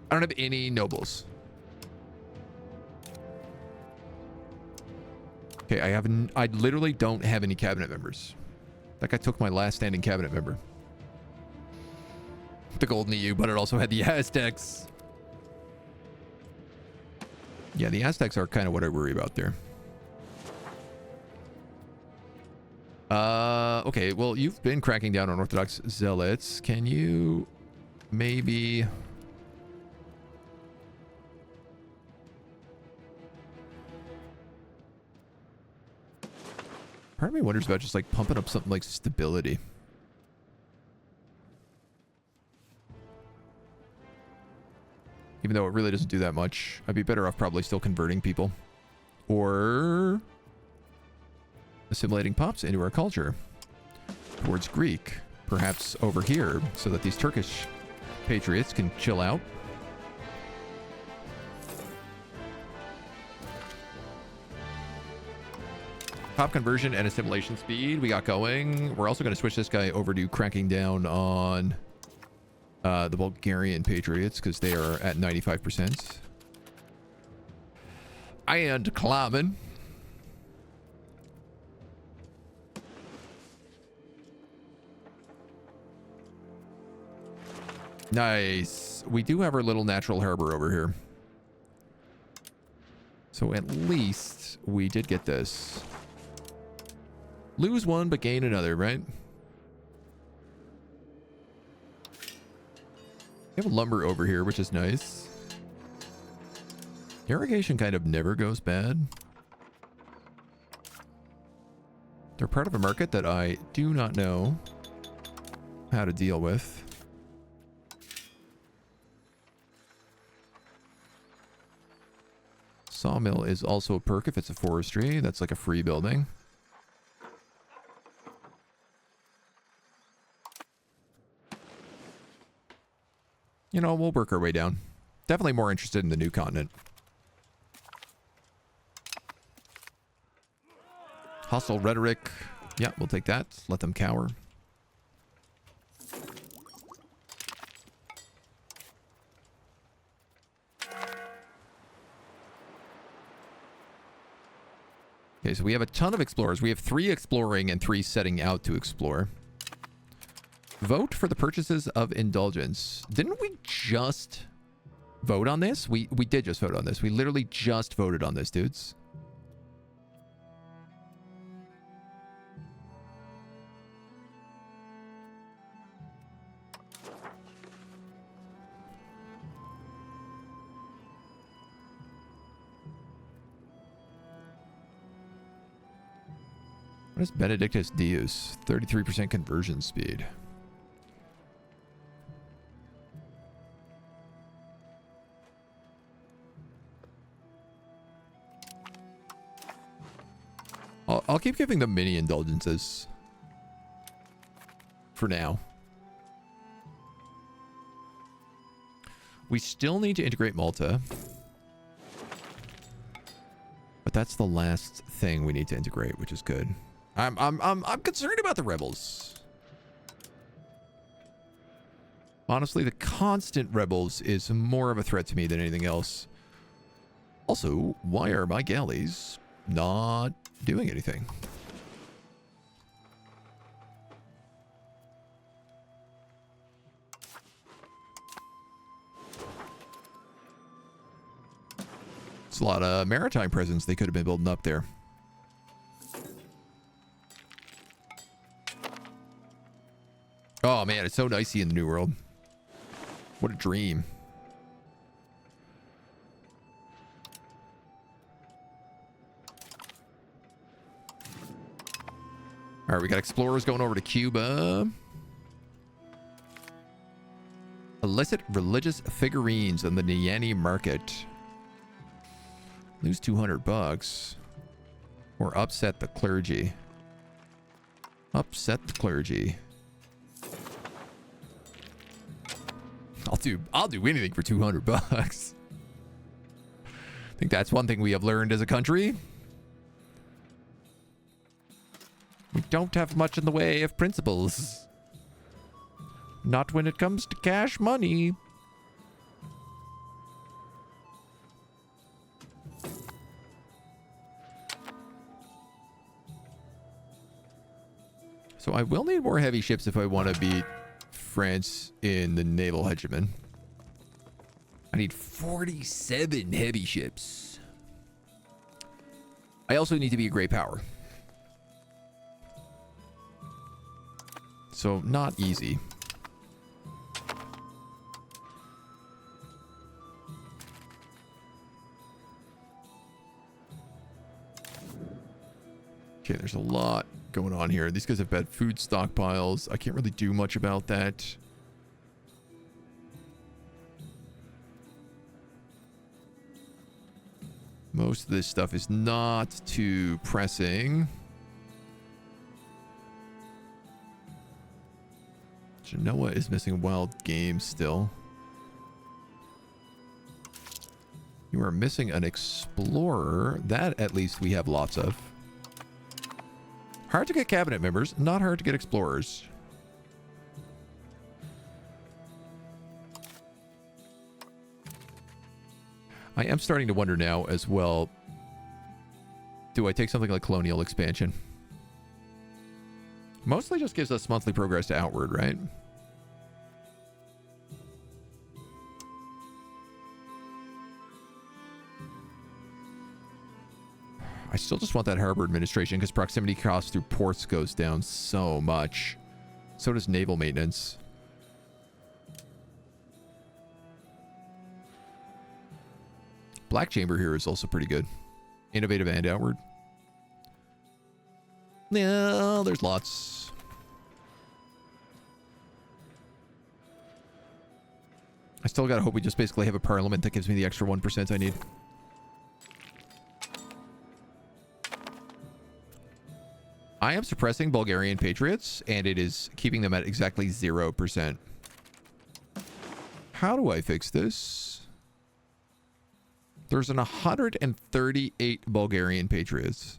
I don't have any nobles. Okay, I literally don't have any cabinet members. That guy took my last standing cabinet member. The Golden EU, but it also had the Aztecs. Yeah, the Aztecs are kind of what I worry about there. Okay, well, you've been cracking down on Orthodox Zealots. Can you maybe... Part of me wonders about just like pumping up something like stability. Even though it really doesn't do that much. I'd be better off probably still converting people. Or assimilating Pops into our culture. Towards Greek. Perhaps over here, so that these Turkish patriots can chill out. Top conversion and assimilation speed we got going. We're also going to switch this guy over to cracking down on the Bulgarian Patriots because they are at 95%. And climbing. Nice. We do have our little natural harbor over here. So at least we did get this. Lose one, but gain another, right? We have lumber over here, which is nice. Irrigation kind of never goes bad. They're part of a market that I do not know how to deal with. Sawmill is also a perk if it's a forestry. That's like a free building. You know, we'll work our way down. Definitely more interested in the new continent. Hostile rhetoric. Yeah, we'll take that. Let them cower. Okay, so we have a ton of explorers. We have 3 exploring and 3 setting out to explore. Vote for the purchases of indulgence. Didn't we just vote on this? We did just vote on this. We literally just voted on this, dudes. What is Benedictus Deus? 33% conversion speed. I'll keep giving them mini indulgences for now. We still need to integrate Malta, but that's the last thing we need to integrate, which is good. I'm concerned about the rebels. Honestly, the constant rebels is more of a threat to me than anything else. Also, why are my galleys not doing anything? It's a lot of maritime presence they could have been building up there. Oh man, it's so dicey in the New World. What a dream. All right, we got explorers going over to Cuba. Illicit religious figurines on the Niani market. Lose 200 bucks. Or upset the clergy. Upset the clergy. I'll do anything for 200 bucks. I think that's one thing we have learned as a country. We don't have much in the way of principles. Not when it comes to cash money. So I will need more heavy ships if I want to beat France in the naval hegemon. I need 47 heavy ships. I also need to be a great power. So not easy. Okay, there's a lot going on here. These guys have bad food stockpiles. I can't really do much about that. Most of this stuff is not too pressing. Genoa is missing wild game still. You are missing an explorer. That at least we have lots of. Hard to get cabinet members, not hard to get explorers. I am starting to wonder now as well, do I take something like colonial expansion? Mostly just gives us monthly progress to outward, right? I still just want that harbor administration because proximity cost through ports goes down so much. So does naval maintenance. Black Chamber here is also pretty good. Innovative and outward. Yeah, there's lots. I still gotta hope we just basically have a parliament that gives me the extra 1% I need. I am suppressing Bulgarian patriots, and it is keeping them at exactly 0%. How do I fix this? There's an 138 Bulgarian patriots.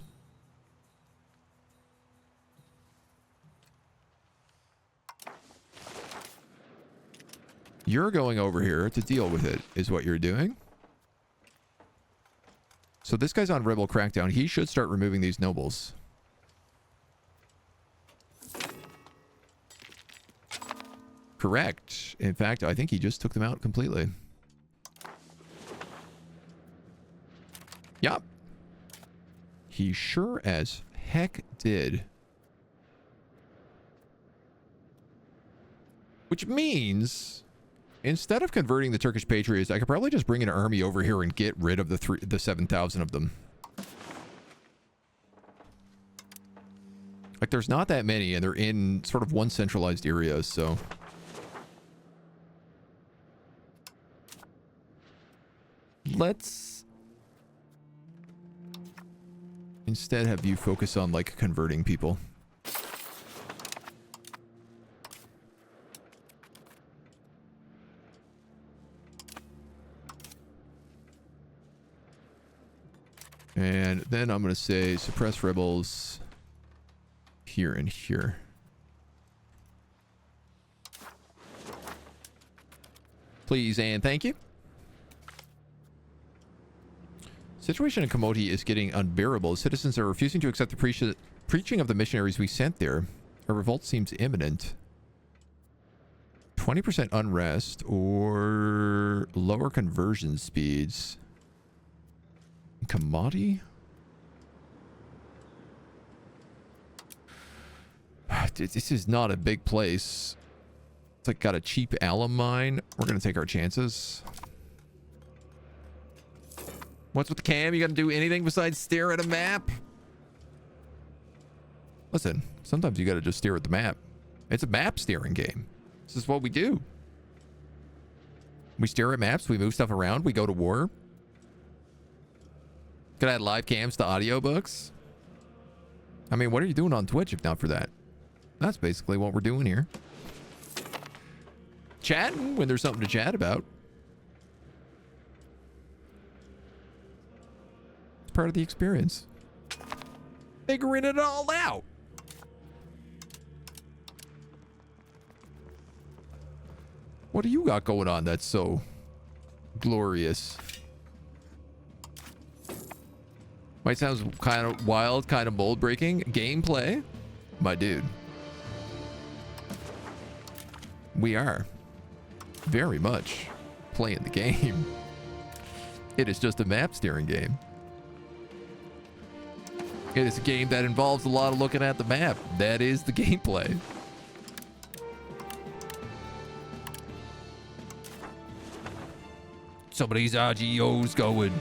You're going over here to deal with it, is what you're doing. So this guy's on Rebel Crackdown. He should start removing these nobles. Correct. In fact, I think he just took them out completely. Yup. He sure as heck did. Which means, instead of converting the Turkish Patriots, I could probably just bring an army over here and get rid of the 7,000 of them. Like, there's not that many, and they're in sort of one centralized area, so... Let's instead have you focus on, like, converting people. And then I'm going to say suppress rebels here and here. Please and thank you. Situation in Komoti is getting unbearable. Citizens are refusing to accept the preaching of the missionaries we sent there. A revolt seems imminent. 20% unrest or lower conversion speeds. Komoti? This is not a big place. It's like got a cheap alum mine. We're going to take our chances. What's with the cam? You got to do anything besides stare at a map? Listen, sometimes you got to just stare at the map. It's a map staring game. This is what we do. We stare at maps. We move stuff around. We go to war. Could I add live cams to audiobooks? I mean, what are you doing on Twitch if not for that? That's basically what we're doing here. Chatting when there's something to chat about. It's part of the experience. Figuring it all out. What do you got going on that's so glorious? Might sound kind of wild, kind of mold breaking. Gameplay? My dude. We are very much playing the game. It is just a map steering game. It is a game that involves a lot of looking at the map. That is the gameplay. Some of these RGOs going.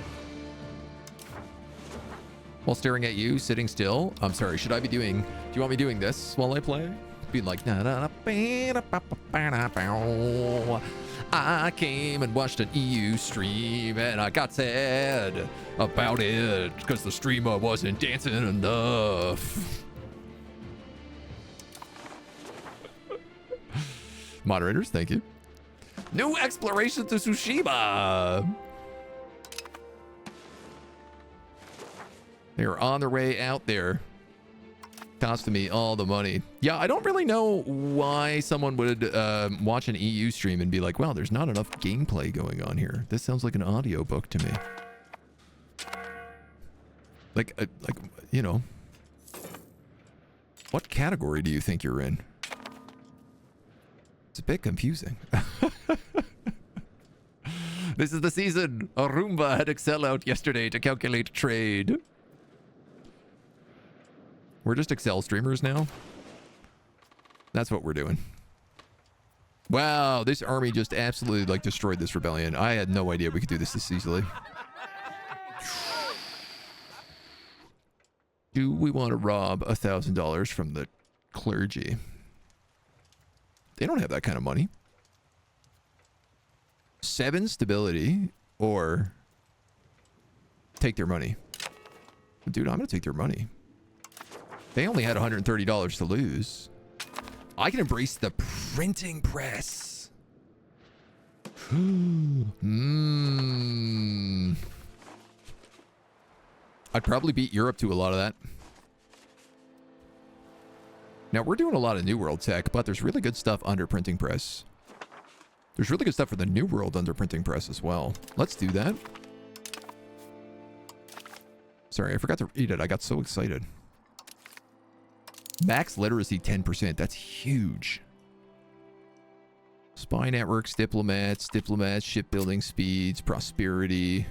While staring at you, sitting still. I'm sorry, should I be doing... Do you want me doing this while I play? Being like... I came and watched an EU stream and I got sad about it because the streamer wasn't dancing enough. Moderators, thank you. New exploration to Tsushima. They are on their way out there. Costing me all the money. Yeah, I don't really know why someone would watch an EU stream and be like, wow, there's not enough gameplay going on here. This sounds like an audiobook to me. Like, you know, what category do you think you're in? It's a bit confusing. This is the season. Arumba had Excel out yesterday to calculate trade. We're just Excel streamers now. That's what we're doing. Wow, this army just absolutely like destroyed this rebellion. I had no idea we could do this easily. Do we want to rob $1,000 from the clergy? They don't have that kind of money. 7 stability or take their money. Dude, I'm going to take their money. They only had $130 to lose. I can embrace the printing press. I'd probably beat Europe to a lot of that. Now, we're doing a lot of New World tech, but there's really good stuff under printing press. There's really good stuff for the New World under printing press as well. Let's do that. Sorry, I forgot to read it. I got so excited. Max literacy 10%. That's huge. Spy networks, diplomats, shipbuilding speeds, prosperity.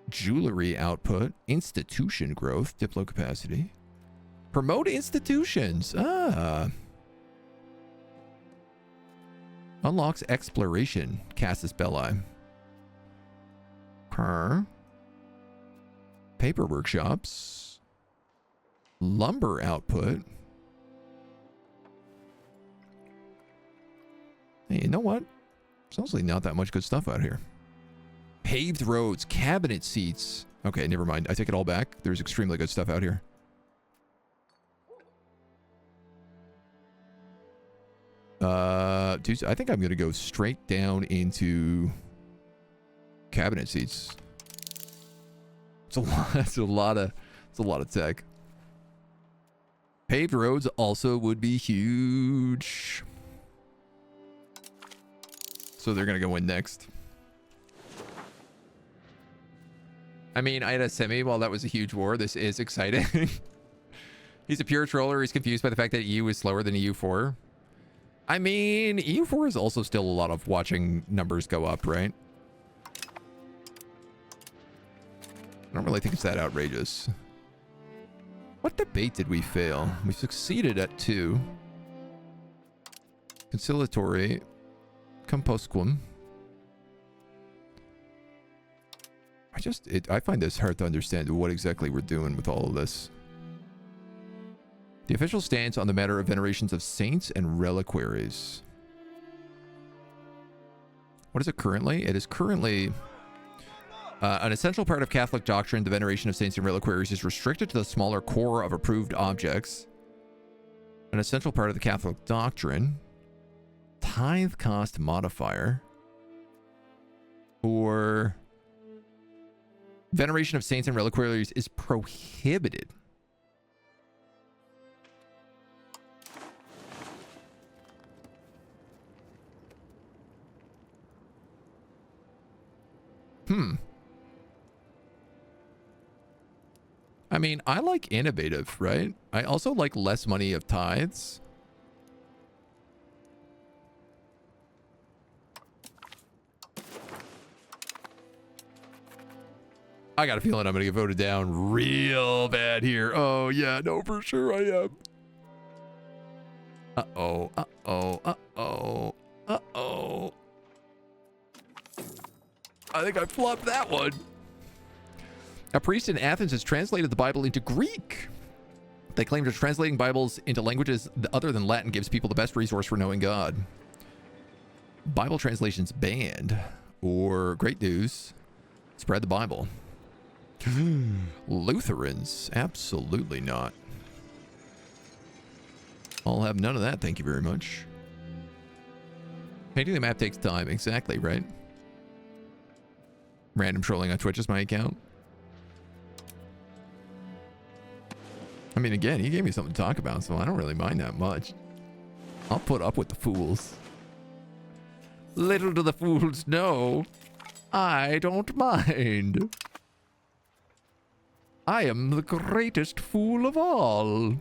Jewelry output, institution growth, diplo capacity. Promote institutions. Unlocks exploration, Casus Belli. Paper workshops. Lumber output. Hey, you know what? There's honestly not that much good stuff out here. Paved roads, cabinet seats. Okay, never mind. I take it all back. There's extremely good stuff out here. Dude, I think I'm going to go straight down into cabinet seats. It's a lot. It's a lot of tech. Paved roads also would be huge. So they're going to go in next. I mean, I had a semi while that was a huge war. This is exciting. He's a pure troller. He's confused by the fact that EU is slower than EU4. I mean, EU4 is also still a lot of watching numbers go up, right? I don't really think it's that outrageous. What debate did we fail? We succeeded at 2. Conciliatory. Compostquum. I find this hard to understand what exactly we're doing with all of this. The official stance on the matter of venerations of saints and reliquaries. What is it currently? It is currently an essential part of Catholic doctrine. The veneration of saints and reliquaries is restricted to the smaller core of approved objects. An essential part of the Catholic doctrine. Tithe cost modifier. Or veneration of saints and reliquaries is prohibited. I mean, I like innovative, right? I also like less money of tithes. I got a feeling I'm going to get voted down real bad here. Oh, yeah, no, for sure I am. Uh-oh, uh-oh, uh-oh, uh-oh. I think I flopped that one. A priest in Athens has translated the Bible into Greek. They claim that translating Bibles into languages other than Latin gives people the best resource for knowing God. Bible translations banned. Or great news, spread the Bible. Lutherans, absolutely not. I'll have none of that, thank you very much. Painting the map takes time, exactly, right? Random trolling on Twitch is my account. I mean, again, he gave me something to talk about, so I don't really mind that much. I'll put up with the fools. Little do the fools know, I don't mind. I am the greatest fool of all.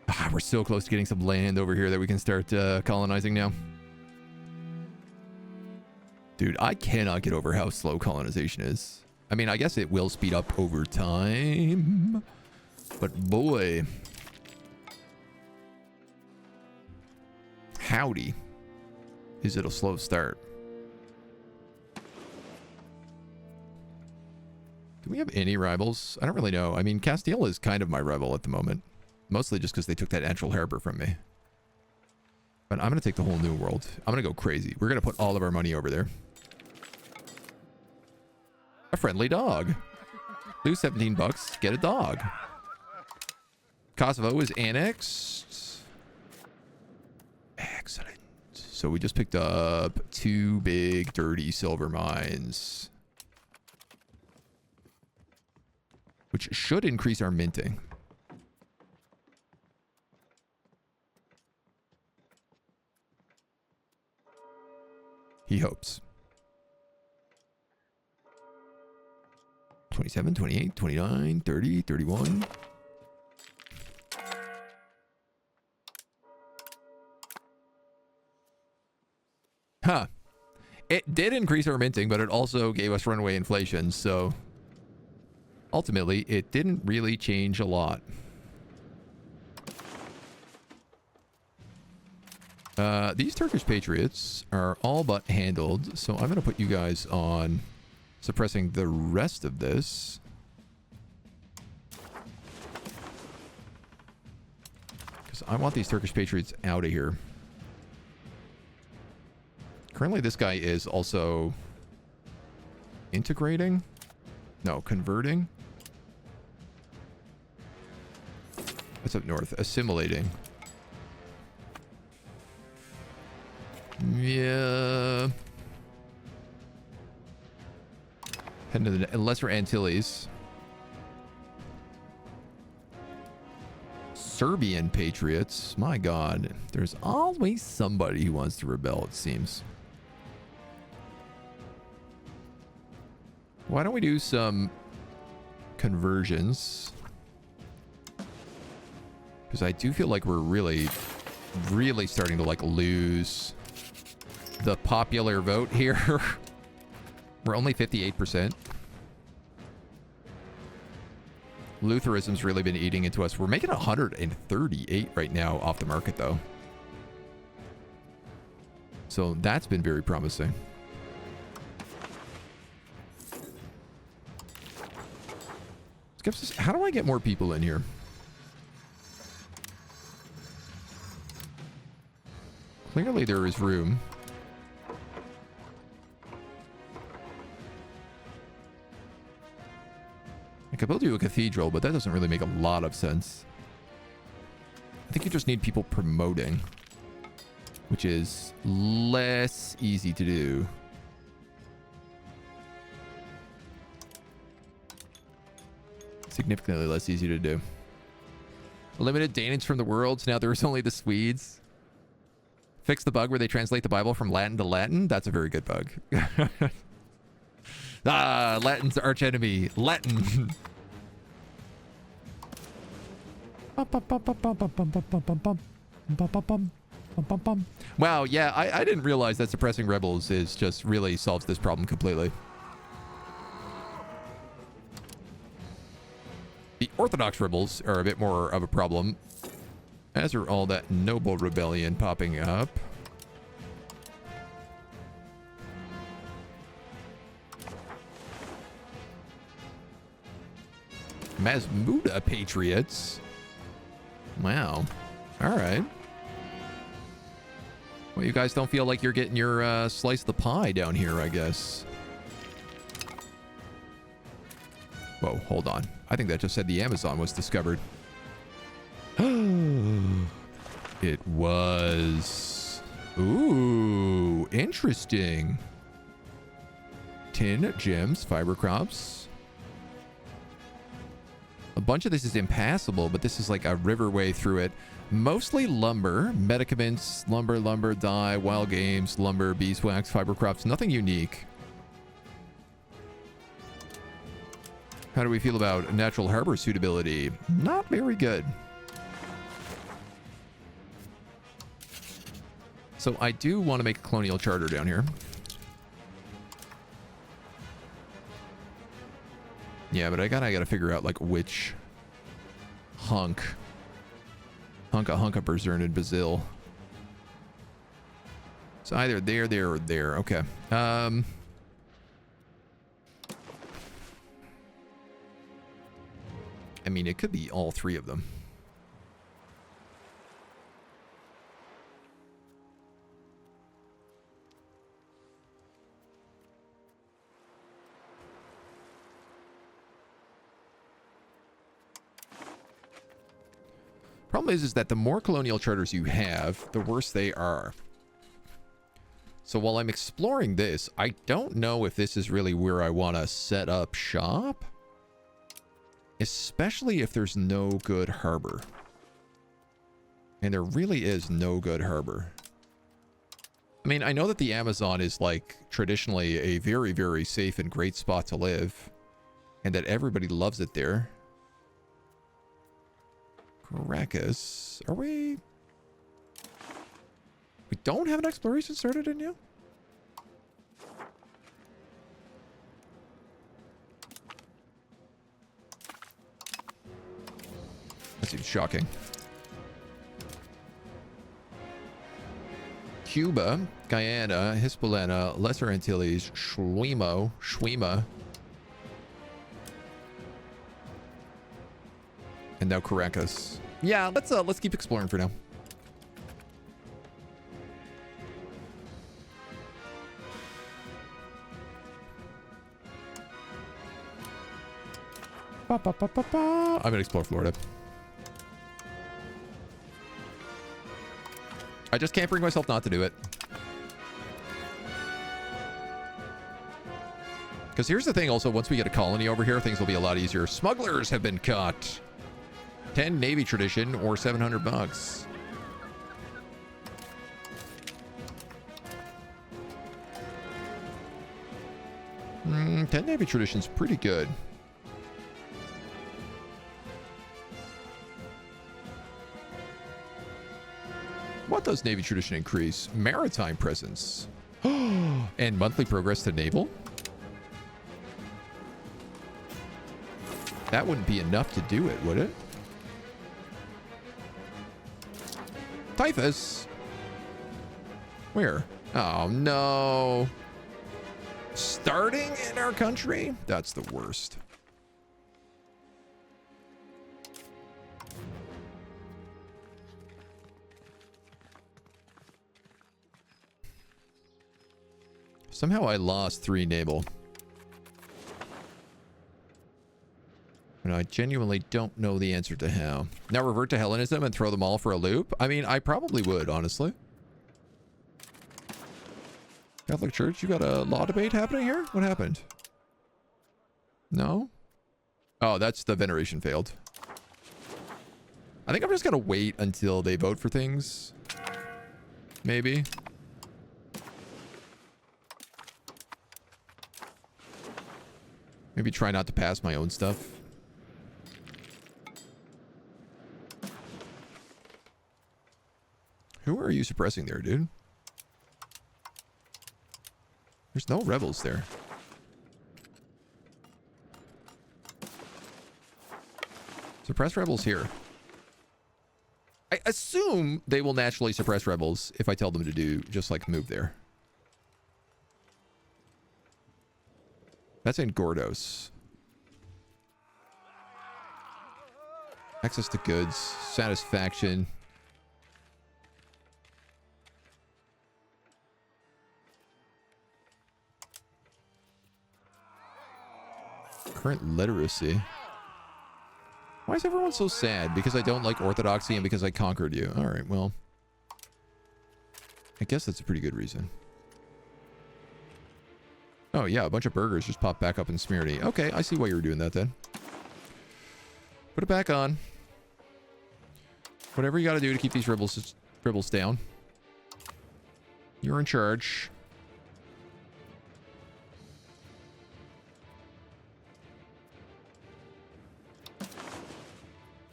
Ah, we're so close to getting some land over here that we can start colonizing now. Dude, I cannot get over how slow colonization is. I mean, I guess it will speed up over time. But boy. Howdy. Is it a slow start? Do we have any rivals? I don't really know. I mean, Castile is kind of my rival at the moment. Mostly just because they took that natural harbor from me. But I'm going to take the whole New World. I'm going to go crazy. We're going to put all of our money over there. A friendly dog. Lose 17 bucks, get a dog. Kosovo is annexed. Excellent. So we just picked up 2 big, dirty silver mines. Which should increase our minting. He hopes. 27, 28, 29, 30, 31. Huh. It did increase our minting, but it also gave us runaway inflation, so ultimately it didn't really change a lot. These Turkish patriots are all but handled, so I'm going to put you guys on suppressing the rest of this. Because I want these Turkish patriots out of here. Currently, this guy is also integrating? No, converting. What's up north? Assimilating. Yeah. Head to the Lesser Antilles. Serbian patriots. My God. There's always somebody who wants to rebel, it seems. Why don't we do some conversions? Because I do feel like we're really starting to like lose the popular vote here. We're only 58%. Lutheranism's really been eating into us. We're making 138 right now off the market, though. So that's been very promising. How do I get more people in here? Clearly there is room. I could build you a cathedral, but that doesn't really make a lot of sense. I think you just need people promoting, which is less easy to do. Significantly less easy to do. Limited Danish from the world, so now there's only the Swedes. Fix the bug where they translate the Bible from Latin to Latin. That's a very good bug. Latin's archenemy. Latin. Wow, yeah, I didn't realize that suppressing rebels is just really solves this problem completely. The Orthodox rebels are a bit more of a problem, as are all that noble rebellion popping up. Masmuda patriots. Wow. All right. Well, you guys don't feel like you're getting your slice of the pie down here, I guess. Whoa, hold on. I think that just said the Amazon was discovered. It was. Ooh, interesting. Tin, gems, fiber crops. A bunch of this is impassable, but this is like a riverway through it. Mostly lumber, medicaments, lumber, dye, wild games, lumber, beeswax, fiber crops. Nothing unique. How do we feel about natural harbor suitability? Not very good. So I do want to make a colonial charter down here. Yeah, but I gotta figure out like which hunka Berzern in Brazil. So either there or there. Okay. I mean, it could be all three of them. Problem is that the more colonial charters you have, the worse they are. So while I'm exploring this, I don't know if this is really where I want to set up shop. Especially if there's no good harbor. And there really is no good harbor. I mean, I know that the Amazon is like traditionally a very, very safe and great spot to live. And that everybody loves it there. Caracas. Are we... We don't have an exploration started in you? That seems shocking. Cuba, Guyana, Hispaniola, Lesser Antilles, Schwima. And now Caracas. Yeah, let's keep exploring for now. I'm gonna explore Florida. I just can't bring myself not to do it. Because here's the thing also, once we get a colony over here, things will be a lot easier. Smugglers have been caught. 10 Navy tradition or $700. 10 Navy tradition's pretty good. What does Navy tradition increase? Maritime presence. And monthly progress to naval? That wouldn't be enough to do it, would it? Typhus. Where? Oh, no. Starting in our country? That's the worst. Somehow I lost 3 naval. And I genuinely don't know the answer to how. Now revert to Hellenism and throw them all for a loop? I mean, I probably would, honestly. Catholic Church, you got a law debate happening here? What happened? No? Oh, that's the veneration failed. I think I'm just gonna wait until they vote for things. Maybe. Maybe try not to pass my own stuff. Who are you suppressing there, dude? There's no rebels there. Suppress rebels here. I assume they will naturally suppress rebels if I tell them to do just like move there. That's in Gordos. Access to goods. Satisfaction. Current literacy. Why is everyone so sad? Because I don't like orthodoxy and because I conquered you. Alright, well. I guess that's a pretty good reason. Oh yeah, a bunch of burgers just popped back up in Smyrna. Okay, I see why you were doing that then. Put it back on. Whatever you got to do to keep these rebels down. You're in charge.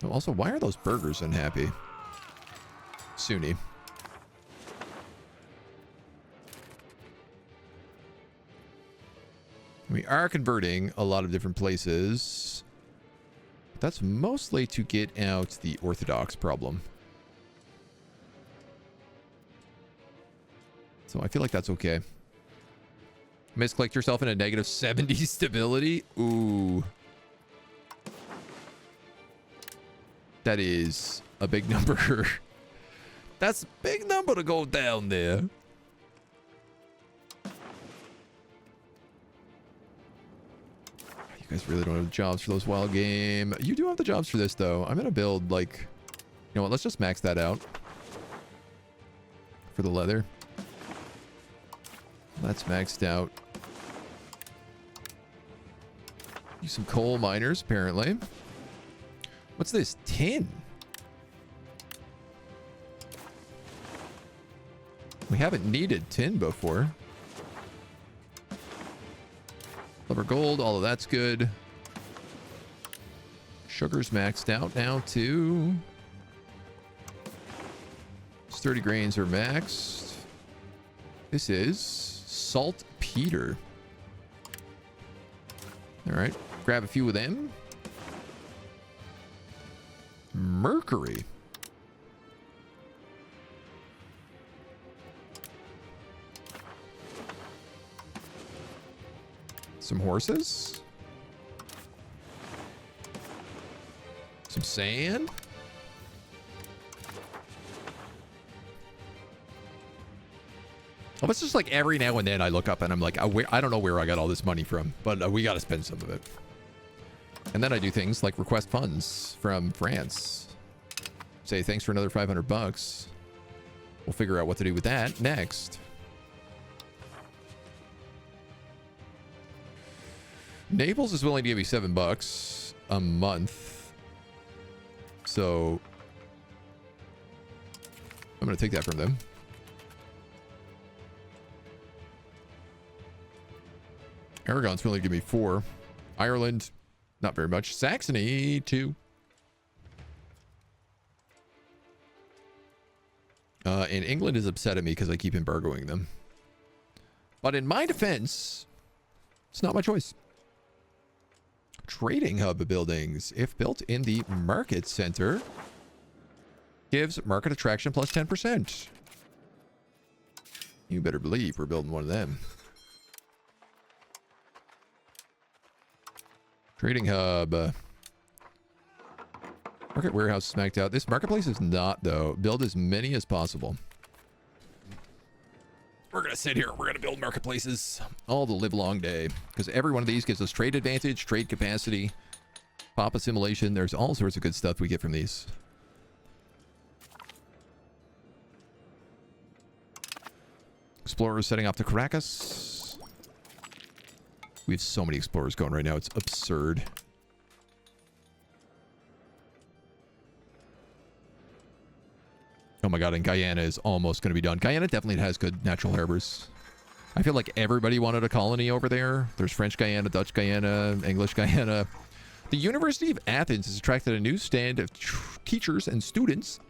Oh, also, why are those burgers unhappy? Sunni. We are converting a lot of different places. That's mostly to get out the Orthodox problem. So I feel like that's okay. Misclicked yourself in a negative 70 stability? Ooh. That is a big number. That's a big number to go down there. You guys really don't have the jobs for those wild game. You do have the jobs for this, though. I'm going to build, like... You know what? Let's just max that out. For the leather. That's maxed out. Use some coal miners, apparently. What's this? Tin. We haven't needed tin before. Silver gold, all of that's good. Sugar's maxed out now too. Sturdy grains are maxed. This is saltpeter. All right, grab a few of them. Mercury. Some horses. Some sand. Oh, it's just like every now and then I look up and I'm like, I don't know where I got all this money from, but we got to spend some of it. And then I do things like request funds from France. Say thanks for another $500. We'll figure out what to do with that next. Naples is willing to give me $7 a month. So I'm going to take that from them. Aragon's willing to give me 4. Ireland, not very much. Saxony, 2. And England is upset at me because I keep embargoing them. But in my defense, it's not my choice. Trading hub buildings, if built in the market center, gives market attraction plus 10%. You better believe we're building one of them. Trading hub. Market warehouse smacked out. This marketplace is not, though. Build as many as possible. We're going to sit here. We're going to build marketplaces all the live long day. Because every one of these gives us trade advantage, trade capacity, pop assimilation. There's all sorts of good stuff we get from these. Explorers setting off to Caracas. We have so many explorers going right now. It's absurd. Oh my god, and Guyana is almost going to be done. Guyana definitely has good natural harbors. I feel like everybody wanted a colony over there. There's French Guyana, Dutch Guyana, English Guyana. The University of Athens has attracted a new stand of teachers and students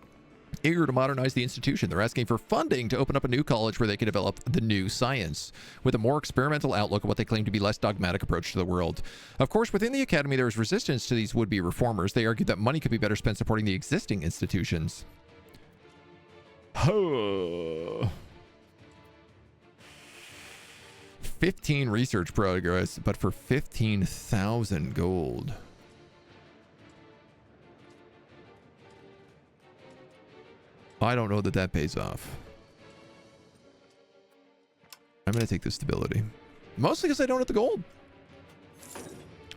eager to modernize the institution. They're asking for funding to open up a new college where they can develop the new science with a more experimental outlook of what they claim to be less dogmatic approach to the world. Of course, within the academy, there is resistance to these would-be reformers. They argue that money could be better spent supporting the existing institutions. 15 research progress, but for 15,000 gold. I don't know that that pays off. I'm going to take the stability. Mostly because I don't have the gold.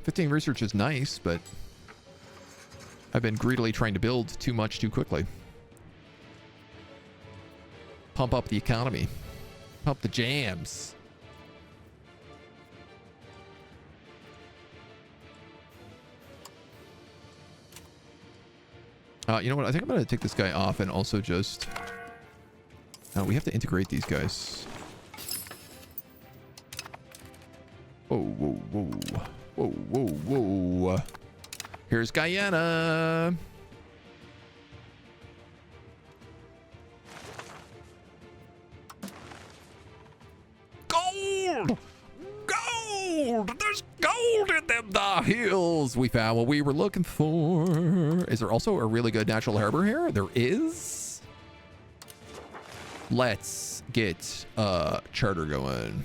15 research is nice, but I've been greedily trying to build too much too quickly. Pump up the economy. Pump the jams. You know what? I think I'm going to take this guy off and also just... we have to integrate these guys. Whoa, whoa, whoa. Whoa, whoa, whoa. Here's Guyana. Gold! Gold! There's gold in them the hills. We found what we were looking for. Is there also a really good natural harbor here? There is. Let's get a charter going.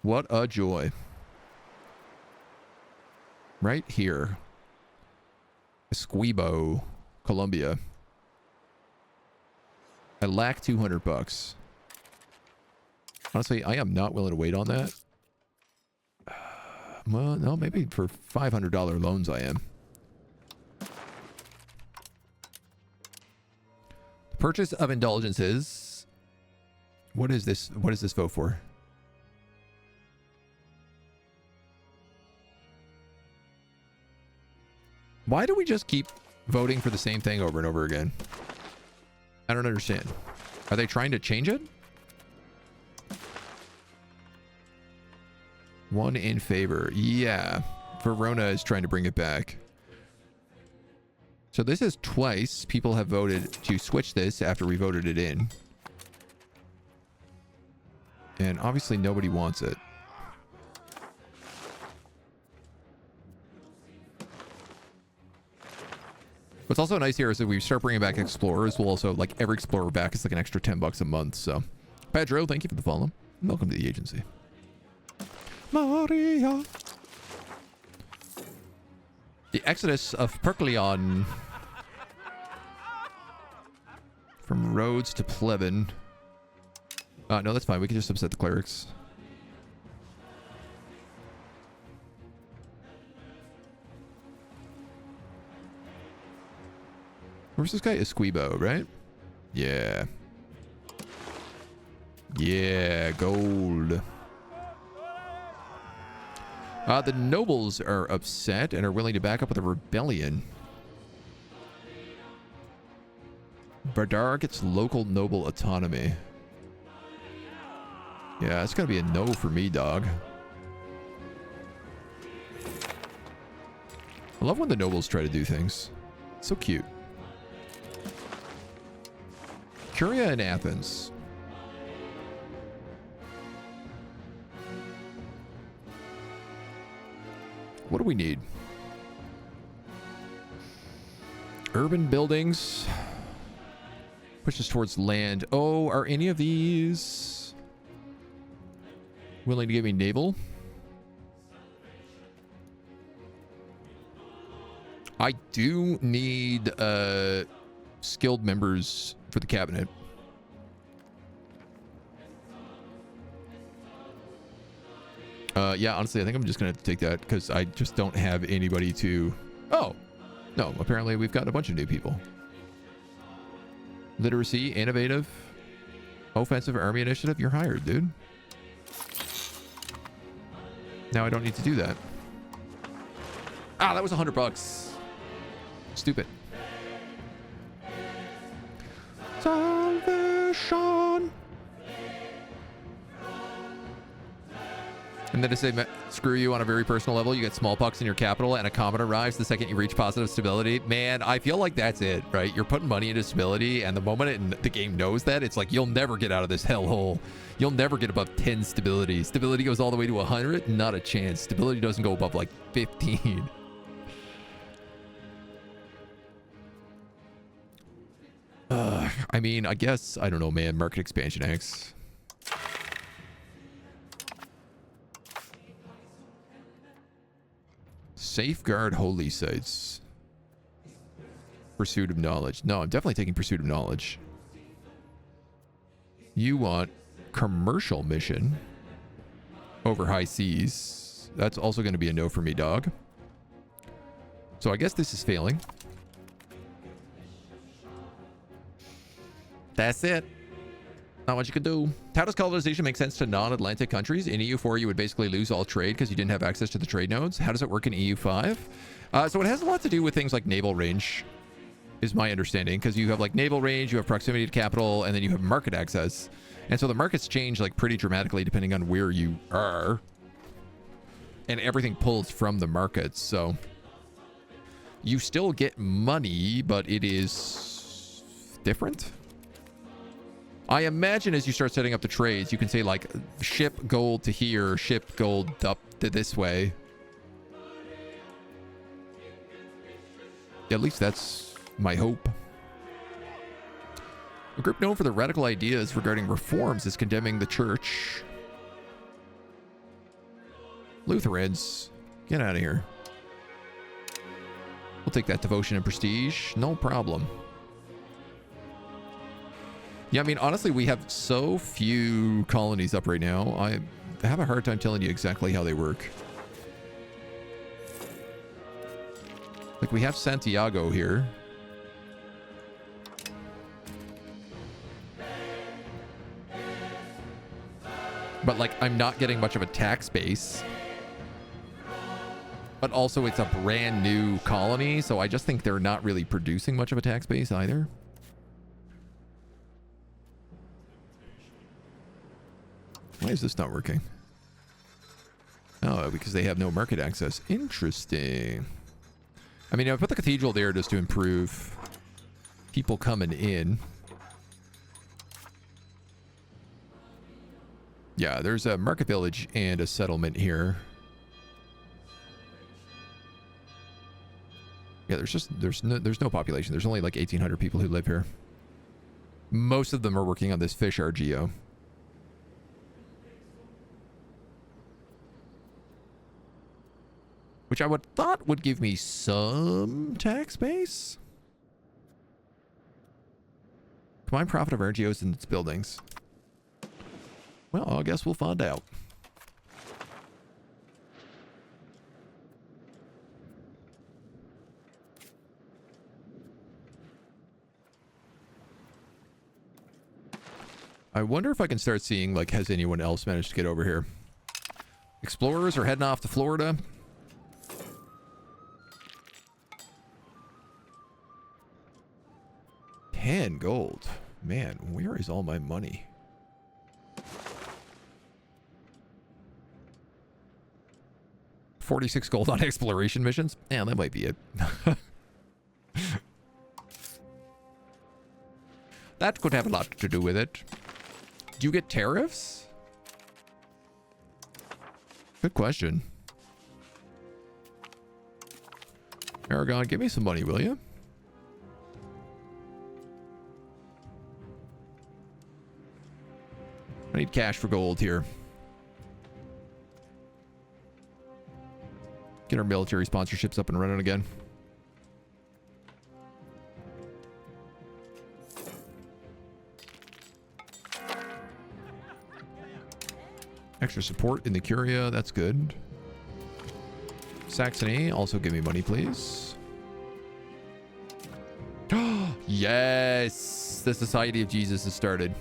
What a joy. Right here. Esquibo, Colombia. I lack 200 bucks. Honestly, I am not willing to wait on that. Well, no, maybe for $500 loans I am. Purchase of indulgences. What is this? What does this vote for? Why do we just keep voting for the same thing over and over again? I don't understand. Are they trying to change it? One in favor. Yeah. Verona is trying to bring it back. So this is twice people have voted to switch this after we voted it in. And obviously nobody wants it. What's also nice here is that we start bringing back explorers. We'll also, like, every explorer back is like an extra 10 bucks a month. So, Pedro, thank you for the follow. Welcome to the agency. Maria. The exodus of Percleon from Rhodes to Plebin. No, that's fine. We can just upset the clerics. Where's this guy? Esquibo, right? Yeah. Yeah, gold. The nobles are upset and are willing to back up with a rebellion. Bardar gets local noble autonomy. Yeah, it's gonna be a no for me, dog. I love when the nobles try to do things. It's so cute. Curia in Athens. What do we need? Urban buildings. Pushes towards land. Oh, are any of these willing to give me naval? I do need skilled members for the cabinet. Yeah, honestly, I think I'm just gonna have to take that because I just don't have anybody to... Oh, no, apparently we've got a bunch of new people. Literacy, innovative, offensive army initiative. You're hired, dude. Now I don't need to do that. Ah, that was 100 bucks. Stupid. Salvation. And then to say, screw you on a very personal level, you get smallpox in your capital and a comet arrives the second you reach positive stability. Man, I feel like that's it, right? You're putting money into stability, and the moment the game knows that, it's like, you'll never get out of this hellhole. You'll never get above 10 stability. Stability goes all the way to 100? Not a chance. Stability doesn't go above, like, 15. I mean, I guess, I don't know, man. Market expansion X. Safeguard holy sites. Pursuit of knowledge. No, I'm definitely taking pursuit of knowledge. You want commercial mission over high seas. That's also going to be a no for me, dog. So I guess this is failing. That's it. Not much you could do. How does colonization make sense to non-Atlantic countries? In EU4, you would basically lose all trade because you didn't have access to the trade nodes. How does it work in EU5? So it has a lot to do with things like naval range, is my understanding, because you have like naval range, you have proximity to capital, and then you have market access. And so the markets change like pretty dramatically depending on where you are. And everything pulls from the markets, so you still get money, but it is different. I imagine as you start setting up the trades, you can say like ship gold to here, ship gold up to this way. At least that's my hope. A group known for their radical ideas regarding reforms is condemning the church. Lutherans, get out of here. We'll take that devotion and prestige, no problem. Yeah, I mean, honestly, we have so few colonies up right now. I have a hard time telling you exactly how they work. Like, we have Santiago here. But, like, I'm not getting much of a tax base. But also, it's a brand new colony, so I just think they're not really producing much of a tax base either. Why is this not working? Oh, because they have no market access. Interesting. I mean, I put the cathedral there just to improve people coming in. Yeah, there's a market village and a settlement here. Yeah, there's no population. There's only like 1,800 people who live here. Most of them are working on this fish RGO. Which I would thought would give me some tax base. Combined profit of RGOs in its buildings. Well, I guess we'll find out. I wonder if I can start seeing, like, has anyone else managed to get over here? Explorers are heading off to Florida. $10 gold. Man, where is all my money? $46 gold on exploration missions? Yeah, that might be it. That could have a lot to do with it. Do you get tariffs? Good question. Aragon, give me some money, will you? I need cash for gold here. Get our military sponsorships up and running again. Extra support in the Curia, that's good. Saxony, also give me money, please. Yes! The Society of Jesus has started.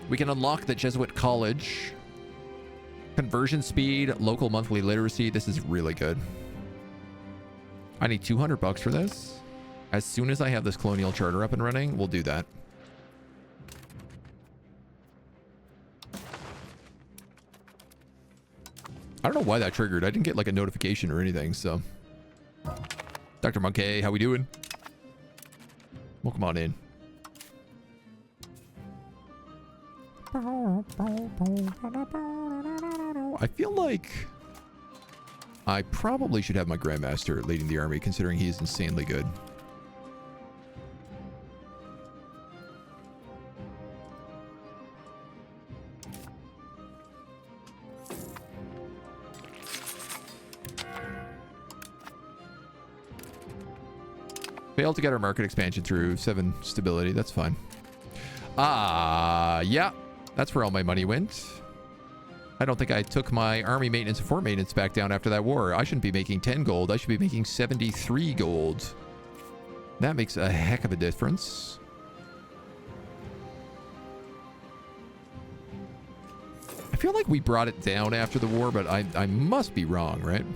We can unlock the Jesuit College. Conversion speed, local monthly literacy. This is really good. I need $200 for this. As soon as I have this colonial charter up and running, we'll do that. I don't know why that triggered. I didn't get like a notification or anything, so. Dr. Monkey, how we doing? Welcome on in. I feel like I probably should have my Grandmaster leading the army, considering he is insanely good. Failed to get our market expansion through. 7 stability. That's fine. Yeah. That's where all my money went. I don't think I took my army maintenance and fort maintenance back down after that war. I shouldn't be making 10 gold. I should be making 73 gold. That makes a heck of a difference. feel like we brought it down after the war, but I must be wrong, right?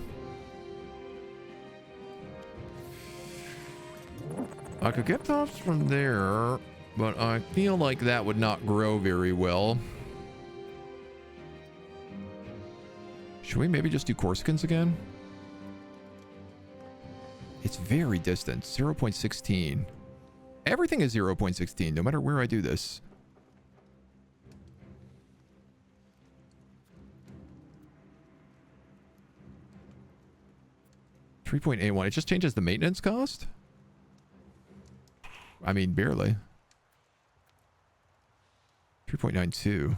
I could get tops from there, but I feel like that would not grow very well. Should we maybe just do Corsicans again? It's very distant. 0.16. Everything is 0.16, no matter where I do this. $3.81. It just changes the maintenance cost? I mean, barely. 3.92.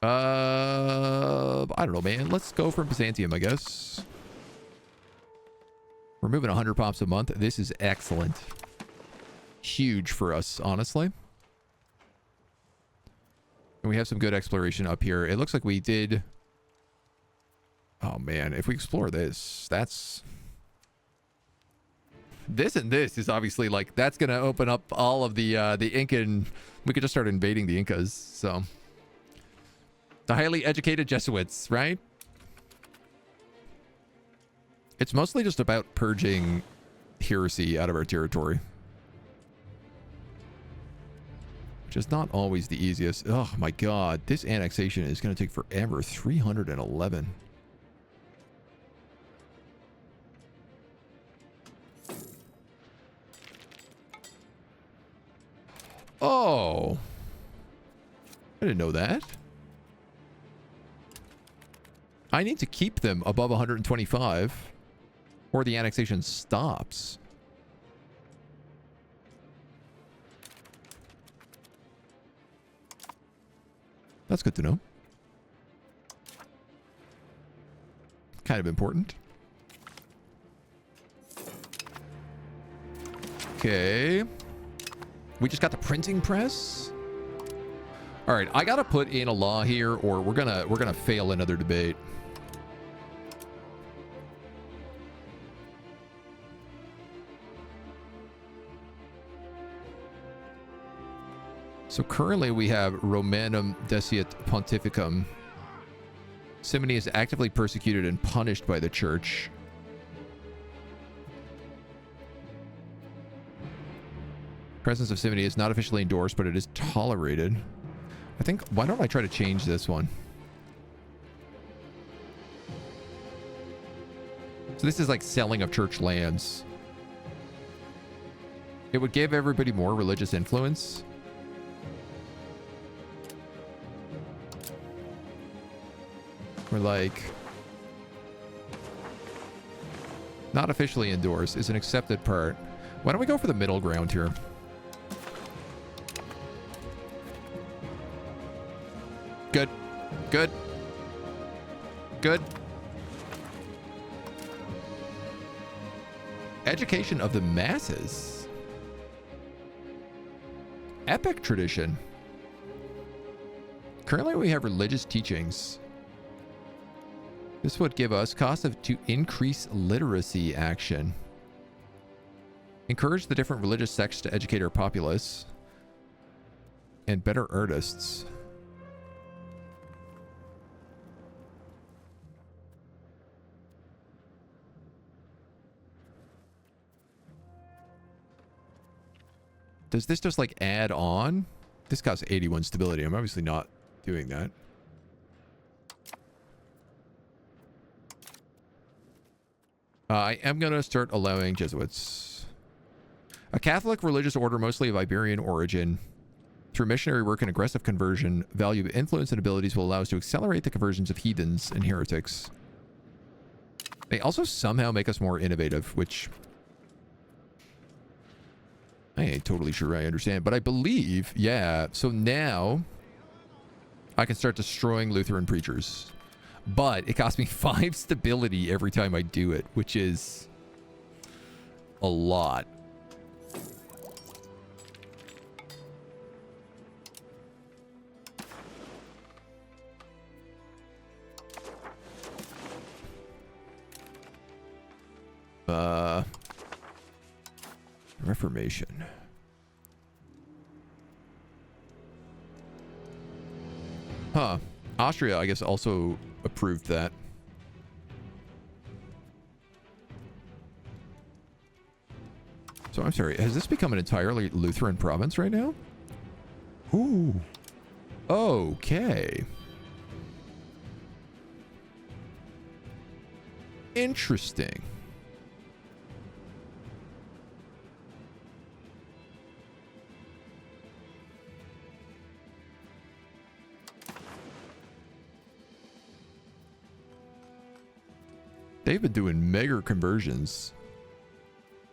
I don't know, man. Let's go for Byzantium, I guess. We're moving 100 pops a month. This is excellent. Huge for us, honestly. And we have some good exploration up here. It looks like we did... Oh, man. If we explore this, that's... This and this is obviously, like, that's going to open up all of the Incan... We could just start invading the Incas, so... The highly educated Jesuits, right? It's mostly just about purging heresy out of our territory. Which is not always the easiest. Oh my god, this annexation is going to take forever. 311. Oh. I didn't know that. I need to keep them above 125 or the annexation stops. That's good to know. Kind of important. Okay. We just got the printing press. All right, I gotta put in a law here, or we're gonna fail another debate. So currently we have Romanum Deseat Pontificum. Simony is actively persecuted and punished by the church. Presence of Simony is not officially endorsed, but it is tolerated. I think, why don't I try to change this one? So this is like selling of church lands. It would give everybody more religious influence. We're like, not officially endorsed is an accepted part. Why don't we go for the middle ground here? Good. Good. Good. Education of the masses. Epic tradition. Currently we have religious teachings. This would give us cost to increase literacy action. Encourage the different religious sects to educate our populace. And better artists. Does this just like add on? This costs 81 stability. I'm obviously not doing that. I am going to start allowing Jesuits. A Catholic religious order mostly of Iberian origin. Through missionary work and aggressive conversion, value of influence and abilities will allow us to accelerate the conversions of heathens and heretics. They also somehow make us more innovative, which I ain't totally sure I understand, but I believe, yeah. So now I can start destroying Lutheran preachers. But it costs me 5 stability every time I do it, which is a lot. Reformation. Huh. Austria, I guess, also approved that. So I'm sorry, has this become an entirely Lutheran province right now? Ooh. Okay. Interesting. They've been doing mega conversions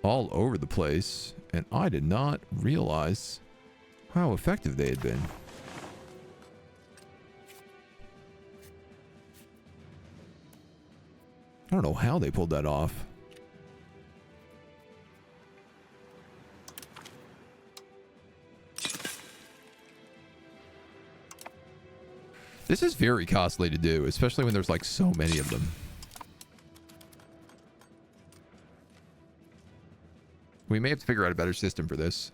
all over the place, and I did not realize how effective they had been. I don't know how they pulled that off. This is very costly to do, especially when there's like so many of them. We may have to figure out a better system for this.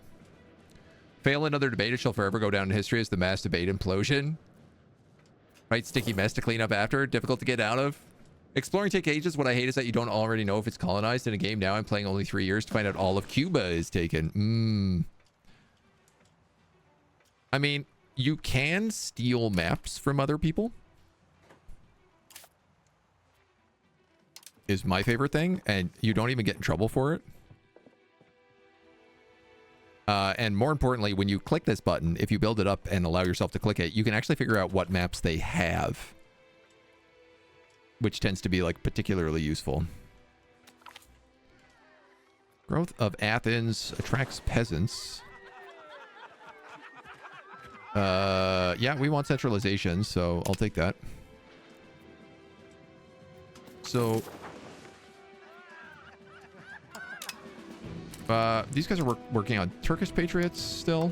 Fail another debate, it shall forever go down in history as the mass debate implosion. Right, sticky mess to clean up after, difficult to get out of. Exploring take ages. What I hate is that you don't already know if it's colonized in a game. Now I'm playing only 3 years to find out all of Cuba is taken. I mean, you can steal maps from other people. Is my favorite thing, and you don't even get in trouble for it. And more importantly, when you click this button, if you build it up and allow yourself to click it, you can actually figure out what maps they have, which tends to be like particularly useful. Growth of Athens attracts peasants. Yeah, we want centralization, so I'll take that. So these guys are working on Turkish patriots still.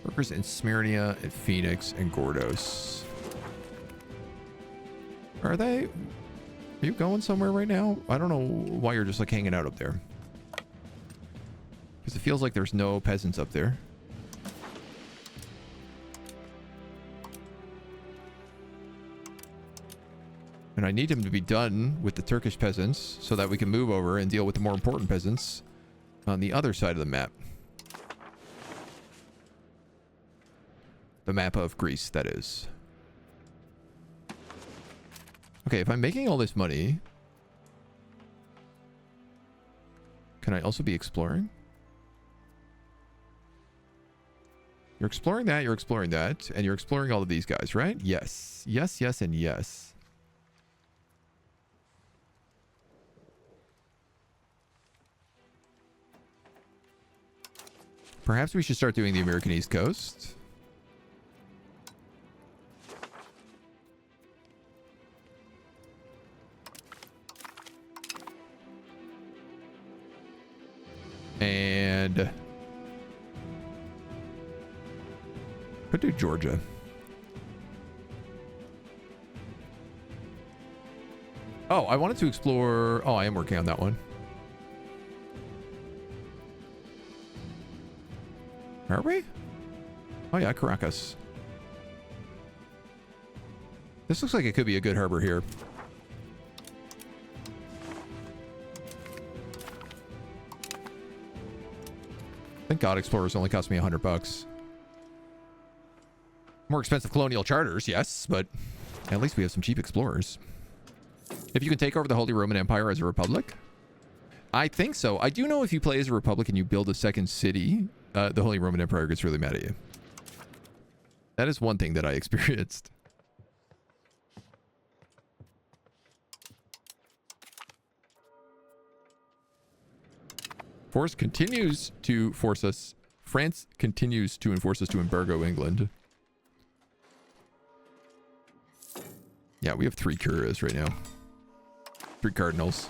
Workers in Smyrna and Phoenix and Gordos. Are you going somewhere right now? I don't know why you're just like hanging out up there. Because it feels like there's no peasants up there. And I need him to be done with the Turkish peasants so that we can move over and deal with the more important peasants on the other side of the map. The map of Greece, that is. Okay, if I'm making all this money, can I also be exploring? You're exploring that, and you're exploring all of these guys, right? Yes. Yes, yes, and yes. Perhaps we should start doing the American East Coast. And could do Georgia. Oh, I wanted to explore. Oh, I am working on that one. Are we? Oh yeah, Caracas. This looks like it could be a good harbor here. Thank God Explorers only cost me $100. More expensive colonial charters, yes, but at least we have some cheap explorers. If you can take over the Holy Roman Empire as a republic? I think so. I do know if you play as a republic and you build a second city, the Holy Roman Empire gets really mad at you. That is one thing that I experienced. France continues to enforce us to embargo England. Yeah, we have 3 curas right now. 3 cardinals.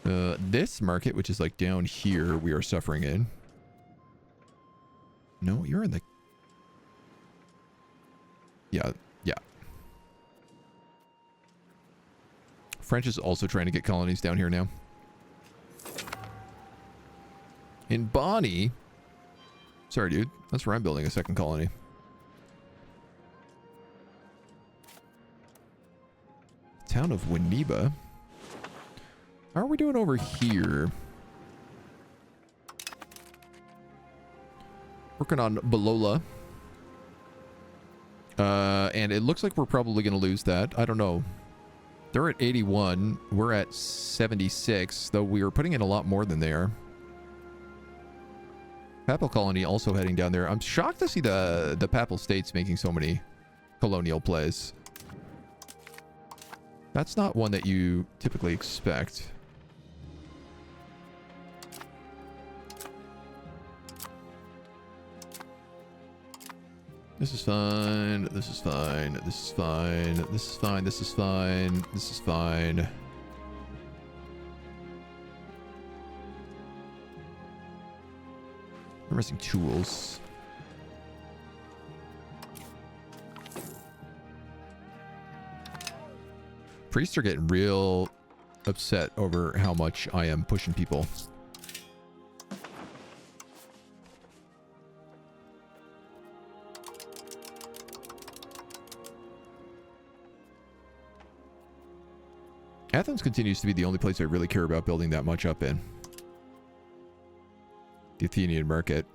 This market, which is like down here, we are suffering in. No, you're in the... Yeah. French is also trying to get colonies down here now. In Bonnie, Sorry, dude. That's where I'm building a second colony. Town of Winneba. How are we doing over here? Working on Balola. And it looks like we're probably going to lose that. I don't know. They're at 81. We're at 76, though we are putting in a lot more than they are. Papal colony also heading down there. I'm shocked to see the Papal States making so many colonial plays. That's not one that you typically expect. This is fine. This is fine. This is fine. This is fine. This is fine. This is fine. We're missing tools. Priests are getting real upset over how much I am pushing people. Athens continues to be the only place I really care about building that much up in. The Athenian market.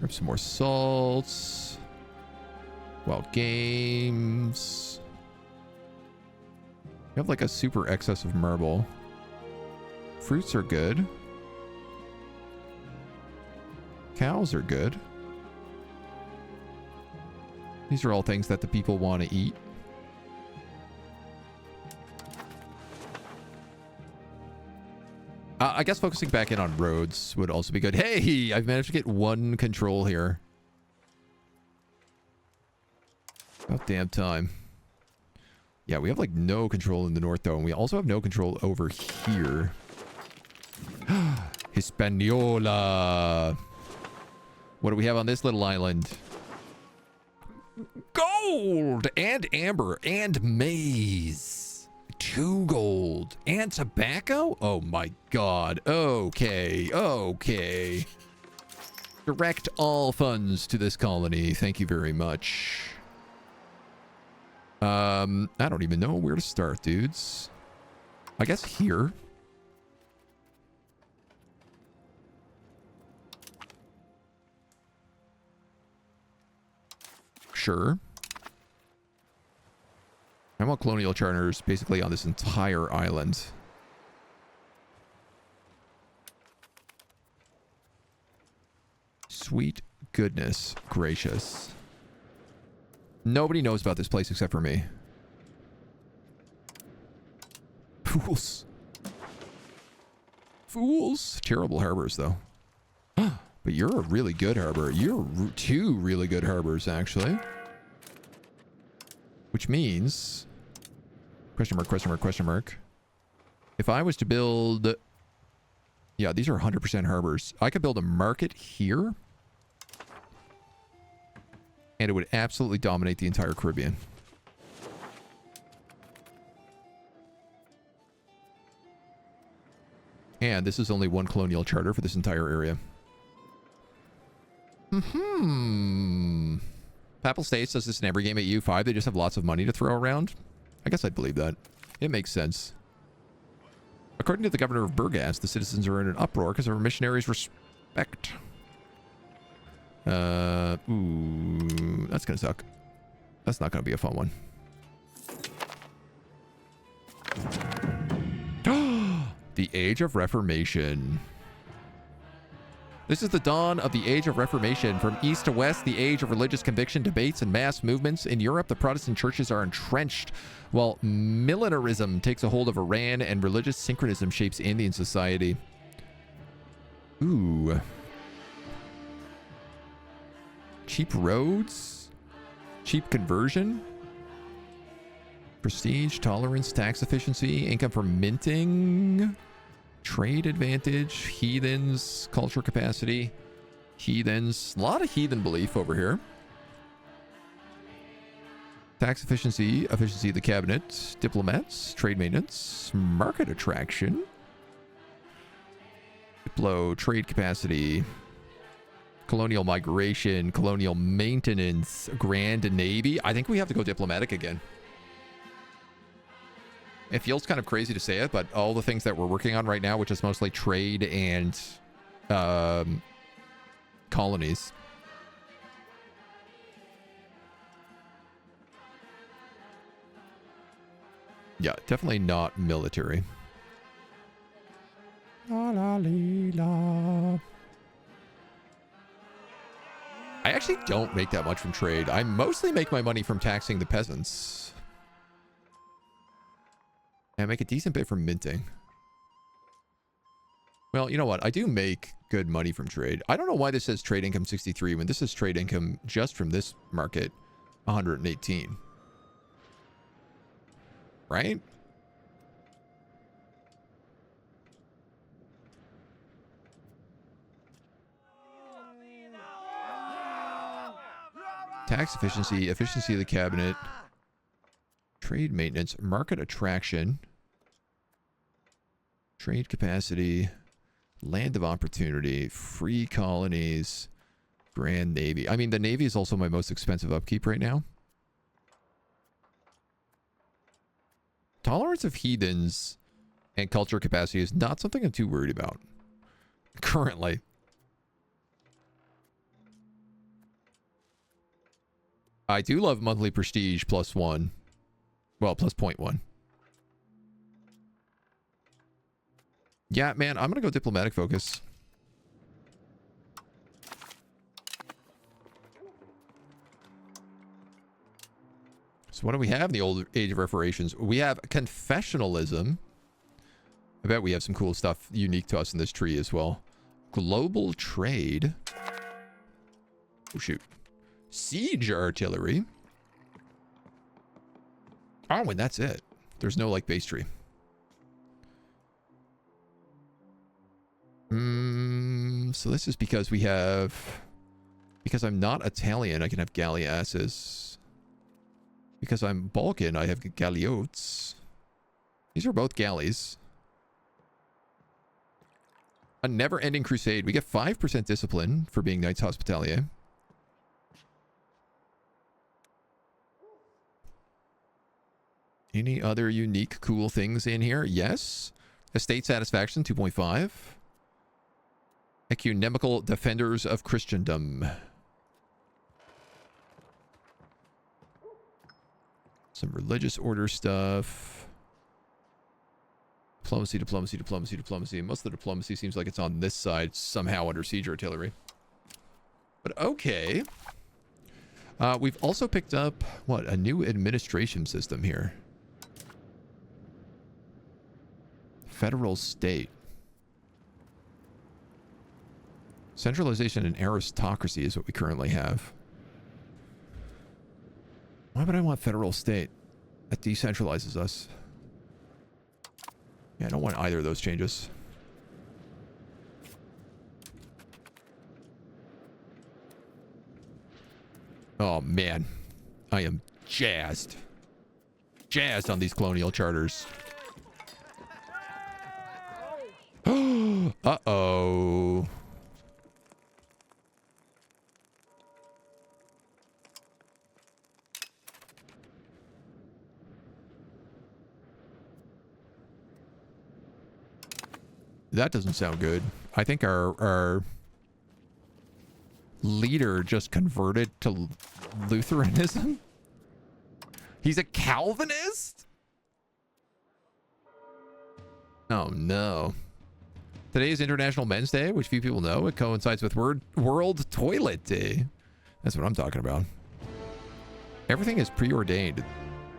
Grab some more salts. Wild games. We have like a super excess of marble. Fruits are good. Cows are good. These are all things that the people want to eat. I guess focusing back in on roads would also be good. Hey, I've managed to get one control here. About damn time. Yeah, we have like no control in the north though, and we also have no control over here. Hispaniola. What do we have on this little island? Gold and amber and maize. 2 gold and tobacco. Oh my god. Okay. Okay. Direct all funds to this colony. Thank you very much. I don't even know where to start, dudes. I guess here. Sure. I want colonial charters basically on this entire island. Sweet goodness gracious. Nobody knows about this place except for me. Fools. Fools. Terrible harbors, though. But you're a really good harbor. You're 2 really good harbors, actually. Which means... Question mark, question mark, question mark. If I was to build... Yeah, these are 100% harbors. I could build a market here. And it would absolutely dominate the entire Caribbean. And this is only 1 colonial charter for this entire area. Papal States does this in every game at U5. They just have lots of money to throw around. I guess I'd believe that. It makes sense. According to the governor of Burgas, the citizens are in an uproar because of our missionaries' respect. Ooh, that's gonna suck. That's not gonna be a fun one. The Age of Reformation. This is the dawn of the Age of Reformation. From east to west, the age of religious conviction, debates, and mass movements. In Europe, the Protestant churches are entrenched, while militarism takes a hold of Iran and religious syncretism shapes Indian society. Ooh. Cheap roads? Cheap conversion? Prestige, tolerance, tax efficiency, income from minting... Trade advantage, heathens, culture capacity, heathens. A lot of heathen belief over here. Tax efficiency, efficiency of the cabinet, diplomats, trade maintenance, market attraction. Diplo, trade capacity, colonial migration, colonial maintenance, Grand Navy. I think we have to go diplomatic again. It feels kind of crazy to say it, but all the things that we're working on right now, which is mostly trade and colonies. Yeah, definitely not military. La la la. I actually don't make that much from trade. I mostly make my money from taxing the peasants. And I make a decent bit from minting. Well, you know what? I do make good money from trade. I don't know why this says trade income 63 when this is trade income just from this market 118. Right? Tax efficiency, efficiency of the cabinet, trade maintenance, market attraction, trade capacity, land of opportunity, free colonies, Grand Navy. I mean, the Navy is also my most expensive upkeep right now. Tolerance of heathens and culture capacity is not something I'm too worried about currently. I do love monthly prestige +1. Well, plus 0.1. Yeah, man, I'm going to go diplomatic focus. So what do we have in the old age of reparations? We have confessionalism. I bet we have some cool stuff unique to us in this tree as well. Global trade. Oh, shoot. Siege artillery. Oh, and that's it. There's no, like, base tree. So this is because we have... Because I'm not Italian, I can have galleasses. Because I'm Balkan, I have galliotes. These are both galleys. A never-ending crusade. We get 5% discipline for being Knights Hospitalier. Any other unique, cool things in here? Yes. Estate satisfaction, 2.5. Ecumenical defenders of Christendom. Some religious order stuff. Diplomacy, diplomacy, diplomacy, diplomacy. Most of the diplomacy seems like it's on this side, somehow under siege artillery. But okay. We've also picked up, what, a new administration system here. Federal state. Centralization and aristocracy is what we currently have. Why would I want federal state? That decentralizes us. Yeah, I don't want either of those changes. Oh, man. I am jazzed. Jazzed on these colonial charters. Uh-oh. That doesn't sound good. I think our leader just converted to Lutheranism. He's a Calvinist? Oh, no. Today is International Men's Day, which few people know. It coincides with World Toilet Day. That's what I'm talking about. Everything is preordained.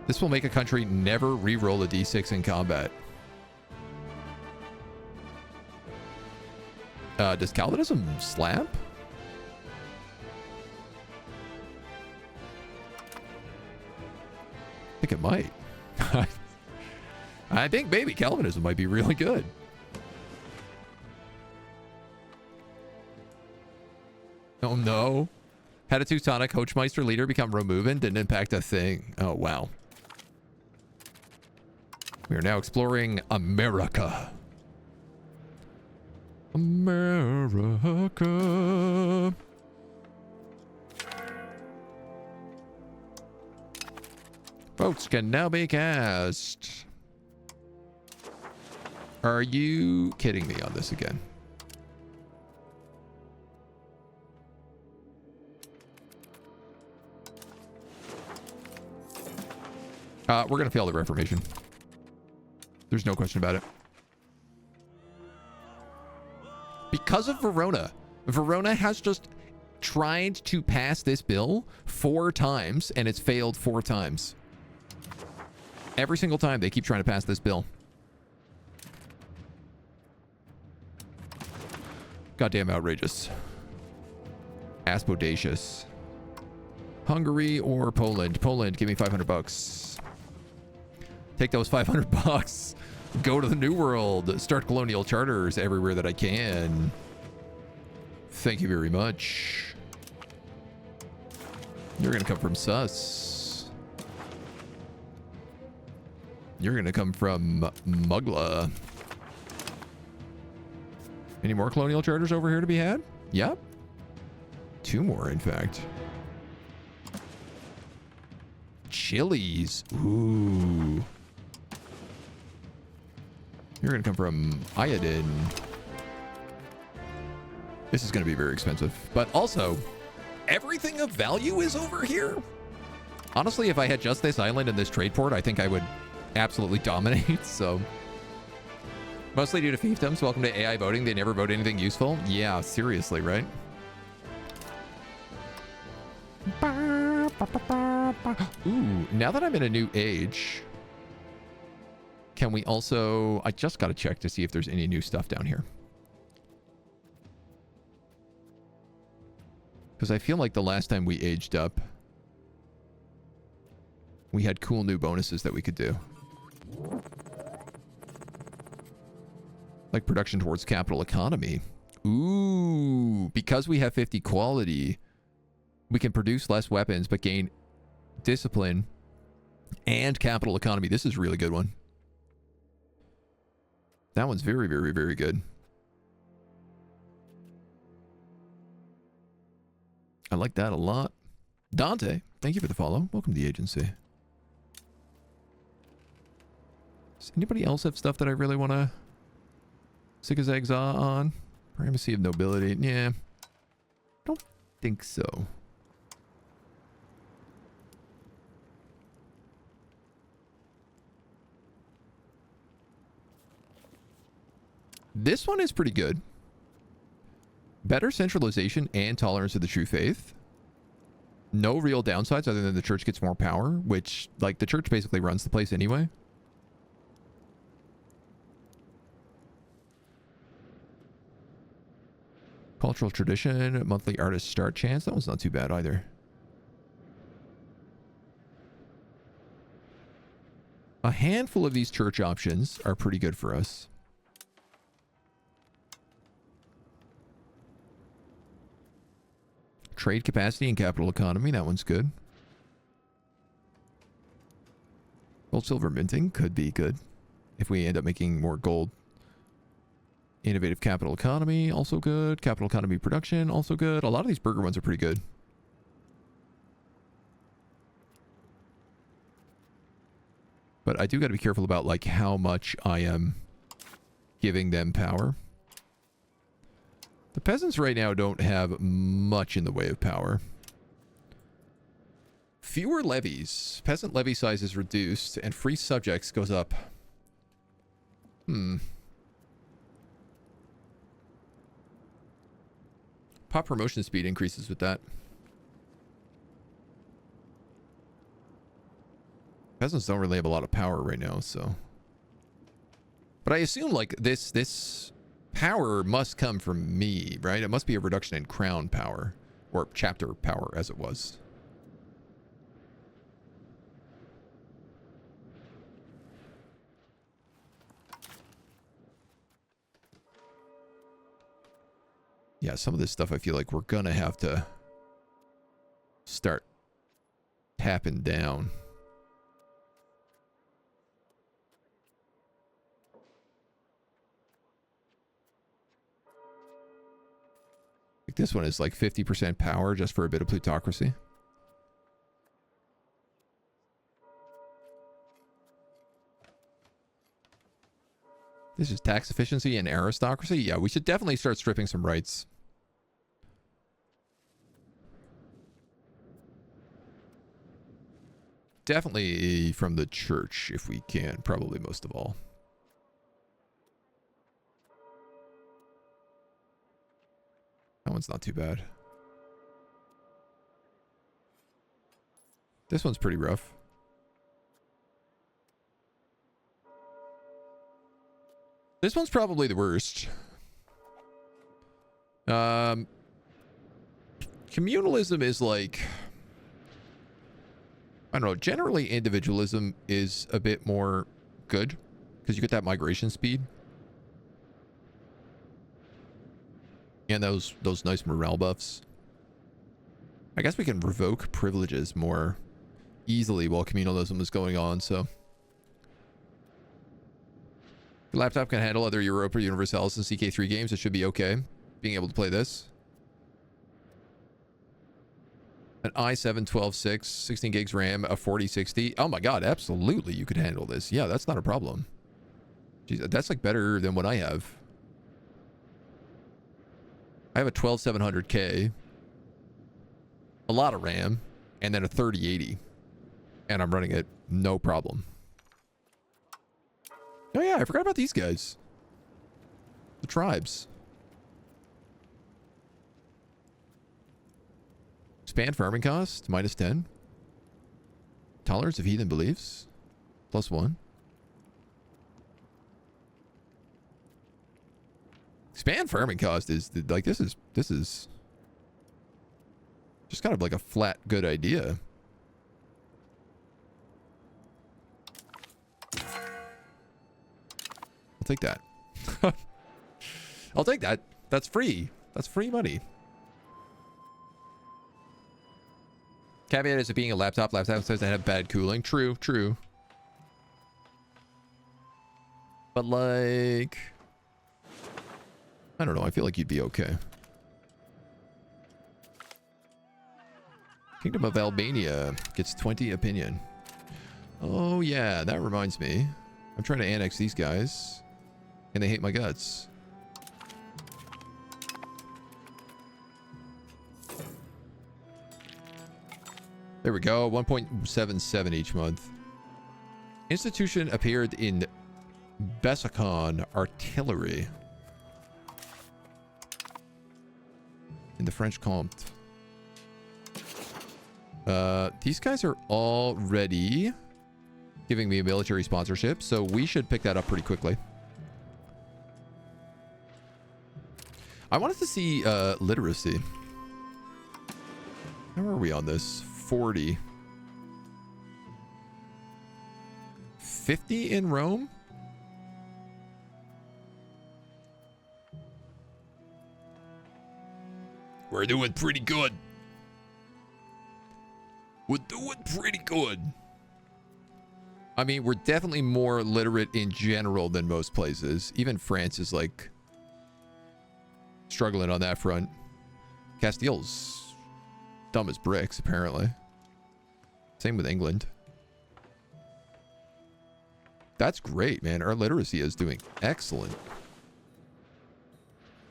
This will make a country never re-roll a d6 in combat. Does Calvinism slap? I think it might. I think maybe Calvinism might be really good. Oh no. Had a Teutonic Hochmeister leader become Romuvan, didn't impact a thing. Oh wow. We are now exploring America. America. Boats can now be cast. Are you kidding me on this again? We're going to fail the Reformation. There's no question about it. Because of Verona. Verona has just tried to pass this bill 4 times, and it's failed 4 times. Every single time they keep trying to pass this bill. Goddamn outrageous. Aspodasious. Hungary or Poland? Poland, give me $500. Take those $500. Go to the New World. Start colonial charters everywhere that I can. Thank you very much. You're going to come from Sus. You're going to come from Mugla. Any more colonial charters over here to be had? Yep. 2 more, in fact. Chilies. Ooh. You're going to come from Iodine. This is going to be very expensive. But also, everything of value is over here. Honestly, if I had just this island and this trade port, I think I would absolutely dominate. So, mostly due to fiefdoms. Welcome to AI voting. They never vote anything useful. Yeah, seriously, right? Ooh, now that I'm in a new age, can we also... I just got to check to see if there's any new stuff down here. Because I feel like the last time we aged up, we had cool new bonuses that we could do. Like production towards capital economy. Ooh, because we have 50 quality, we can produce less weapons but gain discipline and capital economy. This is a really good one. That one's very, very, very good. I like that a lot. Dante, thank you for the follow. Welcome to the agency. Does anybody else have stuff that I really want to zigzags on? Primacy of nobility. Yeah. Don't think so. This one is pretty good. Better centralization and tolerance of the true faith. No real downsides other than the church gets more power, which, like, the church basically runs the place anyway. Cultural tradition, monthly artist start chance. That one's not too bad either. A handful of these church options are pretty good for us. Trade capacity and capital economy. That one's good. Gold silver minting could be good if we end up making more gold. Innovative capital economy, also good. Capital economy production, also good. A lot of these burger ones are pretty good. But I do got to be careful about, like, how much I am giving them power. The peasants right now don't have much in the way of power. Fewer levies. Peasant levy size is reduced and free subjects goes up. Pop promotion speed increases with that. Peasants don't really have a lot of power right now, so. But I assume, like, this power must come from me, right? It must be a reduction in crown power, or chapter power as it was. Yeah, some of this stuff I feel like we're gonna have to start tapping down. think this one is like 50% power just for a bit of plutocracy. This is tax efficiency and aristocracy. Yeah, we should definitely start stripping some rights. Definitely from the church, if we can. Probably most of all. That one's not too bad. This one's pretty rough. This one's probably the worst. Communalism is like... I don't know, generally individualism is a bit more good because you get that migration speed. And those nice morale buffs. I guess we can revoke privileges more easily while communalism is going on, so. Your laptop can handle other Europa Universalis and CK3 games. It should be okay being able to play this. An i7 12.6, 16 gigs RAM, a 4060. Oh my god, absolutely you could handle this. Yeah, that's not a problem. Jeez, that's like better than what I have. I have a 12700K, a lot of RAM, and then a 3080. And I'm running it no problem. Oh yeah, I forgot about these guys. The tribes. Expand farming cost, -10. Tolerance of heathen beliefs, +1. Expand farming cost is like this is just kind of like a flat good idea. I'll take that. I'll take that. That's free. That's free money. Caveat is it being a laptop. Laptop says they have bad cooling. True, true. But like, I don't know. I feel like you'd be okay. Kingdom of Albania gets 20 opinion. Oh yeah, that reminds me. I'm trying to annex these guys. And they hate my guts. There we go. 1.77 each month. Institution appeared in Besakon Artillery. In the French Comte. These guys are already giving me a military sponsorship, so we should pick that up pretty quickly. I wanted to see literacy. How are we on this? 40. 50 in Rome? We're doing pretty good. We're doing pretty good. I mean, we're definitely more literate in general than most places. Even France is like struggling on that front. Castile's dumb as bricks, apparently. Same with England. That's great, man. Our literacy is doing excellent.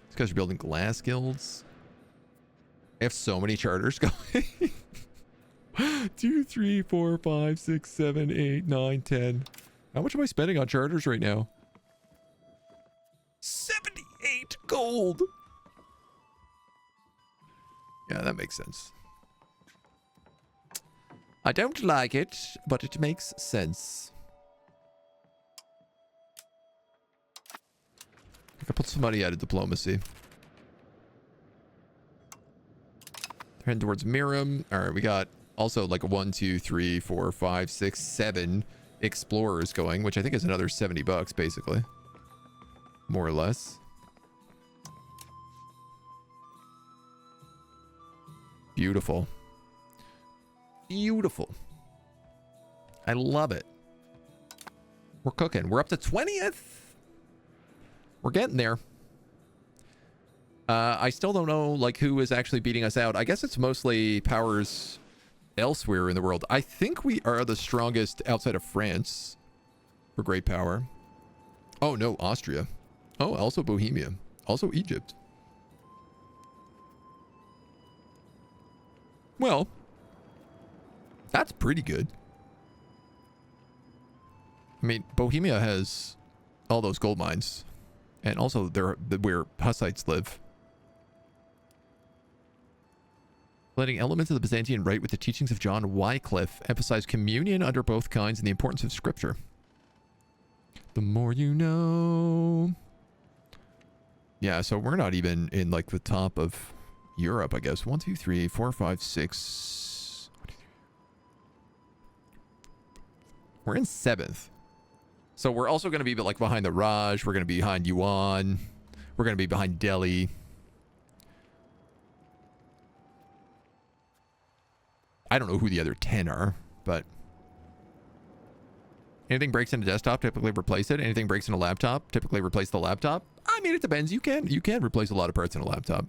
These guys are building glass guilds. I have so many charters going. 2, 3, 4, 5, 6, 7, 8, 9, 10. How much am I spending on charters right now? 78 gold. Yeah, that makes sense. I don't like it, but it makes sense. I can put some money out of diplomacy. Heading towards Miram. All right, we got also like 1, 2, 3, 4, 5, 6, 7 explorers going, which I think is another 70 bucks, basically. More or less. Beautiful. Beautiful. I love it. We're cooking. We're up to 20th. We're getting there. I still don't know like who is actually beating us out. I guess it's mostly powers elsewhere in the world. I think we are the strongest outside of France for great power. Oh no, Austria. Oh, also Bohemia. Also Egypt. Well, that's pretty good. I mean, Bohemia has all those gold mines, and also where Hussites live. Blending elements of the Byzantine Rite with the teachings of John Wycliffe emphasize communion under both kinds and the importance of Scripture. The more you know. Yeah, so we're not even in like the top of Europe, I guess. 1, 2, 3, 4, 5, 6. We're in 7th. So we're also going to be like behind the Raj. We're going to be behind Yuan. We're going to be behind Delhi. I don't know who the other 10 are, but anything breaks in a desktop, typically replace it. Anything breaks in a laptop, typically replace the laptop. I mean, it depends. You can replace a lot of parts in a laptop.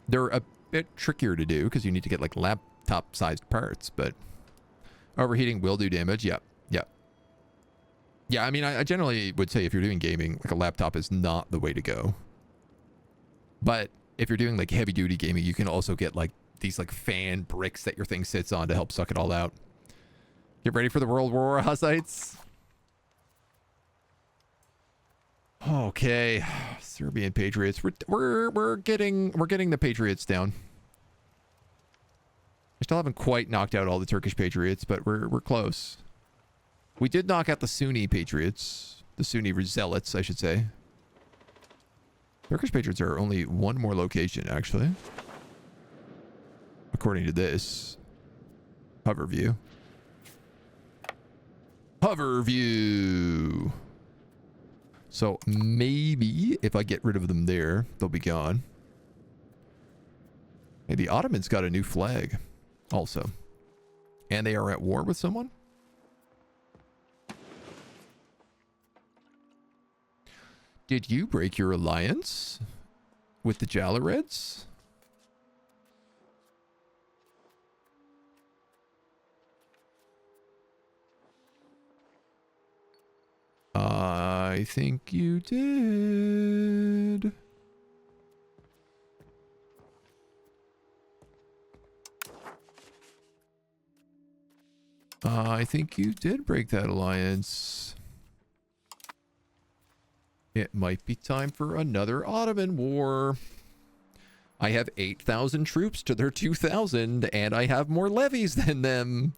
They're a bit trickier to do because you need to get like laptop-sized parts, but overheating will do damage. Yeah. Yeah, I mean, I generally would say if you're doing gaming, like a laptop is not the way to go. But if you're doing like heavy-duty gaming, you can also get like these like fan bricks that your thing sits on to help suck it all out. Get ready for the World War, Hussites. Okay, Serbian Patriots. We're getting the Patriots down. I still haven't quite knocked out all the Turkish Patriots, but we're close. We did knock out the Sunni Patriots, the Sunni Zealots, I should say. Turkish Patriots are only one more location, actually, according to this hover view. Hover view. So maybe if I get rid of them there, they'll be gone. Hey, the Ottomans got a new flag also. And they are at war with someone? Did you break your alliance with the Jalarids? I think you did. I think you did break that alliance. It might be time for another Ottoman war. I have 8,000 troops to their 2,000, and I have more levies than them.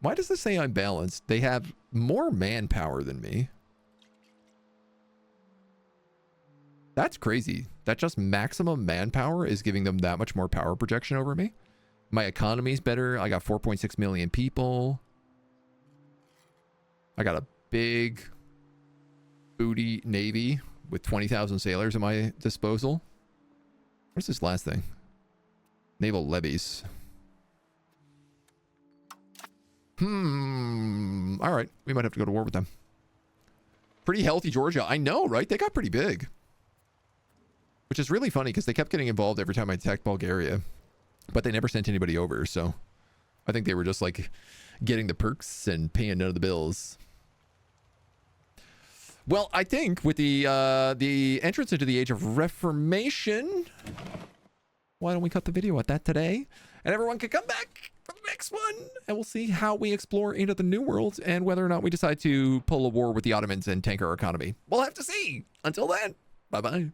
Why does this say I'm balanced? They have more manpower than me. That's crazy. That just maximum manpower is giving them that much more power projection over me. My economy's better. I got 4.6 million people. I got a big booty navy with 20,000 sailors at my disposal. What's this last thing? Naval levies. All right. We might have to go to war with them. Pretty healthy Georgia. I know, right? They got pretty big. Which is really funny because they kept getting involved every time I attacked Bulgaria. But they never sent anybody over, so I think they were just like getting the perks and paying none of the bills. Well, I think with the entrance into the age of Reformation, why don't we cut the video at that today? And everyone can come back for the next one, and we'll see how we explore into the New World and whether or not we decide to pull a war with the Ottomans and tank our economy. We'll have to see. Until then, bye-bye.